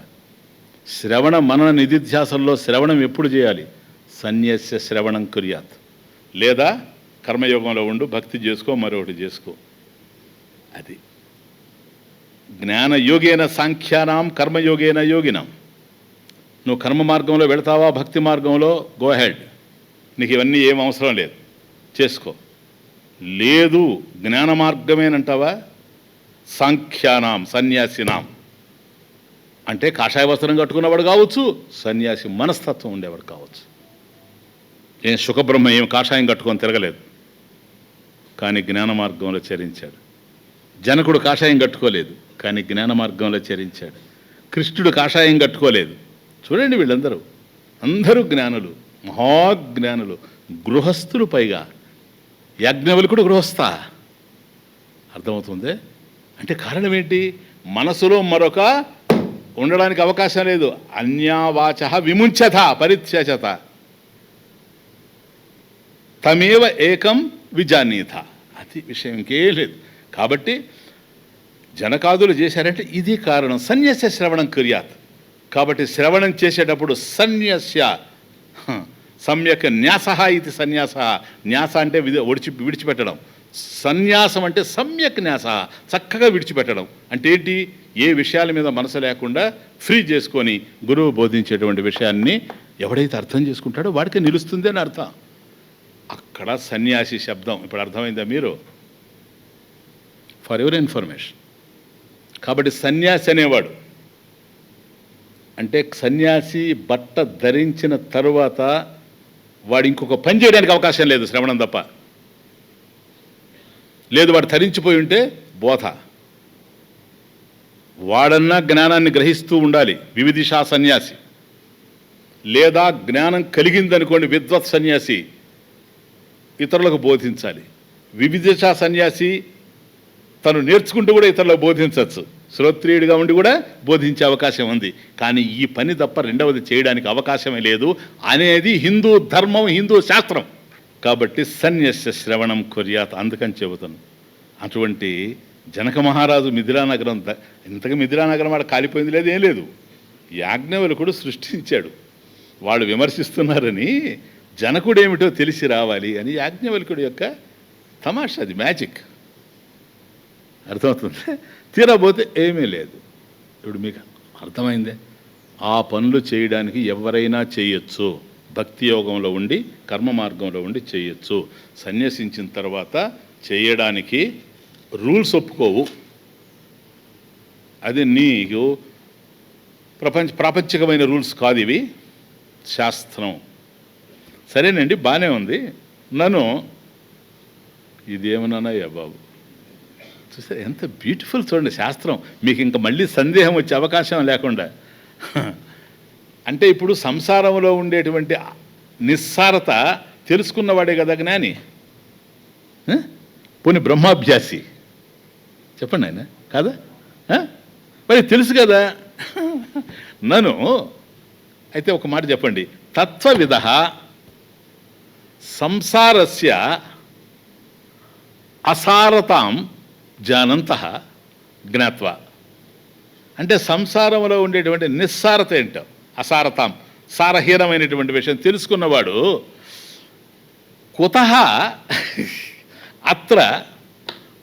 శ్రవణ మనన నిధిధ్యాసంలో శ్రవణం ఎప్పుడు చేయాలి? సన్యస్య శ్రవణం కుర్యాత్. లేదా కర్మయోగంలో ఉండు, భక్తి చేసుకో, మరొకటి చేసుకో. అది జ్ఞానయోగేన సాంఖ్యానాం కర్మయోగేన యోగినాం. నువ్వు కర్మ మార్గంలో వెళతావా, భక్తి మార్గంలో, గో హెడ్, నీకు ఇవన్నీ ఏం అవసరం లేదు, చేసుకో. లేదు జ్ఞాన మార్గమేనంటావా, సాంఖ్యానాం సన్యాసినాం అంటే కాషాయ వస్త్రం కట్టుకున్నవాడు కావచ్చు, సన్యాసి మనస్తత్వం ఉండేవాడు కావచ్చు. ఏం సుఖబ్రహ్మ ఏం కాషాయం కట్టుకొని తిరగలేదు, కానీ జ్ఞాన మార్గంలో చరించాడు. జనకుడు కాషాయం కట్టుకోలేదు, కానీ జ్ఞాన మార్గంలో చరించాడు. కృష్ణుడు కాషాయం కట్టుకోలేదు. చూడండి అందరూ జ్ఞానులు, మహాజ్ఞానులు, గృహస్థులు. పైగా యాజ్ఞవల్కుడు గృహస్థ. అర్థమవుతుంది అంటే కారణం ఏంటి? మనసులో మరొక ఉండడానికి అవకాశం లేదు. అన్యావాచ విముంచత పరిత్యజత తమేవ ఏకం విజానీత. అది విషయం ఇంకేం లేదు. కాబట్టి జనకాదులు చేశారంటే ఇది కారణం. సన్యస్య శ్రవణం కుర్యాత్. కాబట్టి శ్రవణం చేసేటప్పుడు సన్యస్య సమ్యక్ న్యాస ఇది సన్యాస. న్యాస అంటే విడిచిపెట్టడం. సన్యాసం అంటే సమ్యక్ న్యాస, చక్కగా విడిచిపెట్టడం. అంటే ఏంటి? ఏ విషయాల మీద మనసు లేకుండా ఫ్రీ చేసుకొని గురువు బోధించేటువంటి విషయాన్ని ఎవడైతే అర్థం చేసుకుంటాడో వాడికి నిలుస్తుంది అని అర్థం. అక్కడ సన్యాసి శబ్దం ఇప్పుడు అర్థమైందా మీరు? For your information. కాబట్టి సన్యాసి అనేవాడు అంటే సన్యాసి బట్ట ధరించిన తరువాత వాడు ఇంకొక పని చేయడానికి అవకాశం లేదు, శ్రవణం తప్ప. లేదు వాడు ధరించిపోయి ఉంటే బోధ. వాడన్నా జ్ఞానాన్ని గ్రహిస్తూ ఉండాలి, వివిధిషా సన్యాసి. లేదా జ్ఞానం కలిగిందనుకోండి విద్వత్ సన్యాసి, ఇతరులకు బోధించాలి. వివిధిషా సన్యాసి తను నేర్చుకుంటూ కూడా ఇతరులకు బోధించవచ్చు. శ్రోత్రియుడిగా ఉండి కూడా బోధించే అవకాశం ఉంది. కానీ ఈ పని తప్ప రెండవది చేయడానికి అవకాశమే లేదు అనేది హిందూ ధర్మం, హిందూ శాస్త్రం. కాబట్టి సన్యస్య శ్రవణం కుర్యాత్ అందుకని చెబుతాను. అటువంటి జనక మహారాజు మిథిలానగరం ఇంతగా మిథిలానగరం వాడు కాలిపోయింది లేదు, ఏం లేదు. యాజ్ఞవల్కుడు సృష్టించాడు. వాళ్ళు విమర్శిస్తున్నారని జనకుడేమిటో తెలిసి రావాలి అని యాజ్ఞవల్కుడి యొక్క తమాషా, అది మ్యాజిక్. అర్థమవుతుంది. తీరబోతే ఏమీ లేదు. ఇప్పుడు మీకు అర్థమైందే, ఆ పనులు చేయడానికి ఎవరైనా చేయొచ్చు. భక్తి యోగంలో ఉండి కర్మ మార్గంలో ఉండి చేయొచ్చు. సన్యసించిన తర్వాత చేయడానికి రూల్స్ అది నీకు ప్రాపంచికమైన రూల్స్ కాదు ఇవి, శాస్త్రం. సరేనండి, బాగానే ఉంది. నన్ను ఇదేమన్నాయా బాబు, చూసారు ఎంత బ్యూటిఫుల్ చూడండి శాస్త్రం. మీకు ఇంకా మళ్ళీ సందేహం వచ్చే అవకాశం లేకుండా. అంటే ఇప్పుడు సంసారంలో ఉండేటువంటి నిస్సారత తెలుసుకున్నవాడే కదా జ్ఞాని. పోనీ బ్రహ్మాభ్యాసి చెప్పండి ఆయన కాదా? మరి తెలుసు కదా. నన్ను అయితే ఒక మాట చెప్పండి, తత్వవిద సంసారస్య అసారతాం జానంతః జ్ఞాత్వా. అంటే సంసారంలో ఉండేటువంటి నిస్సారత ఏంటో, అసారతాం సారహీనమైనటువంటి విషయం తెలుసుకున్నవాడు కుతః అత్ర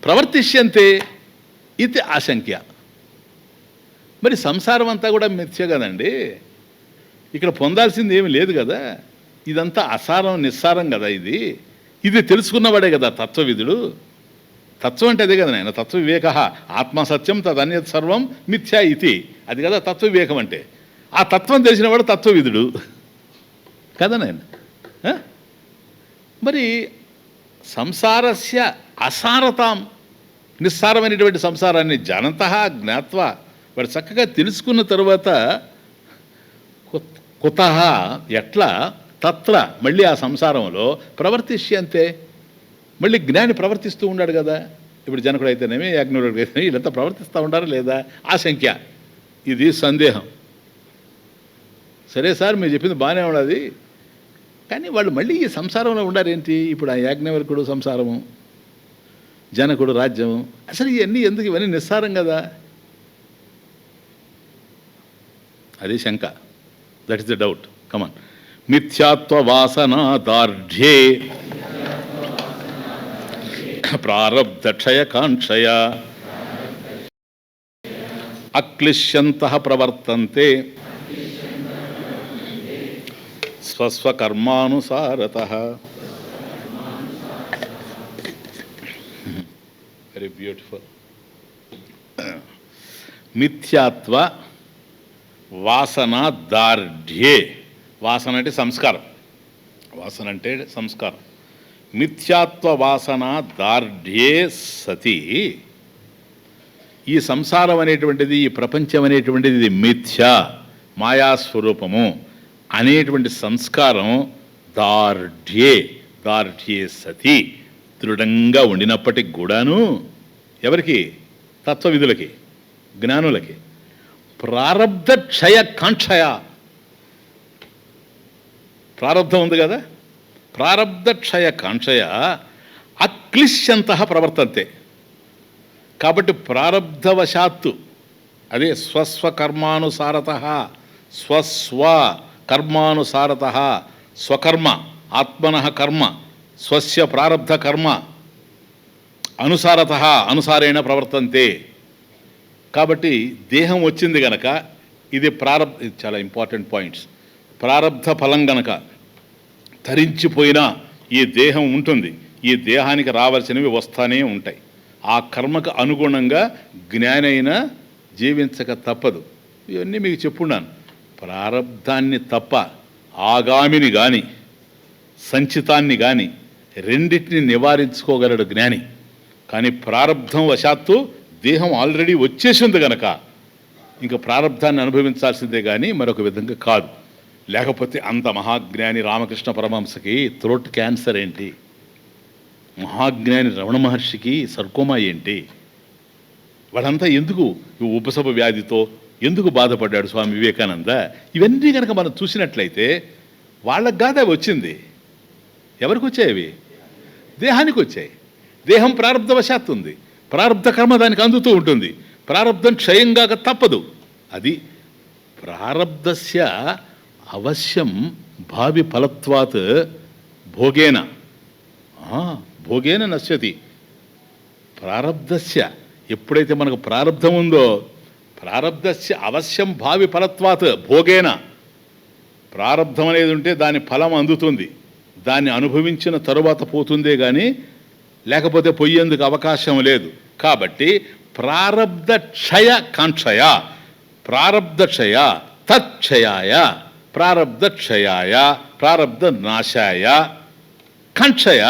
ప్రవర్తిష్యంతే ఇది ఆశంక్య. మరి సంసారం అంతా కూడా మిథ్య కదండి, ఇక్కడ పొందాల్సింది ఏమి లేదు కదా. ఇదంతా అసారం నిస్సారం కదా. ఇది తెలుసుకున్నవాడే కదా తత్వవిధుడు. తత్వం అంటే అదే కదా నాయన, తత్వ వివేక. ఆత్మసత్యం తదన్యత్ సర్వం మిథ్యా ఇది, అది కదా తత్వ వివేకం అంటే. ఆ తత్వం తెలిసినవాడు తత్వవిధుడు కదా నాయన. మరి సంసారస్య అసారతాం, నిస్సారమైనటువంటి సంసారాన్ని జానంతః జ్ఞాత్వా, వాడు చక్కగా తెలుసుకున్న తరువాత కుతః ఎట్లా తత్ర మళ్ళీ ఆ సంసారంలో ప్రవర్తిష్యంతే, మళ్ళీ జ్ఞాని ప్రవర్తిస్తూ ఉన్నాడు కదా. ఇప్పుడు జనకుడు అయితేనేమి యాజ్ఞవల్కుడు అయితేనే వీళ్ళంతా ప్రవర్తిస్తూ ఉంటారా లేదా ఆశంక్య. ఇది సందేహం. సరే సార్ మీరు చెప్పింది బాగానే ఉన్నది, కానీ వాళ్ళు మళ్ళీ ఈ సంసారంలో ఉండారేంటి? ఇప్పుడు ఆ యాజ్ఞవల్కుడు సంసారము, జనకుడు రాజ్యము, అసలు ఇవన్నీ ఎందుకు? ఇవన్నీ నిస్సారం కదా. అది శంక. That is the doubt. Come on. మిథ్యాత్వ వాసనా దార్ఢ్యే ప్రారబ్ధక్షయకాంక్షయ అక్లిశ్యంతః ప్రవర్తంతే స్వస్వకర్మానుసారతః. Very beautiful. మిథ్యాత్వ వాసన దార్ఢ్యే. వాసన అంటే సంస్కారం, వాసన అంటే సంస్కారం. మిథ్యాత్వ వాసన దార్ఢ్యే సతి, ఈ సంసారం అనేటువంటిది, ఈ ప్రపంచం అనేటువంటిది ఇది మిథ్య, మాయాస్వరూపము అనేటువంటి సంస్కారం దార్ఢ్యే, దార్ఢ్యే సతి దృఢంగా ఉండినప్పటికి కూడాను ఎవరికి? తత్వవిధులకి, జ్ఞానులకి. ప్రారబ్ధ క్షయ కాంక్షయ, ప్రారబ్ధం ఉంది కదా, ప్రారబ్ధ క్షయ కాంక్షయ అక్లిశ్యంతః ప్రవర్తంతే. కాబట్టి ప్రారబ్ధవశాత్తు, అదే స్వస్వకర్మానుసారతః, స్వస్వ కర్మానుసారతః, స్వకర్మ ఆత్మనః కర్మ స్వస్య ప్రారబ్ధ కర్మ అనుసారతః అనుసారేణ ప్రవర్తంతే. కాబట్టి దేహం వచ్చింది గనక ఇది ఇది చాలా ఇంపార్టెంట్ పాయింట్స్. ప్రారబ్ధ ఫలం గనక ధరించిపోయినా ఈ దేహం ఉంటుంది, ఈ దేహానికి రావాల్సినవి వస్తానే ఉంటాయి. ఆ కర్మకు అనుగుణంగా జ్ఞానైన జీవించక తప్పదు. ఇవన్నీ మీకు చెప్పున్నాను. ప్రారబ్ధాన్ని తప్ప ఆగామిని కానీ సంచితాన్ని కానీ రెండింటిని నివారించుకోగలడు జ్ఞాని. కానీ ప్రారబ్ధం వశాత్తు దేహం ఆల్రెడీ వచ్చేసింది కనుక ఇంకా ప్రారబ్ధాన్ని అనుభవించాల్సిందే కానీ మరొక విధంగా కాదు. లేకపోతే అంత మహాజ్ఞాని రామకృష్ణ పరమహంసకి థ్రోట్ క్యాన్సర్ ఏంటి, మహాజ్ఞాని రమణ మహర్షికి సర్కోమా ఏంటి, వాడంతా ఎందుకు ఉపశమ వ్యాధితో ఎందుకు బాధపడ్డాడు స్వామి వివేకానంద? ఇవన్నీ కనుక మనం చూసినట్లయితే వాళ్ళకి కాదు అవి వచ్చింది. ఎవరికి వచ్చాయి? అవి దేహానికి వచ్చాయి. దేహం ప్రారబ్ధవశాత్తు ఉంది. ప్రారబ్ధ కర్మ దానికి అందుతూ ఉంటుంది. ప్రారబ్ధం క్షయంగాక తప్పదు. అది ప్రారబ్ధస్య అవశ్యం భావి ఫలత్వాత్ భోగేన భోగేన నశ్యతి. ప్రారబ్ధస్య ఎప్పుడైతే మనకు ప్రారబ్ధం ఉందో, ప్రారబ్ధస్య అవశ్యం భావి ఫలత్వాత్ భోగేన, ప్రారబ్ధం అనేది ఉంటే దాని ఫలం అందుతుంది, దాన్ని అనుభవించిన తరువాత పోతుందే కానీ లేకపోతే పోయేందుకు అవకాశం లేదు. కాబట్టి ప్రారబ్ధ క్షయ కాంక్షయ, ప్రారబ్ధ క్షయ తత్క్షయాయ, ప్రారబ్ధ క్షయాయ ప్రారబ్ధ నాశాయ కాంక్షయ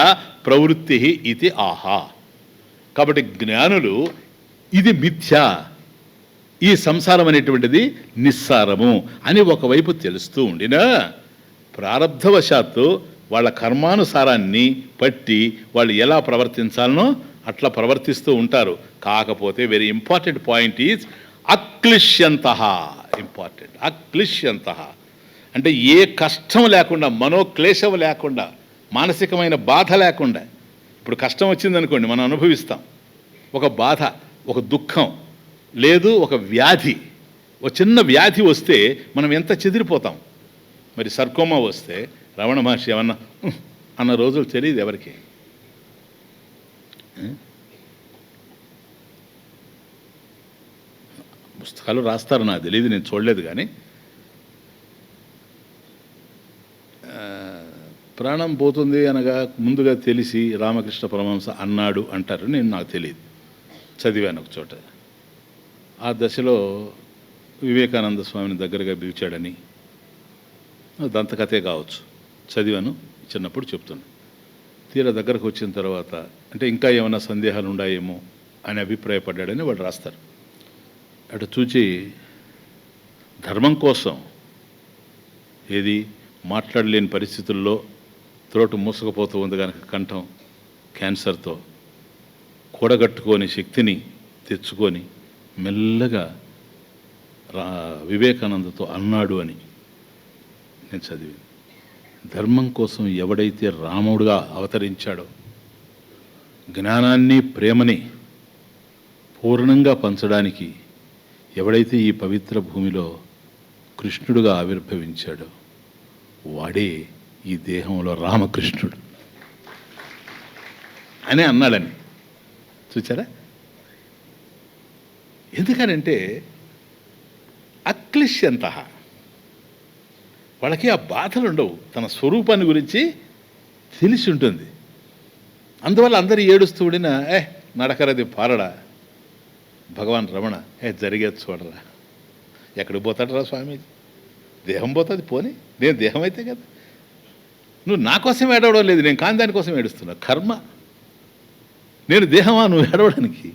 ప్రవృత్తి ఇది ఆహా. కాబట్టి జ్ఞానులు ఇది మిథ్య, ఈ సంసారం అనేటువంటిది నిస్సారము అని ఒకవైపు తెలుస్తూ ఉండినా ప్రారబ్ధవశాత్తు వాళ్ళ కర్మానుసారాన్ని బట్టి వాళ్ళు ఎలా ప్రవర్తించాలనో అట్లా ప్రవర్తిస్తూ ఉంటారు. కాకపోతే వెరీ ఇంపార్టెంట్ పాయింట్ ఈజ్ అక్లిష్యంత. ఇంపార్టెంట్ అక్లిష్యంత అంటే ఏ కష్టం లేకుండా, మనోక్లేశం లేకుండా, మానసికమైన బాధ లేకుండా. ఇప్పుడు కష్టం వచ్చిందనుకోండి, మనం అనుభవిస్తాం. ఒక బాధ, ఒక దుఃఖం, లేదు ఒక వ్యాధి, ఒక చిన్న వ్యాధి వస్తే మనం ఎంత చెదిరిపోతాం. మరి సర్కోమా వస్తే రమణ మహర్షి ఏమన్నా అన్న రోజులు తెలియదు ఎవరికి. పుస్తకాలు రాస్తారు, నాకు తెలియదు, నేను చూడలేదు. కానీ ప్రాణం పోతుంది అనగా ముందుగా తెలిసి రామకృష్ణ పరమహంస అన్నాడు అంటారు. నాకు తెలియదు, చదివాను ఒక చోట. ఆ దశలో వివేకానంద స్వామిని దగ్గరగా పిలిచాడని, దంతకథే కావచ్చు, చదివాను, చిన్నప్పుడు చెప్తున్నాను. తీరా దగ్గరకు వచ్చిన తర్వాత అంటే ఇంకా ఏమైనా సందేహాలు ఉన్నాయేమో అని అభిప్రాయపడ్డాడని వాళ్ళు రాస్తారు. అటు చూచి ధర్మం కోసం ఏది మాట్లాడలేని పరిస్థితుల్లో త్రోటు మూసుకుపోతూ ఉంది కనుక కంఠం క్యాన్సర్తో కూడగట్టుకొని శక్తిని తెచ్చుకొని మెల్లగా వివేకానందతో అన్నాడు అని నేను చదివి. ధర్మం కోసం ఎవడైతే రాముడుగా అవతరించాడో, జ్ఞానాన్ని ప్రేమని పూర్ణంగా పంచడానికి ఎవడైతే ఈ పవిత్ర భూమిలో కృష్ణుడుగా ఆవిర్భవించాడో వాడే ఈ దేహంలో రామకృష్ణుడు అని అన్నాడని చూచారా. ఎందుకనంటే అక్లిష్యంత, వాళ్ళకి ఆ బాధలు ఉండవు, తన స్వరూపాన్ని గురించి తెలిసి ఉంటుంది. అందువల్ల అందరూ ఏడుస్తూ ఉండినా నడకరది పారడా భగవాన్ రమణ జరిగేది చూడరా, ఎక్కడికి పోతాడరా స్వామి, దేహం పోతుంది పోని, నేను దేహం అయితే కదా, నువ్వు నా కోసం ఏడవడం లేదు, నేను కాని దానికోసం ఏడుస్తున్నా, కర్మ. నేను దేహమా నువ్వు ఏడవడానికి?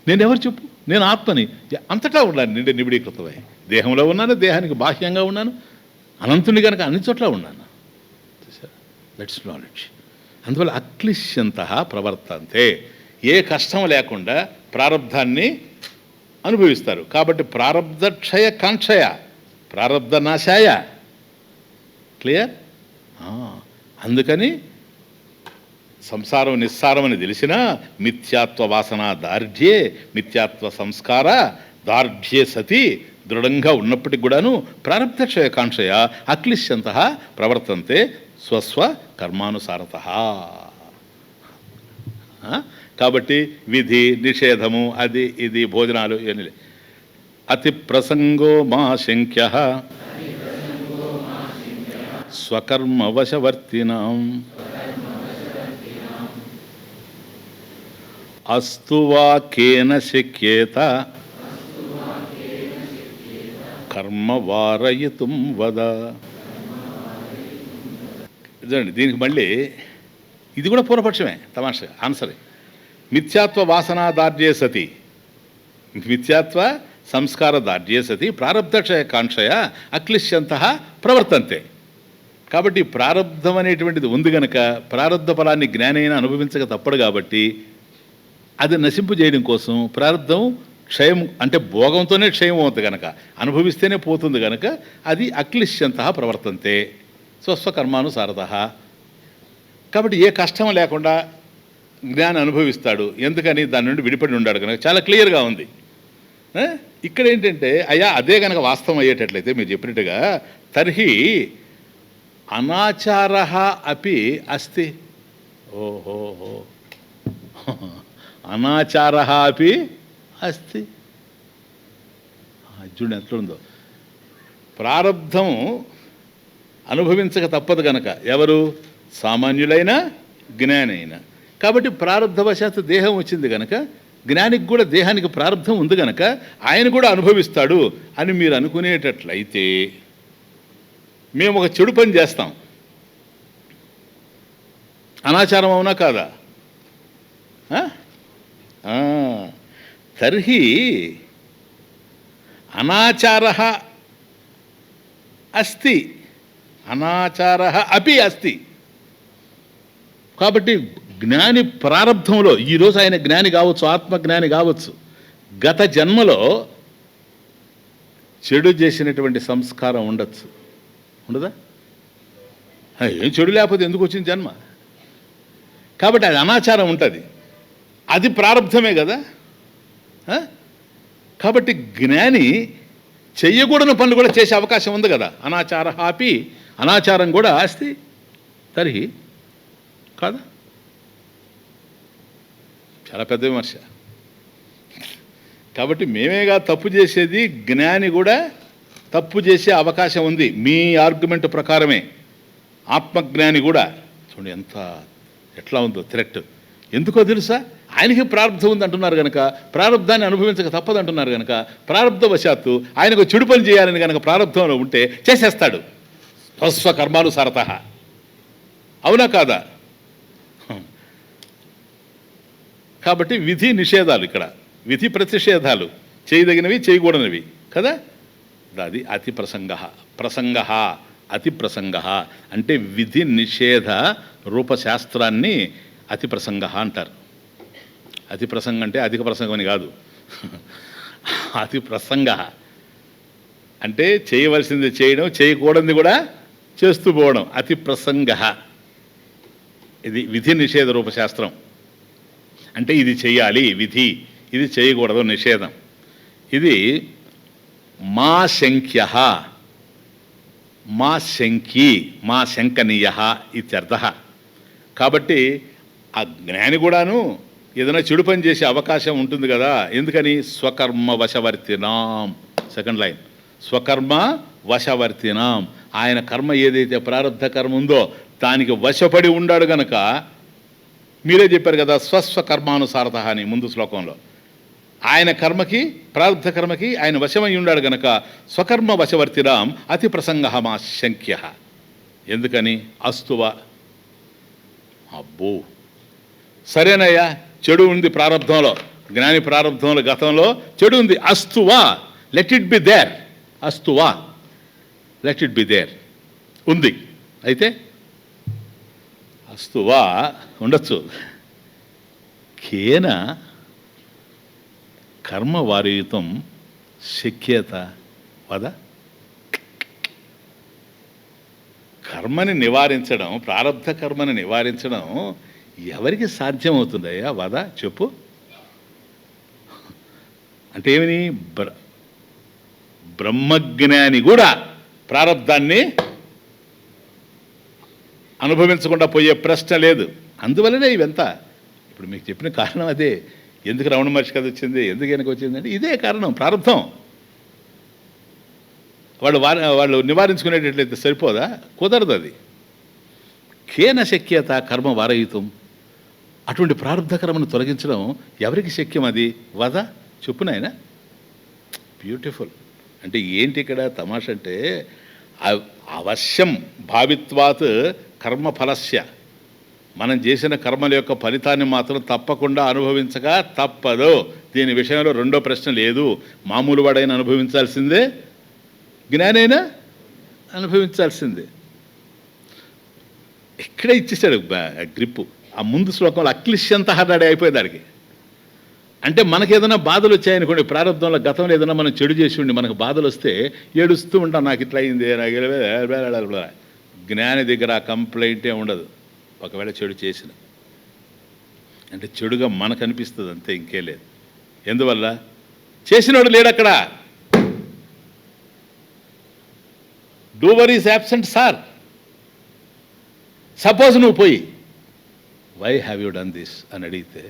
నేను ఎవరు చెప్పు, నేను ఆత్మని, అంతటా ఉన్నాను, నిండి నిబిడీకృతమై దేహంలో ఉన్నాను, దేహానికి బాహ్యంగా ఉన్నాను, అనంతుని కనుక అన్ని చోట్ల ఉన్నాను. That's knowledge. అందువల్ల అక్లిష్యంత ప్రవర్తంతే, ఏ కష్టం లేకుండా ప్రారబ్ధాన్ని అనుభవిస్తారు. కాబట్టి ప్రారబ్ధ క్షయ కాంక్షయ ప్రారబ్ధ నాశాయ. క్లియర్? అందుకని సంసారం నిస్సారం అని తెలిసినా మిథ్యాత్వ వాసన దార్ఢ్యే, మిథ్యాత్వ సంస్కార దార్ఢ్యే సతి దృఢంగా ఉన్నప్పటికి కూడాను ప్రారబ్ధ క్షయ కాంక్షయ అక్లిష్యంత ప్రవర్తంతే స్వస్వ కర్మానుసారత. కాబట్టి విధి నిషేధము అది ఇది భోజనాలు ఇవన్నీ. అతి ప్రసంగో మా శంక్య స్వకర్మవశవర్తినాం అస్తు వా కేన శక్యేత కర్మ వారయితుం వద. చూడండి, దీనికి మళ్ళీ ఇది కూడా పూర్వపక్షమే, తమాషా ఆన్సరే. మిథ్యాత్వ వాసనా దార్ఢ్యే సతి, మిథ్యాత్వ సంస్కార దార్ఢ్యే సతి ప్రారబ్ధక్షయ కాంక్షయ అక్లిష్యంత ప్రవర్తంతే. కాబట్టి ప్రారబ్ధం అనేటువంటిది ఉంది కనుక ప్రారబ్ధ ఫలాన్ని జ్ఞానైనా అనుభవించక తప్పడు. కాబట్టి అది నశింపు చేయడం కోసం ప్రారబ్ధం క్షయం అంటే భోగంతోనే క్షయం అవుతుంది కనుక, అనుభవిస్తేనే పోతుంది కనుక అది అక్లిష్యంత ప్రవర్తంతే స్వస్వకర్మానుసారత. కాబట్టి ఏ కష్టం లేకుండా జ్ఞానం అనుభవిస్తాడు. ఎందుకని? దాని నుండి విడిపడి ఉన్నాడు కనుక. చాలా క్లియర్గా ఉంది. ఇక్కడ ఏంటంటే అయ్యా అదే కనుక వాస్తవం అయ్యేటట్లయితే మీరు చెప్పినట్టుగా తర్హి అనాచార అపి అస్తి. ఓహోహో, అనాచార అపి అస్తి. చూడండి ఎట్లుందో. ప్రారబ్ధం అనుభవించక తప్పదు గనక ఎవరు? సామాన్యులైన జ్ఞానైన. కాబట్టి ప్రారబ్ధవశాత్తు దేహం వచ్చింది గనక జ్ఞానికి కూడా దేహానికి ప్రారబ్ధం ఉంది గనక ఆయన కూడా అనుభవిస్తాడు అని మీరు అనుకునేటట్లయితే మేము ఒక చెడు పని చేస్తాం. అనాచారం అవునా కాదా? తర్హి అనాచార అస్తి, అనాచార అపి అస్తి. కాబట్టి జ్ఞాని ప్రారబ్ధంలో ఈరోజు ఆయన జ్ఞాని కావచ్చు, ఆత్మజ్ఞాని కావచ్చు, గత జన్మలో చెడు చేసినటువంటి సంస్కారం ఉండొచ్చు. ఉండదా? ఏం చెడు లేకపోతే ఎందుకు వచ్చింది జన్మ? కాబట్టి అది అనాచారం ఉంటుంది, అది ప్రారబ్ధమే కదా. కాబట్టి జ్ఞాని చెయ్యకూడని పనులు కూడా చేసే అవకాశం ఉంది కదా. అనాచార ఆపి, అనాచారం కూడా ఆస్తి తర్హి కాదా? చాలా పెద్ద విమర్శ. కాబట్టి మేమేగా తప్పు చేసేది, జ్ఞాని కూడా తప్పు చేసే అవకాశం ఉంది మీ ఆర్గ్యుమెంట్ ప్రకారమే. ఆత్మజ్ఞాని కూడా చూడండి ఎంత ఎట్లా ఉందో థ్రెట్. ఎందుకో తెలుసా? ఆయనకి ప్రారంధం ఉంది అంటున్నారు కనుక, ప్రారంధాన్ని అనుభవించక తప్పదు అంటున్నారు కనుక, ప్రారంధవశాత్తు ఆయనకు చెడు పని చేయాలని కనుక ప్రారంధంలో ఉంటే చేసేస్తాడు స్వస్వకర్మానుసారత. అవునా కాదా? కాబట్టి విధి నిషేధాలు ఇక్కడ, విధి ప్రతిషేధాలు, చేయదగినవి చేయకూడనివి కదా. అది అతి ప్రసంగ. ప్రసంగ అతి ప్రసంగ అంటే విధి నిషేధ రూపశాస్త్రాన్ని అతి ప్రసంగ అంటారు. అతి ప్రసంగం అంటే అధిక ప్రసంగం అని కాదు. అతి ప్రసంగ అంటే చేయవలసింది చేయడం, చేయకూడనిది కూడా చేస్తూ పోవడం. అతి ప్రసంగ ఇది విధి నిషేధ రూపశాస్త్రం. అంటే ఇది చేయాలి విధి, ఇది చేయకూడదు నిషేధం. ఇది మా శంఖ్య, మా శంకి, మా శంకనీయ ఇత్యర్థ. కాబట్టి ఆ జ్ఞాని కూడాను ఏదైనా చెడు పని చేసే అవకాశం ఉంటుంది కదా. ఎందుకని? స్వకర్మ వశవర్తినాం. సెకండ్ లైన్, స్వకర్మ వశవర్తినాం. ఆయన కర్మ ఏదైతే ప్రారబ్ధ కర్మ ఉందో దానికి వశపడి ఉన్నాడు గనక, మీరే చెప్పారు కదా స్వస్వ కర్మానుసారత అని ముందు శ్లోకంలో. ఆయన కర్మకి, ప్రారబ్ధ కర్మకి ఆయన వశమై ఉన్నాడు గనక స్వకర్మ వశవర్తిరాం అతి ప్రసంగ మా శంక్య. ఎందుకని? అస్తువ. అబ్బో సరేనయ్యా, చెడు ఉంది ప్రారబ్ధంలో, జ్ఞాని ప్రారబ్ధంలో గతంలో చెడు ఉంది. అస్తువా, లెట్ ఇట్ బి దేర్. అస్తువా, లెట్ ఇట్ బి దేర్ ఉంది. అయితే అస్తువా ఉండొచ్చు. కేన కర్మవారయుతం శక్యత వద. కర్మని నివారించడం, ప్రారబ్ధ కర్మని నివారించడం ఎవరికి సాధ్యమవుతుందయ్యా? వద చెప్పు. అంటే ఏమని? బ్రహ్మజ్ఞాని కూడా ప్రారబ్ధాన్ని అనుభవించకుండా పోయే ప్రశ్న లేదు. అందువల్లనే ఇవంతా ఇప్పుడు మీకు చెప్పిన కారణం అదే. ఎందుకు రమణ మహర్షి కథ వచ్చింది, ఎందుకు వెనక వచ్చిందంటే ఇదే కారణం, ప్రారంభం. వాళ్ళు నివారించుకునేటట్లయితే సరిపోదా? కుదరదు. అది కేన శక్యత కర్మ వారయుతం. అటువంటి ప్రారంభ కర్మను తొలగించడం ఎవరికి శక్యం? అది వద చెప్పునాయన. బ్యూటిఫుల్. అంటే ఏంటి ఇక్కడ తమాష అంటే అవశ్యం భావిత్వాత్ కర్మఫలస్య. మనం చేసిన కర్మల యొక్క ఫలితాన్ని మాత్రం తప్పకుండా అనుభవించక తప్పదు. దీని విషయంలో రెండో ప్రశ్న లేదు. మామూలు వాడైనా అనుభవించాల్సిందే, జ్ఞానైనా అనుభవించాల్సిందే. ఇక్కడే ఇచ్చేసాడు గ్రిప్పు. ఆ ముందు శ్లోకంలో అక్లిష్యంత హడాడి అయిపోయేది దానికి. అంటే మనకు ఏదైనా బాధలు వచ్చాయనుకోండి, ప్రారంభంలో గతంలో ఏదైనా మనం చెడు చేసి ఉండి మనకు బాధలు వస్తే ఏడుస్తూ ఉంటాం, నాకు ఇట్లా అయింది, నాకు. జ్ఞాని దగ్గర ఆ కంప్లైంటే ఉండదు ఒకవేళ చెడు చేసిన. అంటే చెడుగా మనకు అనిపిస్తుంది అంతే, ఇంకే లేదు. ఎందువల్ల? చేసినోడు లేడు అక్కడ. Doer is absent sir. Suppose నువ్వు పోయి why have you done this అని అడిగితే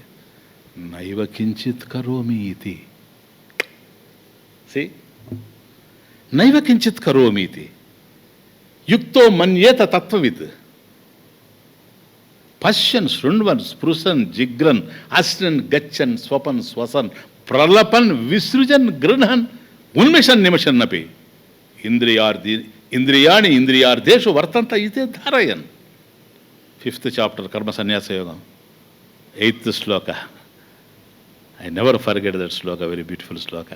నైవ కించిత్ కరోమి ఇది. నైవ కించిత్ కరోమి ఇది యుక్తో మన్యేత తత్వవిత్ పశ్యన్ శృణ్వన్ స్పృశన్ జిగ్రన్ అశ్నన్ గచ్చన్ స్వపన్ శ్వసన్ ప్రలపన్ విసృజన్ గృహన్ ఉన్మిషన్ నిమిషన్ అపి ఇంద్రియాణి ఇంద్రియార్థేషు వర్తంత ఇదే ధారయన్. 5th చాప్టర్ కర్మ సన్యాస యోగం 8th శ్లోక. ఐ నెవర్ ఫర్గెట్ దట్ శ్లోక, వెరీ బ్యూటిఫుల్ శ్లోక.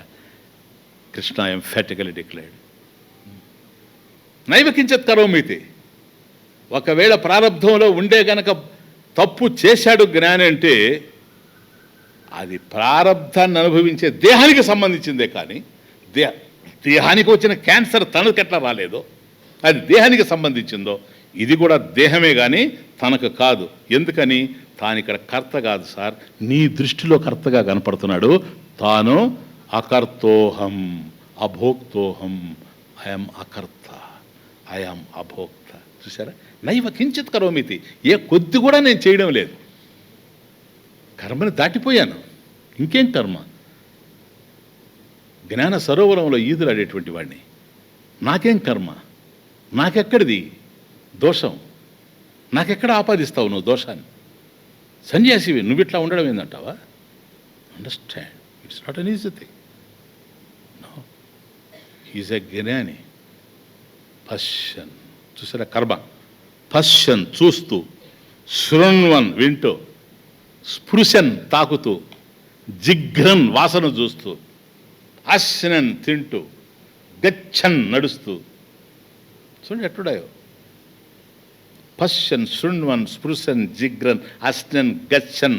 కృష్ణ ఎంఫాటికలీ డిక్లేర్డ్ నైవ కించిత్ కరోమితి. ఒకవేళ ప్రారంధంలో ఉండే గనక తప్పు చేశాడు జ్ఞాని అంటే అది ప్రారంధాన్ని అనుభవించే దేహానికి సంబంధించిందే, కానీ దేహానికి వచ్చిన క్యాన్సర్ తనకు ఎట్లా రాలేదో అది దేహానికి సంబంధించిందో ఇది కూడా దేహమే కానీ తనకు కాదు. ఎందుకని? తాను ఇక్కడ కర్త కాదు సార్, నీ దృష్టిలో కర్తగా కనపడుతున్నాడు. తాను అకర్తోహం అభోక్తోహం, ఐఎమ్ అకర్త, ఐఎమ్ అభోక్త. చూసారా? నైవ కించిత్ కరోమితి, ఏ కొద్ది కూడా నేను చేయడం లేదు, కర్మని దాటిపోయాను. ఇంకేం కర్మ? జ్ఞాన సరోవరంలో ఈదులాడేటువంటి వాడిని, నాకేం కర్మ? నాకెక్కడిది దోషం? నాకెక్కడ ఆపాదిస్తావు నువ్వు దోషాన్ని? సన్యాసివి నువ్వు ఇట్లా ఉండడం ఏందంటావా? Understand, it's not an easy thing. No, he's a జ్ఞాని. పశ్యన్, చూసారా? కర్మ. పశ్యన్ చూస్తూ, శృణ్వన్ వింటూ, స్పృశన్ తాకుతూ, జిఘ్రన్ వాసన చూస్తూ, అశ్నన్ తింటూ, గచ్చన్ నడుస్తూ. చూడండి ఎట్టుడాయో. పశ్యన్ శృణ్వన్ స్పృశన్ జిగ్రన్ అశ్నన్ గచ్చన్,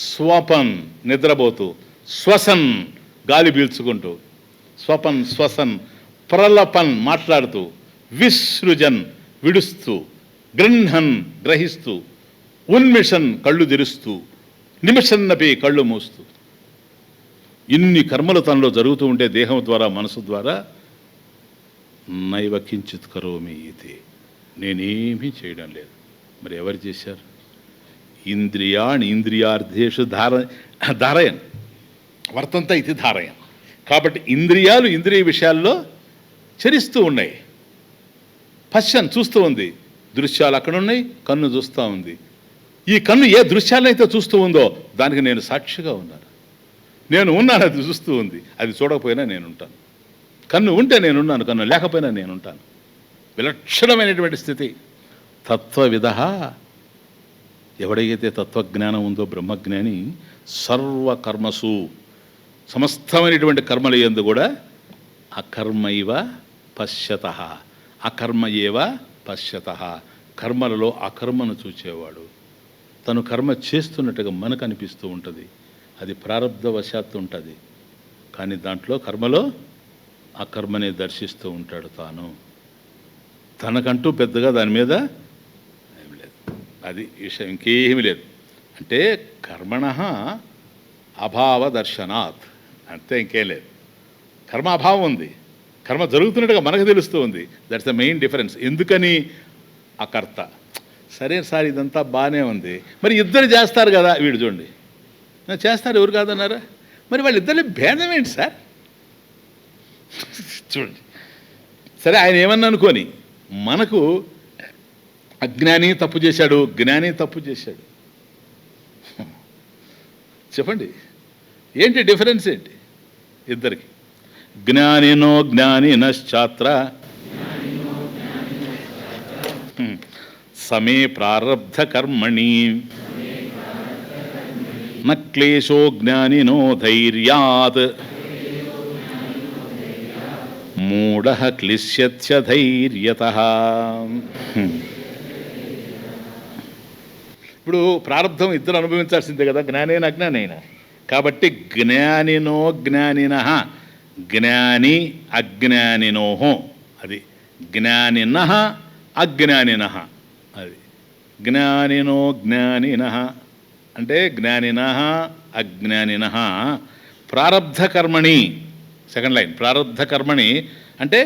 స్వపన్ నిద్రపోతూ, శ్వసన్ గాలి పీల్చుకుంటూ, స్వపన్ శ్వసన్, ప్రలపన్ మాట్లాడుతూ, విసృజన్ విడుస్తూ, గృహన్ గ్రహిస్తూ, ఉన్మిషన్ కళ్ళు తెరుస్తూ, నిమిషన్నపి కళ్ళు మూస్తూ. ఇన్ని కర్మలు తనలో జరుగుతూ ఉంటే దేహం ద్వారా మనసు ద్వారా నైవ కించిత్ కరోమి ఇది, నేనేమీ చేయడం లేదు. మరి ఎవరు చేశారు? ఇంద్రియాణి ఇంద్రియార్థేషు ధారయన్ వర్తంత ఇది ధారయన్. కాబట్టి ఇంద్రియాలు ఇంద్రియ విషయాల్లో చరిస్తూ ఉన్నాయి. పశ్యన్ చూస్తూ ఉంది, దృశ్యాలు అక్కడ ఉన్నాయి, కన్ను చూస్తూ ఉంది. ఈ కన్ను ఏ దృశ్యాలనైతే చూస్తూ ఉందో దానికి నేను సాక్షిగా ఉన్నాను. నేను ఉన్నాను, అది చూస్తూ ఉంది. అది చూడకపోయినా నేనుంటాను. కన్ను ఉంటే నేనున్నాను, కన్ను లేకపోయినా నేనుంటాను. విలక్షణమైనటువంటి స్థితి. తత్వవిద, ఎవడైతే తత్వజ్ఞానం ఉందో బ్రహ్మజ్ఞాని, సర్వకర్మసు సమస్తమైనటువంటి కర్మల యందు కూడా అకర్మైవ పశ్యత, అకర్మ ఏవ పశ్యత. కర్మలలో అకర్మను చూచేవాడు. తను కర్మ చేస్తున్నట్టుగా మనకు అనిపిస్తూ ఉంటుంది, అది ప్రారబ్ధవశాత్తు ఉంటుంది. కానీ దాంట్లో కర్మలో అకర్మనే దర్శిస్తూ ఉంటాడు తాను. తనకంటూ పెద్దగా దాని మీద ఏం లేదు, అది విషయం ఇంకేమీ లేదు. అంటే కర్మణ అభావ దర్శనాత్, అంతే, ఇంకేం లేదు. కర్మ అభావం ఉంది, కర్మ జరుగుతున్నట్టుగా మనకు తెలుస్తూ ఉంది. That's the main difference. ఎందుకని? అకర్త. సరే సార్, ఇదంతా బాగానే ఉంది, మరి ఇద్దరు చేస్తారు కదా. వీడు చూడండి చేస్తారు, ఎవరు కాదన్నారా? మరి వాళ్ళిద్దరి భేదం ఏంటి సార్? చూడండి, సరే ఆయన ఏమన్నా అనుకోని, మనకు అజ్ఞాని తప్పు చేశాడు, జ్ఞాని తప్పు చేశాడు. చెప్పండి ఏంటి డిఫరెన్స్ ఏంటి ఇద్దరికి? జ్ఞానినో జ్ఞానినశ్చాత్ర సమే ప్రారబ్ధ కర్మణి న క్లేశో జ్ఞానినో ధైర్యాత్ మూఢ క్లిశ్యత్య ధైర్యతః. ఇప్పుడు ప్రారబ్ధం ఇద్దరు అనుభవించాల్సిందే కదా, జ్ఞానేన అజ్ఞానైన. కాబట్టి జ్ఞానినో జ్ఞానినః, జ్ఞాని అజ్ఞానినోహో, అది జ్ఞానినః అజ్ఞానినః, అది జ్ఞానినో జ్ఞానినః అంటే జ్ఞానిన అజ్ఞానిన ప్రారబ్ధకర్మణి, సెకండ్ లైన్, ప్రారబ్ధకర్మణి అంటే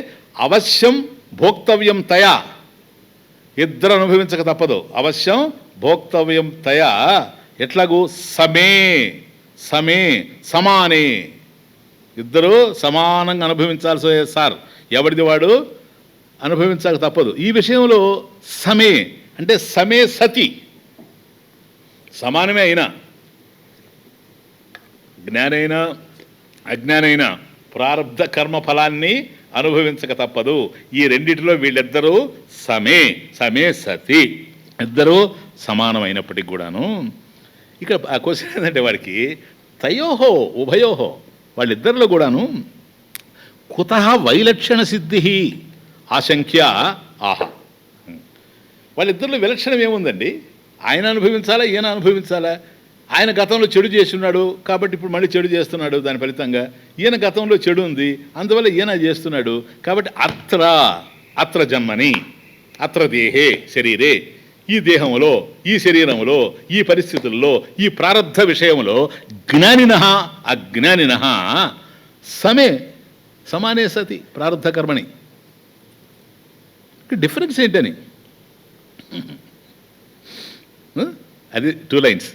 అవశ్యం భోక్తవ్యం తయా, ఇద్దరు అనుభవించక తప్పదు. అవశ్యం భోక్తవ్యం తయా, ఎట్లాగూ సమే సమే సమానే, ఇద్దరు సమానంగా అనుభవించాల్సి సార్, ఎవరిది వాడు అనుభవించక తప్పదు. ఈ విషయంలో సమే అంటే సమే సతి, సమానమే అయినా జ్ఞానైనా అజ్ఞానైనా ప్రారబ్ధ కర్మ ఫలాన్ని అనుభవించక తప్పదు. ఈ రెండిటిలో వీళ్ళిద్దరూ సమే సమే సతి, ఇద్దరూ సమానమైనప్పటికి కూడాను ఇక్కడ ఆ క్వశ్చన్ ఏంటంటే వాడికి తయోహో ఉభయోహో, వాళ్ళిద్దరిలో కూడాను కుతః వైలక్షణ సిద్ధి ఆశంక్య ఆహా, వాళ్ళిద్దరిలో విలక్షణం ఏముందండి? ఆయన అనుభవించాలా ఈయన అనుభవించాలా? ఆయన గతంలో చెడు చేస్తున్నాడు కాబట్టి ఇప్పుడు మళ్ళీ చెడు చేస్తున్నాడు, దాని ఫలితంగా ఈయన గతంలో చెడు ఉంది అందువల్ల ఈయన చేస్తున్నాడు కాబట్టి అత్ర జన్మని అత్ర దేహే శరీరే, ఈ దేహంలో ఈ శరీరంలో ఈ పరిస్థితుల్లో ఈ ప్రారబ్ధ విషయంలో జ్ఞానిన అజ్ఞానిన సమానే సతి ప్రారబ్ధ కర్మణి. డిఫరెన్స్ ఏంటని అది 2 లైన్స్.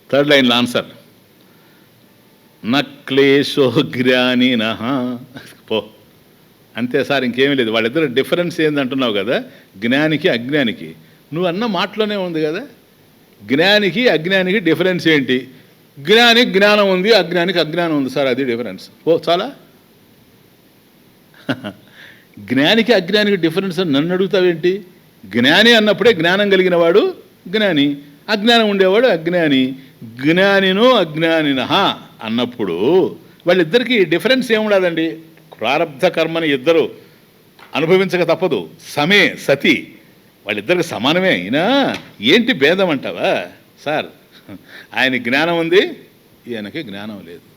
థర్డ్ లైన్లో ఆన్సర్ న క్లేశో జ్ఞానిన పో, అంతే సార్, ఇంకేమీ లేదు. వాళ్ళిద్దరు డిఫరెన్స్ ఏందంటున్నావు కదా, జ్ఞానికి అజ్ఞానికి. నువ్వు అన్న మాటలోనే ఉంది కదా, జ్ఞానికి అజ్ఞానికి డిఫరెన్స్ ఏంటి? జ్ఞానికి జ్ఞానం ఉంది, అజ్ఞానికి అజ్ఞానం ఉంది సార్, అది డిఫరెన్స్. ఓ చాలా జ్ఞానికి అజ్ఞానికి డిఫరెన్స్ అని నన్ను అడుగుతావేంటి? జ్ఞాని అన్నప్పుడే జ్ఞానం కలిగిన వాడు జ్ఞాని, అజ్ఞానం ఉండేవాడు అజ్ఞాని. జ్ఞానినో అజ్ఞానిన అన్నప్పుడు వాళ్ళిద్దరికీ డిఫరెన్స్ ఏముండదండి. ప్రారబ్ధ కర్మని ఇద్దరు అనుభవించక తప్పదు, సమే సతి, వాళ్ళిద్దరికి సమానమే. అయినా ఏంటి భేదం అంటావా సార్? ఆయన జ్ఞానం ఉంది, ఈయనకి జ్ఞానం లేదు.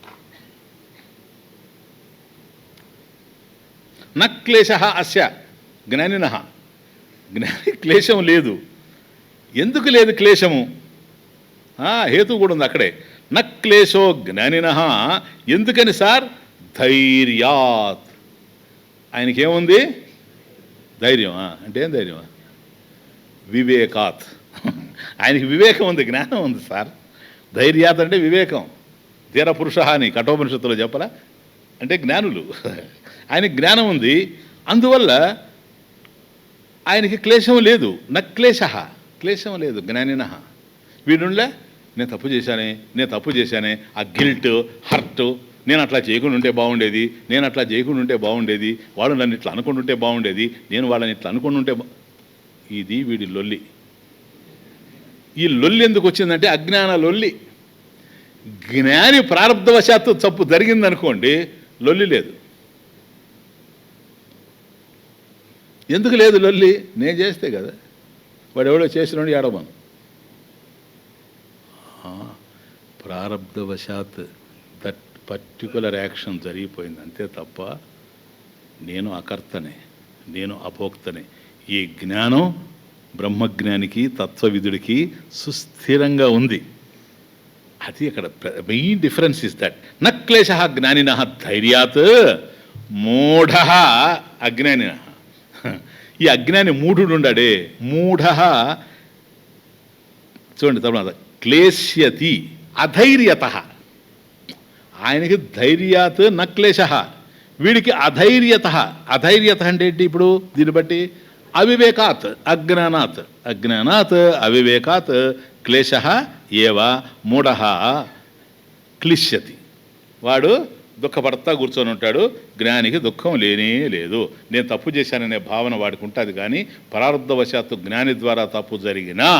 న క్లేశ అస్య జ్ఞానిన, జ్ఞాని క్లేశం లేదు. ఎందుకు లేదు క్లేశము? హేతు కూడా ఉంది అక్కడే. న క్లేశో జ్ఞానిన, ఎందుకని సార్? ధైర్యాత్, ఆయనకేముంది? ధైర్యమా? అంటే ఏం ధైర్యమా? వివేకాత్, ఆయనకి వివేకం ఉంది, జ్ఞానం ఉంది సార్. ధైర్యాత్ అంటే వివేకం. ధీర పురుష అని కఠోపనిషత్తులో చెప్పరా, అంటే జ్ఞానులు. ఆయనకి జ్ఞానం ఉంది, అందువల్ల ఆయనకి క్లేశం లేదు. న క్లేశ, క్లేశం లేదు జ్ఞానిన. వీడుండే నేను తప్పు చేశానే ఆ గిల్ట్ హర్ట్, నేను అట్లా చేయకుండా ఉంటే బాగుండేది, నేను అట్లా చేయకుండా ఉంటే బాగుండేది, వాడు నన్ను ఇట్లా అనుకుంటూ ఉంటే బాగుండేది, నేను వాళ్ళని ఇట్లా అనుకుంటూ ఉంటే ఇది వీడి లొల్లి. ఈ లొల్లి ఎందుకు వచ్చిందంటే అజ్ఞాన లొల్లి. జ్ఞాని ప్రారబ్ధవశాత్తు తప్పు జరిగిందనుకోండి, లొల్లి లేదు. ఎందుకు లేదు లొల్లి? నేను చేస్తే కదా, వాడు ఎవడో చేసినోడు ఏడవను. ప్రారబ్ధవశాత్ దట్ పర్టికులర్ యాక్షన్ జరిగిపోయింది అంతే తప్ప నేను అకర్తనే, నేను అభోక్తనే. ఈ జ్ఞానం బ్రహ్మజ్ఞానికి తత్వవిధుడికి సుస్థిరంగా ఉంది. అది అక్కడ మెయిన్ డిఫరెన్స్ ఇస్ దట్. న క్లేశ జ్ఞానిన ధైర్యాత్ మూఢ అజ్ఞానిన. ఈ అజ్ఞాని మూఢుడు ఉండాడే, మూఢ చూడండి తర్వాత క్లేశ్యతి అధైర్యత. ఆయనకి ధైర్యాత్ న క్లేశ, వీడికి అధైర్యత. అధైర్యత అంటే ఏంటి? ఇప్పుడు దీన్ని బట్టి అవివేకాత్ అజ్ఞానాత్, అజ్ఞానాత్ అవివేకాత్ క్లేశ ఏవ మూఢ క్లిశ్యతి. వాడు దుఃఖపడతా కూర్చొని ఉంటాడు. జ్ఞానికి దుఃఖం లేనే లేదు. నేను తప్పు చేశాననే భావన వాడికి ఉంటుంది, కానీ ప్రారబ్ధవశాత్తు జ్ఞాని ద్వారా తప్పు జరిగినా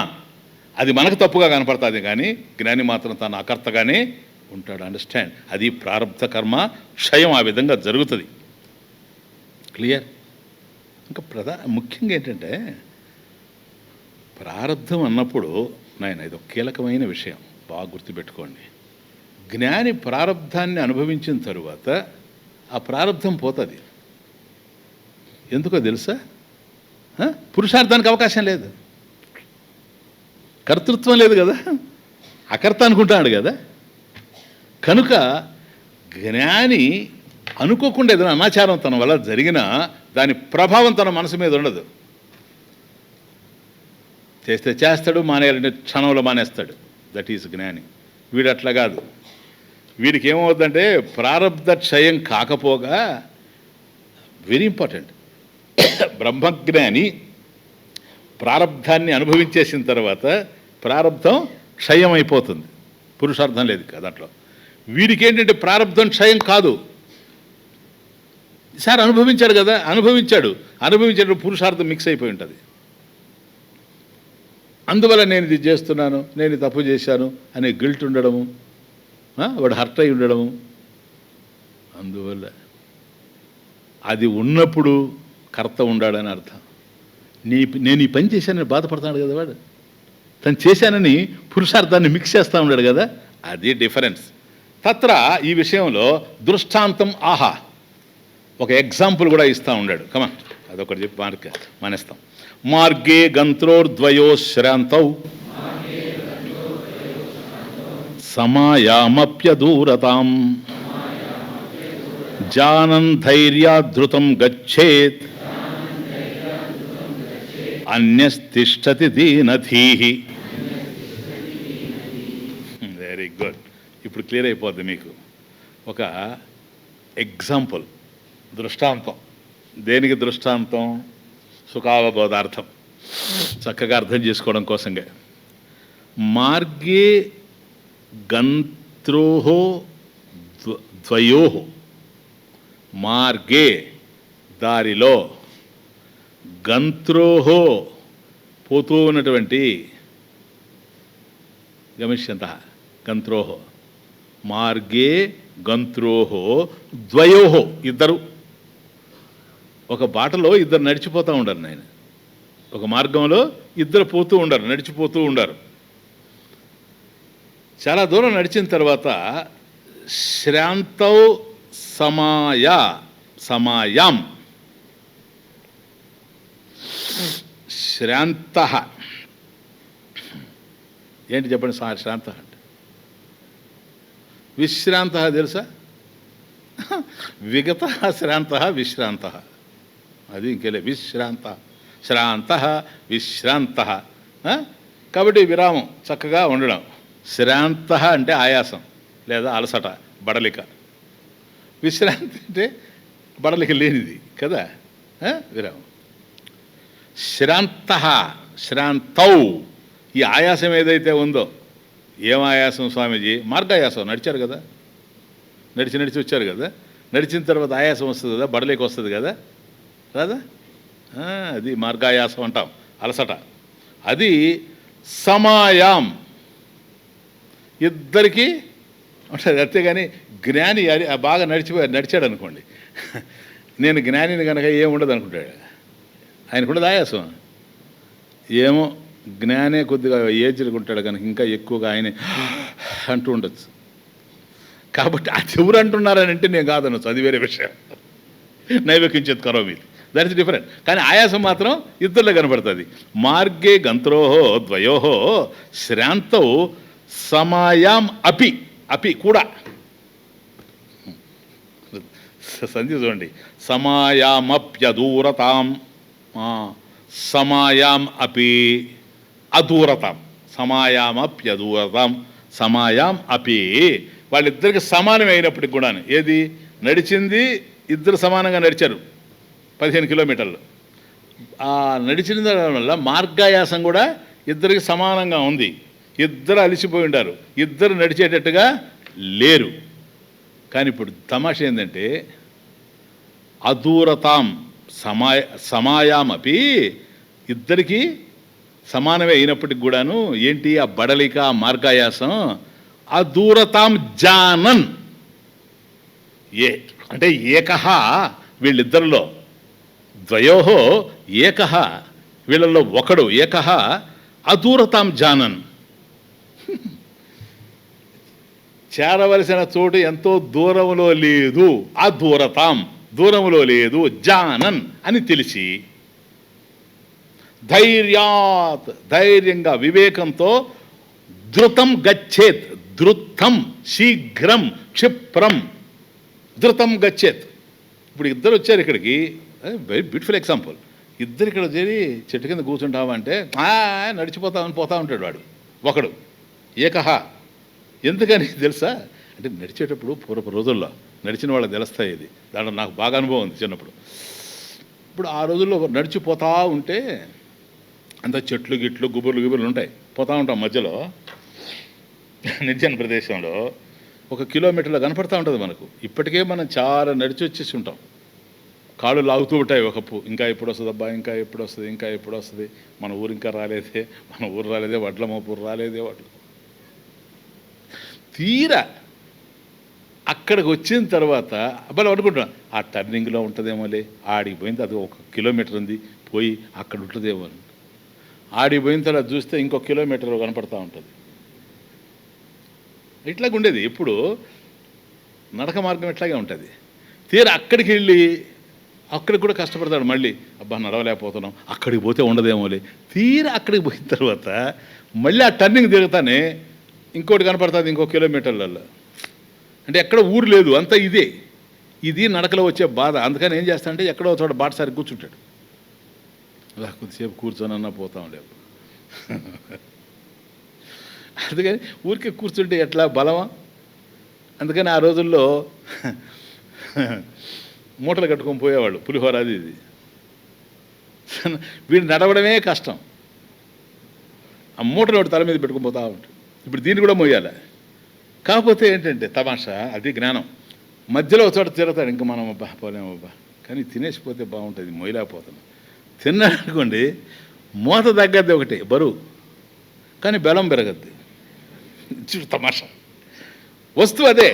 అది మనకు తప్పుగా కనపడుతుంది, కానీ జ్ఞాని మాత్రం తన అకర్తగానే ఉంటాడు. అండర్స్టాండ్? అది ప్రారబ్ధ కర్మ క్షయం ఆ విధంగా జరుగుతుంది. క్లియర్? ఇంకా ముఖ్యంగా ఏంటంటే ప్రారబ్ధం అన్నప్పుడు నాయన ఇది ఒక కీలకమైన విషయం, బాగా గుర్తుపెట్టుకోండి. జ్ఞాని ప్రారబ్ధాన్ని అనుభవించిన తరువాత ఆ ప్రారబ్ధం పోతుంది. ఎందుకో తెలుసా? పురుషార్థానికి అవకాశం లేదు, కర్తృత్వం లేదు కదా. అకర్త అనుకుంటాడు కదా. కనుక జ్ఞాని అనుకోకుండా ఏదైనా అనాచారం తన వల్ల జరిగినా దాని ప్రభావం తన మనసు మీద ఉండదు. చేస్తే చేస్తాడు, మానేయాలంటే క్షణంలో మానేస్తాడు. దట్ ఈస్ జ్ఞాని. వీడు అట్లా కాదు. వీడికి ఏమవుతుందంటే ప్రారబ్ధ క్షయం కాకపోగా, వెరీ ఇంపార్టెంట్, బ్రహ్మజ్ఞాని ప్రారబ్ధాన్ని అనుభవించేసిన తర్వాత ప్రారబ్ధం క్షయం అయిపోతుంది, పురుషార్థం లేదు దాంట్లో. వీడికి ఏంటంటే ప్రారబ్ధం క్షయం కాదు. సార్ అనుభవించాడు కదా, అనుభవించాడు పురుషార్థం మిక్స్ అయిపోయి ఉంటుంది. అందువల్ల నేను ఇది చేస్తున్నాను, నేను తప్పు చేశాను అనే గిల్ట్ ఉండడము, వాడు హర్ట్ అయి ఉండడము. అందువల్ల అది ఉన్నప్పుడు కర్త ఉండాడని అర్థం. నేను ఈ పని చేశానని బాధపడతాడు కదా వాడు. తను చేశానని పురుషార్థాన్ని మిక్స్ చేస్తూ ఉన్నాడు కదా, అది డిఫరెన్స్. తత్ర ఈ విషయంలో దృష్టాంతం ఆహా, ఒక ఎగ్జాంపుల్ కూడా ఇస్తూ ఉన్నాడు. కమా అదొకటి చెప్పి మానేస్తాం. మార్గే గంత్రోర్ద్వయో శ్రాంతౌ సమాయామప్యదూరతాం జానన్ ధైర్యాధృతం గచ్చేత్ అన్యస్తిష్టతి దీనధీః. Very good. ఇప్పుడు క్లియర్ అయిపోద్ది మీకు. ఒక ఎగ్జాంపుల్, దృష్టాంతం. దేనికి దృష్టాంతం? సుఖావబోధార్థం, చక్కగా అర్థం చేసుకోవడం కోసంగా. మార్గే గంత్రోహో ద్వయోహో, మార్గే దారిలో, గంత్రోహో పోతూ ఉన్నటువంటి, గమిష్యంత గంత్రోహో, మార్గే గంత్రోహో ద్వయోహో, ఇద్దరు. ఒక బాటలో ఇద్దరు నడిచిపోతూ ఉండరు. నాయన ఒక మార్గంలో ఇద్దరు పోతూ ఉండరు, నడిచిపోతూ ఉండరు. చాలా దూరం నడిచిన తర్వాత శ్రాంతౌ సమాయాం, శ్రాంత ఏంటి చెప్పండి? శ్రాంత అంటే విశ్రాంత తెలుసా? విగత శ్రాంత విశ్రాంత, అది ఇంకెలే. విశ్రాంత, శ్రాంత, విశ్రాంత. కాబట్టి విరామం, చక్కగా ఉండడం. శ్రాంత అంటే ఆయాసం లేదా అలసట, బడలిక. విశ్రాంతి అంటే బడలిక లేనిది కదా, విరామం. శ్రాంత, శ్రాంతౌ, ఈ ఆయాసం ఏదైతే ఉందో, ఏం ఆయాసం స్వామీజీ? మార్గాయాసం. నడిచారు కదా, నడిచి వచ్చారు కదా, నడిచిన తర్వాత ఆయాసం వస్తుంది కదా, బడలిక వస్తుంది కదా, రాదా? అది మార్గాయాసం అంటాం, అలసట. అది సమాయాం, ఇద్దరికీ ఉంటుంది. అంతేగాని జ్ఞాని బాగా నడిచాడు అనుకోండి, నేను జ్ఞానిని కనుక ఏముండదు అనుకుంటాడు. ఆయనకు ఉండదు ఆయాసం. ఏమో జ్ఞానే కొద్దిగా ఏజ్లకు ఉంటాడు కనుక ఇంకా ఎక్కువగా ఆయనే అంటూ ఉండొచ్చు. కాబట్టి అది ఎవరు అంటున్నారని అంటే నేను కాదనొచ్చు, అది వేరే విషయం. నైవేకించేది కరోమి, దట్ ఇస్ డిఫరెంట్. కానీ ఆయాసం మాత్రం ఇద్దరులో కనబడుతుంది. మార్గే గంత్రోహో ద్వయోహో శ్రాంతౌ సమాయాం అపి, అపి కూడా. సంధి చూడండి, సమాయామప్యదూరతాం, సమాయాం అపి అదూరతాం, సమాయామప్యదూరతాం, సమాయాం అపి. వాళ్ళిద్దరికి సమానం అయినప్పటికి కూడా, ఏది నడిచింది ఇద్దరు సమానంగా నడిచారు 15 కిలోమీటర్లు. ఆ నడిచిన వల్ల మార్గాయాసం కూడా ఇద్దరికి సమానంగా ఉంది. ఇద్దరు అలిసిపోయి ఉంటారు, ఇద్దరు నడిచేటట్టుగా లేరు. కానీ ఇప్పుడు తమాష ఏంటంటే అదూరతాం సమాయామపి, ఇద్దరికీ సమానమే అయినప్పటికి కూడాను ఏంటి ఆ బడలిక, మార్గాయాసం. అదూరతాం జానన్, అంటే ఏకహ, వీళ్ళిద్దరిలో ద్వయోహో ఏకహ, వీళ్ళల్లో ఒకడు ఏకహ అదూరతాం జానన్, చేరవలసిన చోటు ఎంతో దూరంలో లేదు, అదూరతాం దూరంలో లేదు, జానన్ అని తెలిసి, ధైర్యాత్ ధైర్యంగా వివేకంతో, ధృతం గచ్చేత్, ధృతం శీఘ్రం క్షిప్రం, ధృతం గచ్చేత్. ఇప్పుడు ఇద్దరు వచ్చారు ఇక్కడికి, వెరీ బ్యూటిఫుల్ ఎగ్జాంపుల్. ఇద్దరు ఇక్కడ చేరి చెట్టు కింద కూర్చుంటామంటే నడిచిపోతామని పోతా ఉంటాడు వాడు ఒకడు, ఏకహ. ఎందుకని తెలుసా? అంటే నడిచేటప్పుడు పూర్వపు రోజుల్లో నడిచిన వాళ్ళకి తెలుస్తాయి ఇది. దాంట్లో నాకు బాగా అనుభవం ఉంది చిన్నప్పుడు. ఇప్పుడు ఆ రోజుల్లో నడిచిపోతూ ఉంటే అంత చెట్లు గిట్లు గుబుర్లు ఉంటాయి, పోతూ ఉంటాం మధ్యలో నిర్జన ప్రదేశంలో. 1 కిలోమీటర్లో కనపడతా ఉంటుంది మనకు. ఇప్పటికే మనం చాలా నడిచి వచ్చేసి ఉంటాం, కాళ్ళు లాగుతూ ఉంటాయి ఒకప్పు. ఇంకా ఎప్పుడు వస్తుంది అబ్బా, ఇంకా ఎప్పుడు వస్తుంది, ఇంకా ఎప్పుడు వస్తుంది, మన ఊరు ఇంకా రాలేదే, మన ఊరు రాలేదే, వడ్ల మోపూరు రాలేదే, తీరా అక్కడికి వచ్చిన తర్వాత అబ్బాయి అనుకుంటున్నా ఆ టర్నింగ్లో ఉంటుందేమోలే, ఆడికి పోయింది అది 1 కిలోమీటర్ ఉంది, పోయి అక్కడ ఉంటుందేమో అని. ఆడికి పోయిన తర్వాత చూస్తే ఇంకో కిలోమీటర్ కనపడతా ఉంటుంది. ఇట్లాగే ఉండేది. ఇప్పుడు నడక మార్గం ఇట్లాగే ఉంటుంది. తీరా అక్కడికి వెళ్ళి అక్కడికి కూడా కష్టపడతాడు మళ్ళీ, అబ్బా నడవలేకపోతున్నాం, అక్కడికి పోతే ఉండదేమోలే. తీరా అక్కడికి పోయిన తర్వాత మళ్ళీ ఆ టర్నింగ్ తిరుగుతానే ఇంకోటి కనపడుతుంది ఇంకో కిలోమీటర్లలో. అంటే ఎక్కడ ఊరు లేదు, అంతా ఇది నడకలో వచ్చే బాధ. అందుకని ఏం చేస్తానంటే ఎక్కడో చోట బాటసారి కూర్చుంటాడు, అలా కొద్దిసేపు కూర్చొనన్నా పోతాం లేవు. అందుకని ఊరికే కూర్చుంటే ఎట్లా బలమా? అందుకని ఆ రోజుల్లో మూటలు కట్టుకొని పోయేవాళ్ళు, పులిహోర అది ఇది. వీడు నడవడమే కష్టం, ఆ మూటలు ఒకటి తల మీద పెట్టుకొని పోతా ఉంటాడు. ఇప్పుడు దీన్ని కూడా మోయాలి. కాకపోతే ఏంటంటే తమాషా, అది జ్ఞానం. మధ్యలో ఒక చోట తిరుగుతాడు, ఇంకా మనం అబ్బా పోలేమబ్బా, కానీ తినేసిపోతే బాగుంటుంది, మోయలేకపోతున్నాం. తిన్నాడు అనుకోండి, మూత తగ్గద్ది ఒకటి బరువు, కానీ బలం పెరగద్ది. చూడు తమాషా, వస్తువు అదే,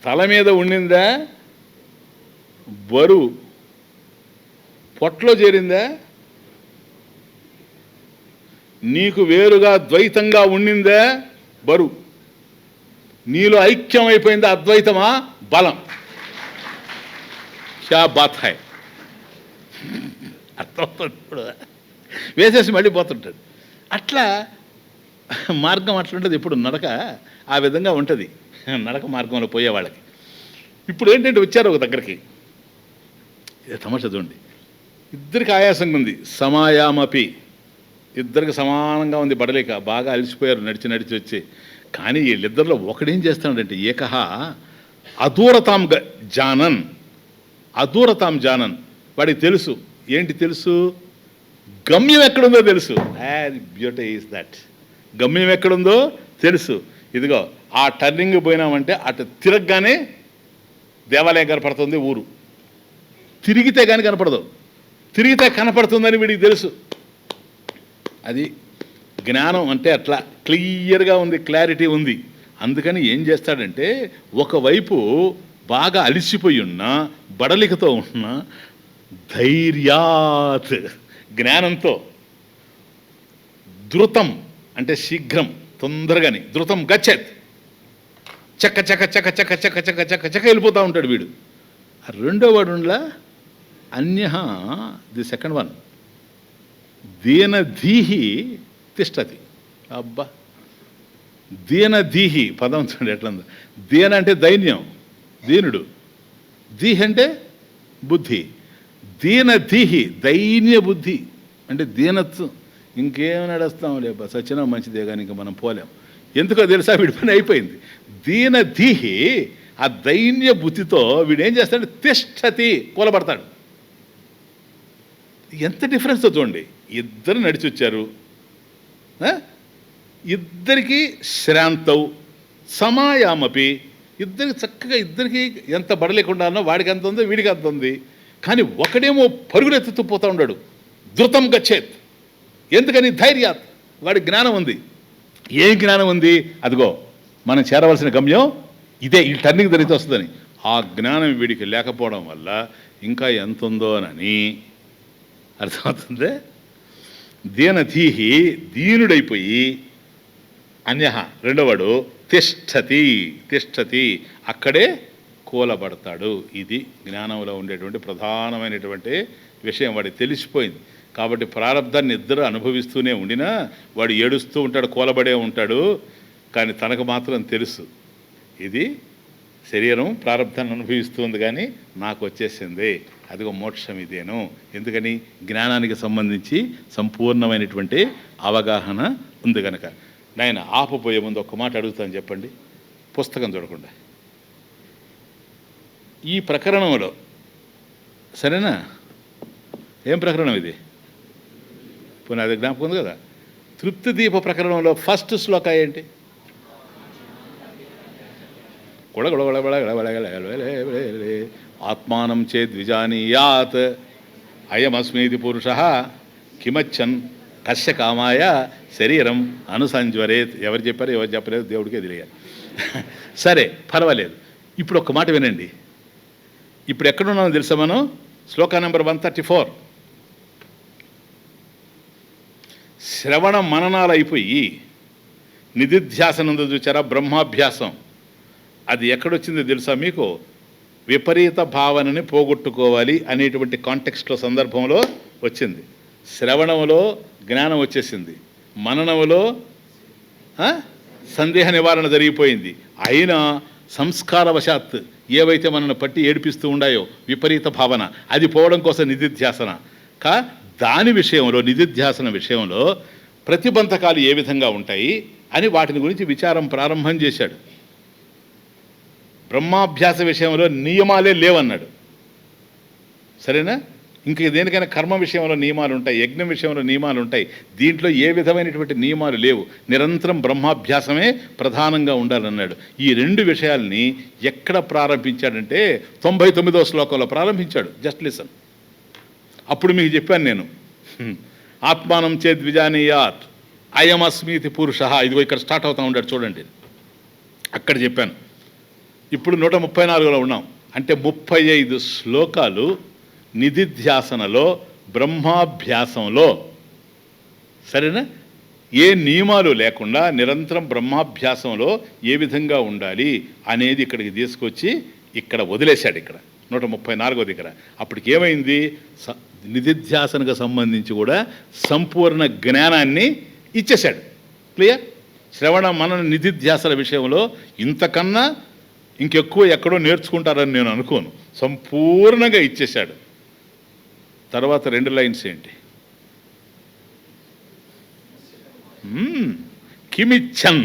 తల మీద ఉండిందా బరువు, పొట్లో చేరిందా నీకు వేరుగా ద్వైతంగా ఉండిందా బరువు, నీలో ఐక్యం అయిపోయిందా అద్వైతమా బలం. క్యా బాత్ హై. అర్థమవుతుంది. ఇప్పుడు వేసేసి మళ్ళీ పోతుంటాడు. అట్లా మార్గం అట్లుంటుంది. ఇప్పుడు నడక ఆ విధంగా ఉంటుంది, నడక మార్గంలో పోయే వాళ్ళకి. ఇప్పుడు ఏంటంటే వచ్చారు ఒక దగ్గరికి, ఇదే తమాషా చూడండి, ఇద్దరికి ఆయాసంగా ఉంది, సమాయామపి, ఇద్దరికి సమానంగా ఉంది బడలేక, బాగా అలసిపోయారు నడిచి వచ్చి. కానీ వీళ్ళిద్దరిలో ఒకడేం చేస్తాడంటే ఏకహ అదూరతాం జానన్, వాడికి తెలుసు. ఏంటి తెలుసు? గమ్యం ఎక్కడుందో తెలుసు. Beauty is that. గమ్యం ఎక్కడుందో తెలుసు. ఇదిగో ఆ టర్నింగ్ పోయినామంటే అటు తిరగగానే దేవాలయం కనపడుతుంది, ఊరు. తిరిగితే కానీ కనపడదు, తిరిగితే కనపడుతుందని వీడికి తెలుసు. అది జ్ఞానం అంటే అట్లా క్లియర్గా ఉంది, క్లారిటీ ఉంది. అందుకని ఏం చేస్తాడంటే ఒకవైపు బాగా అలిసిపోయి ఉన్నా, బడలికతో ఉన్న ధైర్యాత్ జ్ఞానంతో, ధృతం అంటే శీఘ్రం తొందరగాని, ధృతం గచ్చేత్ చక్క చక్క చక్క చక్క చక్క చక్క చక్క చక్క వెళ్ళిపోతూ ఉంటాడు వీడు. ఆ రెండో వాడు ఉండలా అన్య, ది సెకండ్ వన్, దీనధీహి తిష్టతి. అబ్బా, దీనధీహి పదం చూడండి ఎట్లా ఉందో. దీన అంటే దైన్యం, దీనుడు. దీహి అంటే బుద్ధి. దీనధీహి దైన్య బుద్ధి అంటే దీనత్వం. ఇంకేం నడుస్తాం లేబా, సచ్చినా మంచిదే కానీ ఇంకా మనం పోలేం. ఎందుకో తెలుసా, వీడి పని అయిపోయింది. దీనధీహి ఆ దైన్య బుద్ధితో వీడేం చేస్తాడు, తిష్టతి కూలబడతాడు. ఎంత డిఫరెన్స్ చూడండి. ఇద్దరు నడిచి వచ్చారు, ఇద్దరికి శ్రాంతవు సమాయామపి, ఇద్దరికి చక్కగా, ఇద్దరికి ఎంత బడలేకుండా వాడికి అంత ఉందో వీడికి అంత ఉంది. కానీ ఒకడేమో పరుగులెత్తుతూ పోతూ ఉన్నాడు, ధృతం గచ్చేత్. ఎందుకని? ధైర్యాత్. వాడి జ్ఞానం ఉంది. ఏం జ్ఞానం ఉంది? అదిగో మనం చేరవలసిన గమ్యం ఇదే, ఈ టర్నింగ్ జరిగితే వస్తుందని. ఆ జ్ఞానం వీడికి లేకపోవడం వల్ల ఇంకా ఎంత ఉందో అని అర్థమవుతుంది. దీనధీహి దీనుడైపోయి, అన్య రెండోవాడు తిష్టతి అక్కడే కూలబడతాడు. ఇది జ్ఞానంలో ఉండేటువంటి ప్రధానమైనటువంటి విషయం, వాడికి తెలిసిపోయింది. కాబట్టి ప్రారంధాన్ని ఇద్దరు అనుభవిస్తూనే ఉండినా వాడు ఏడుస్తూ ఉంటాడు, కూలబడే ఉంటాడు. కానీ తనకు మాత్రం తెలుసు ఇది శరీరం ప్రారంధాన్ని అనుభవిస్తుంది, కానీ నాకు వచ్చేసింది, అదిగో మోక్షం ఇదేను. ఎందుకని? జ్ఞానానికి సంబంధించి సంపూర్ణమైనటువంటి అవగాహన ఉంది కనుక. నాయన ఆపపోయే ముందు ఒక్క మాట అడుగుతాను, చెప్పండి, పుస్తకం చూడకుండా. ఈ ప్రకరణంలో, సరేనా, ఏం ప్రకరణం ఇది? పోనీ అది జ్ఞాపకం ఉంది కదా. తృప్తి దీప ప్రకరణంలో ఫస్ట్ శ్లోక ఏంటి? ఆత్మానం చేద్విజానీయాత్ అయమస్మీతి పురుష కిమచ్చన్ కస్య కామాయ శరీరం అనుసంజ్వరేత్. ఎవరు చెప్పారు ఎవరు చెప్పలేదు దేవుడికే తెలియాలి. సరే, పర్వాలేదు. ఇప్పుడు ఒక్క మాట వినండి. ఇప్పుడు ఎక్కడున్నామో తెలుసా మనం? శ్లోక నెంబర్ 134. శ్రవణ మననాలు అయిపోయి నిధిధ్యాసనందు చూచారా, బ్రహ్మాభ్యాసం. అది ఎక్కడొచ్చిందో తెలుసా మీకు? విపరీత భావనని పోగొట్టుకోవాలి అనేటువంటి కాంటెక్స్ట్లో సందర్భంలో వచ్చింది. శ్రవణంలో జ్ఞానం వచ్చేసింది, మననంలో సందేహ నివారణ జరిగిపోయింది. అయినా సంస్కారవశాత్ ఏవైతే మనల్ని పట్టి ఏడిపిస్తూ ఉండాయో విపరీత భావన, అది పోవడం కోసం నిధిధ్యాసన. దాని విషయంలో, నిధిధ్యాసన విషయంలో ప్రతిబంధకాలు ఏ విధంగా ఉంటాయి అని వాటిని గురించి విచారం ప్రారంభం చేశాడు. బ్రహ్మాభ్యాస విషయంలో నియమాలే లేవన్నాడు. సరేనా? ఇంక దేనికైనా కర్మ విషయంలో నియమాలు ఉంటాయి, యజ్ఞం విషయంలో నియమాలు ఉంటాయి. దీంట్లో ఏ విధమైనటువంటి నియమాలు లేవు. నిరంతరం బ్రహ్మాభ్యాసమే ప్రధానంగా ఉండాలన్నాడు. ఈ రెండు విషయాల్ని ఎక్కడ ప్రారంభించాడంటే 99వ శ్లోకంలో ప్రారంభించాడు. Just listen. అప్పుడు మీకు చెప్పాను నేను, ఆత్మానం చేద్విజానీయాత్ అయమస్మీతి పురుష. ఇదిగో ఇక్కడ స్టార్ట్ అవుతూ ఉంటాడు చూడండి. అక్కడ చెప్పాను. ఇప్పుడు 134లో ఉన్నాం. అంటే 35 శ్లోకాలు నిధిధ్యాసనలో, బ్రహ్మాభ్యాసంలో, సరేనా, ఏ నియమాలు లేకుండా నిరంతరం బ్రహ్మాభ్యాసంలో ఏ విధంగా ఉండాలి అనేది ఇక్కడికి తీసుకొచ్చి ఇక్కడ వదిలేశాడు. ఇక్కడ 134వ దగ్గర అప్పటికి ఏమైంది? నిధిధ్యాసనకు సంబంధించి కూడా సంపూర్ణ జ్ఞానాన్ని ఇచ్చేశాడు. క్లియర్? శ్రవణ మనన నిధిధ్యాసన విషయంలో ఇంతకన్నా ఇంకెక్కువ ఎక్కడో నేర్చుకుంటారని నేను అనుకోను. సంపూర్ణంగా ఇచ్చేశాడు. తర్వాత 2 లైన్స్ ఏంటి? కిమిచ్చన్,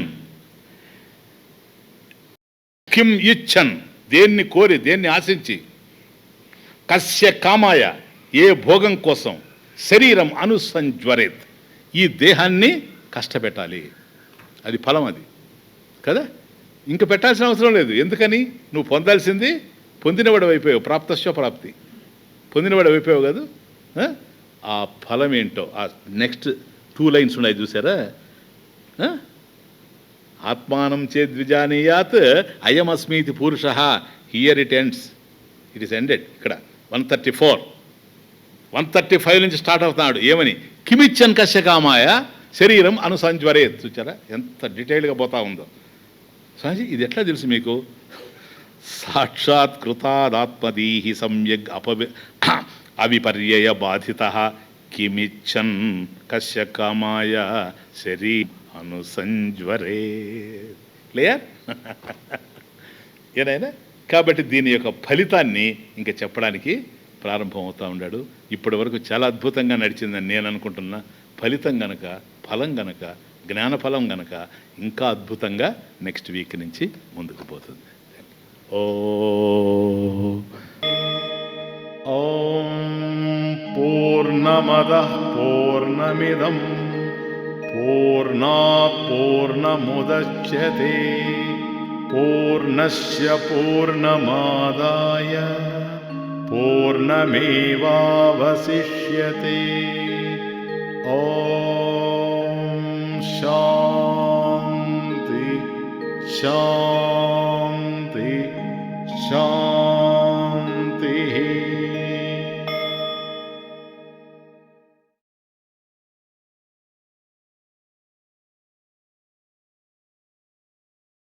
కిమ్ ఇచ్చన్, దేన్ని కోరి, దేన్ని ఆశించి, కస్య కామాయ, ఏ భోగం కోసం, శరీరం అనుసంజ్వరేత్, ఈ దేహాన్ని కష్టపెట్టాలి. అది ఫలం, అది కదా. ఇంక పెట్టాల్సిన అవసరం లేదు. ఎందుకని? నువ్వు పొందాల్సింది పొందినవాడు అయిపోయావు. ప్రాప్తస్య ప్రాప్తి, పొందినవాడు అయిపోయావు కాదు. ఆ ఫలం ఏంటో ఆ నెక్స్ట్ 2 లైన్స్ ఉన్నాయి చూసారా? ఆత్మానం చేద్విజానీయాత్ అయమస్మీతి పురుష. Here it ends, it is ended. ఇక్కడ 134, 135 నుంచి స్టార్ట్ అవుతున్నాడు. ఏమని? కిమిచ్చన్ కస్య కామాయ శరీరం అనుసంజ్వరే. చూచారా ఎంత డీటెయిల్గా పోతా ఉందో? స్వామి, ఇది ఎట్లా తెలుసు మీకు? సాక్షాత్ కృతాదాత్మదీహి సమ్యగ్ అవిపర్యయ బాధిత కిమిచ్చన్ కస్య కామాయ శరీ అనుసంజ్వరే. క్లియర్? ఏనైనా కాబట్టి దీని యొక్క ఫలితాన్ని ఇంకా చెప్పడానికి ప్రారంభం అవుతూ ఉన్నాడు. ఇప్పటి వరకు చాలా అద్భుతంగా నడిచిందని నేను అనుకుంటున్నా. ఫలితం గనక, ఫలం గనక, జ్ఞానఫలం గనక ఇంకా అద్భుతంగా నెక్స్ట్ వీక్ నుంచి ముందుకు పోతుంది. ఓం పూర్ణమదః పూర్ణమిదం పూర్ణాత్ పూర్ణముదచ్యతే పూర్ణస్య పూర్ణమాదాయ పూర్ణమేవావశిష్యతే. ఓం శాంతి శాంతి శాంతి.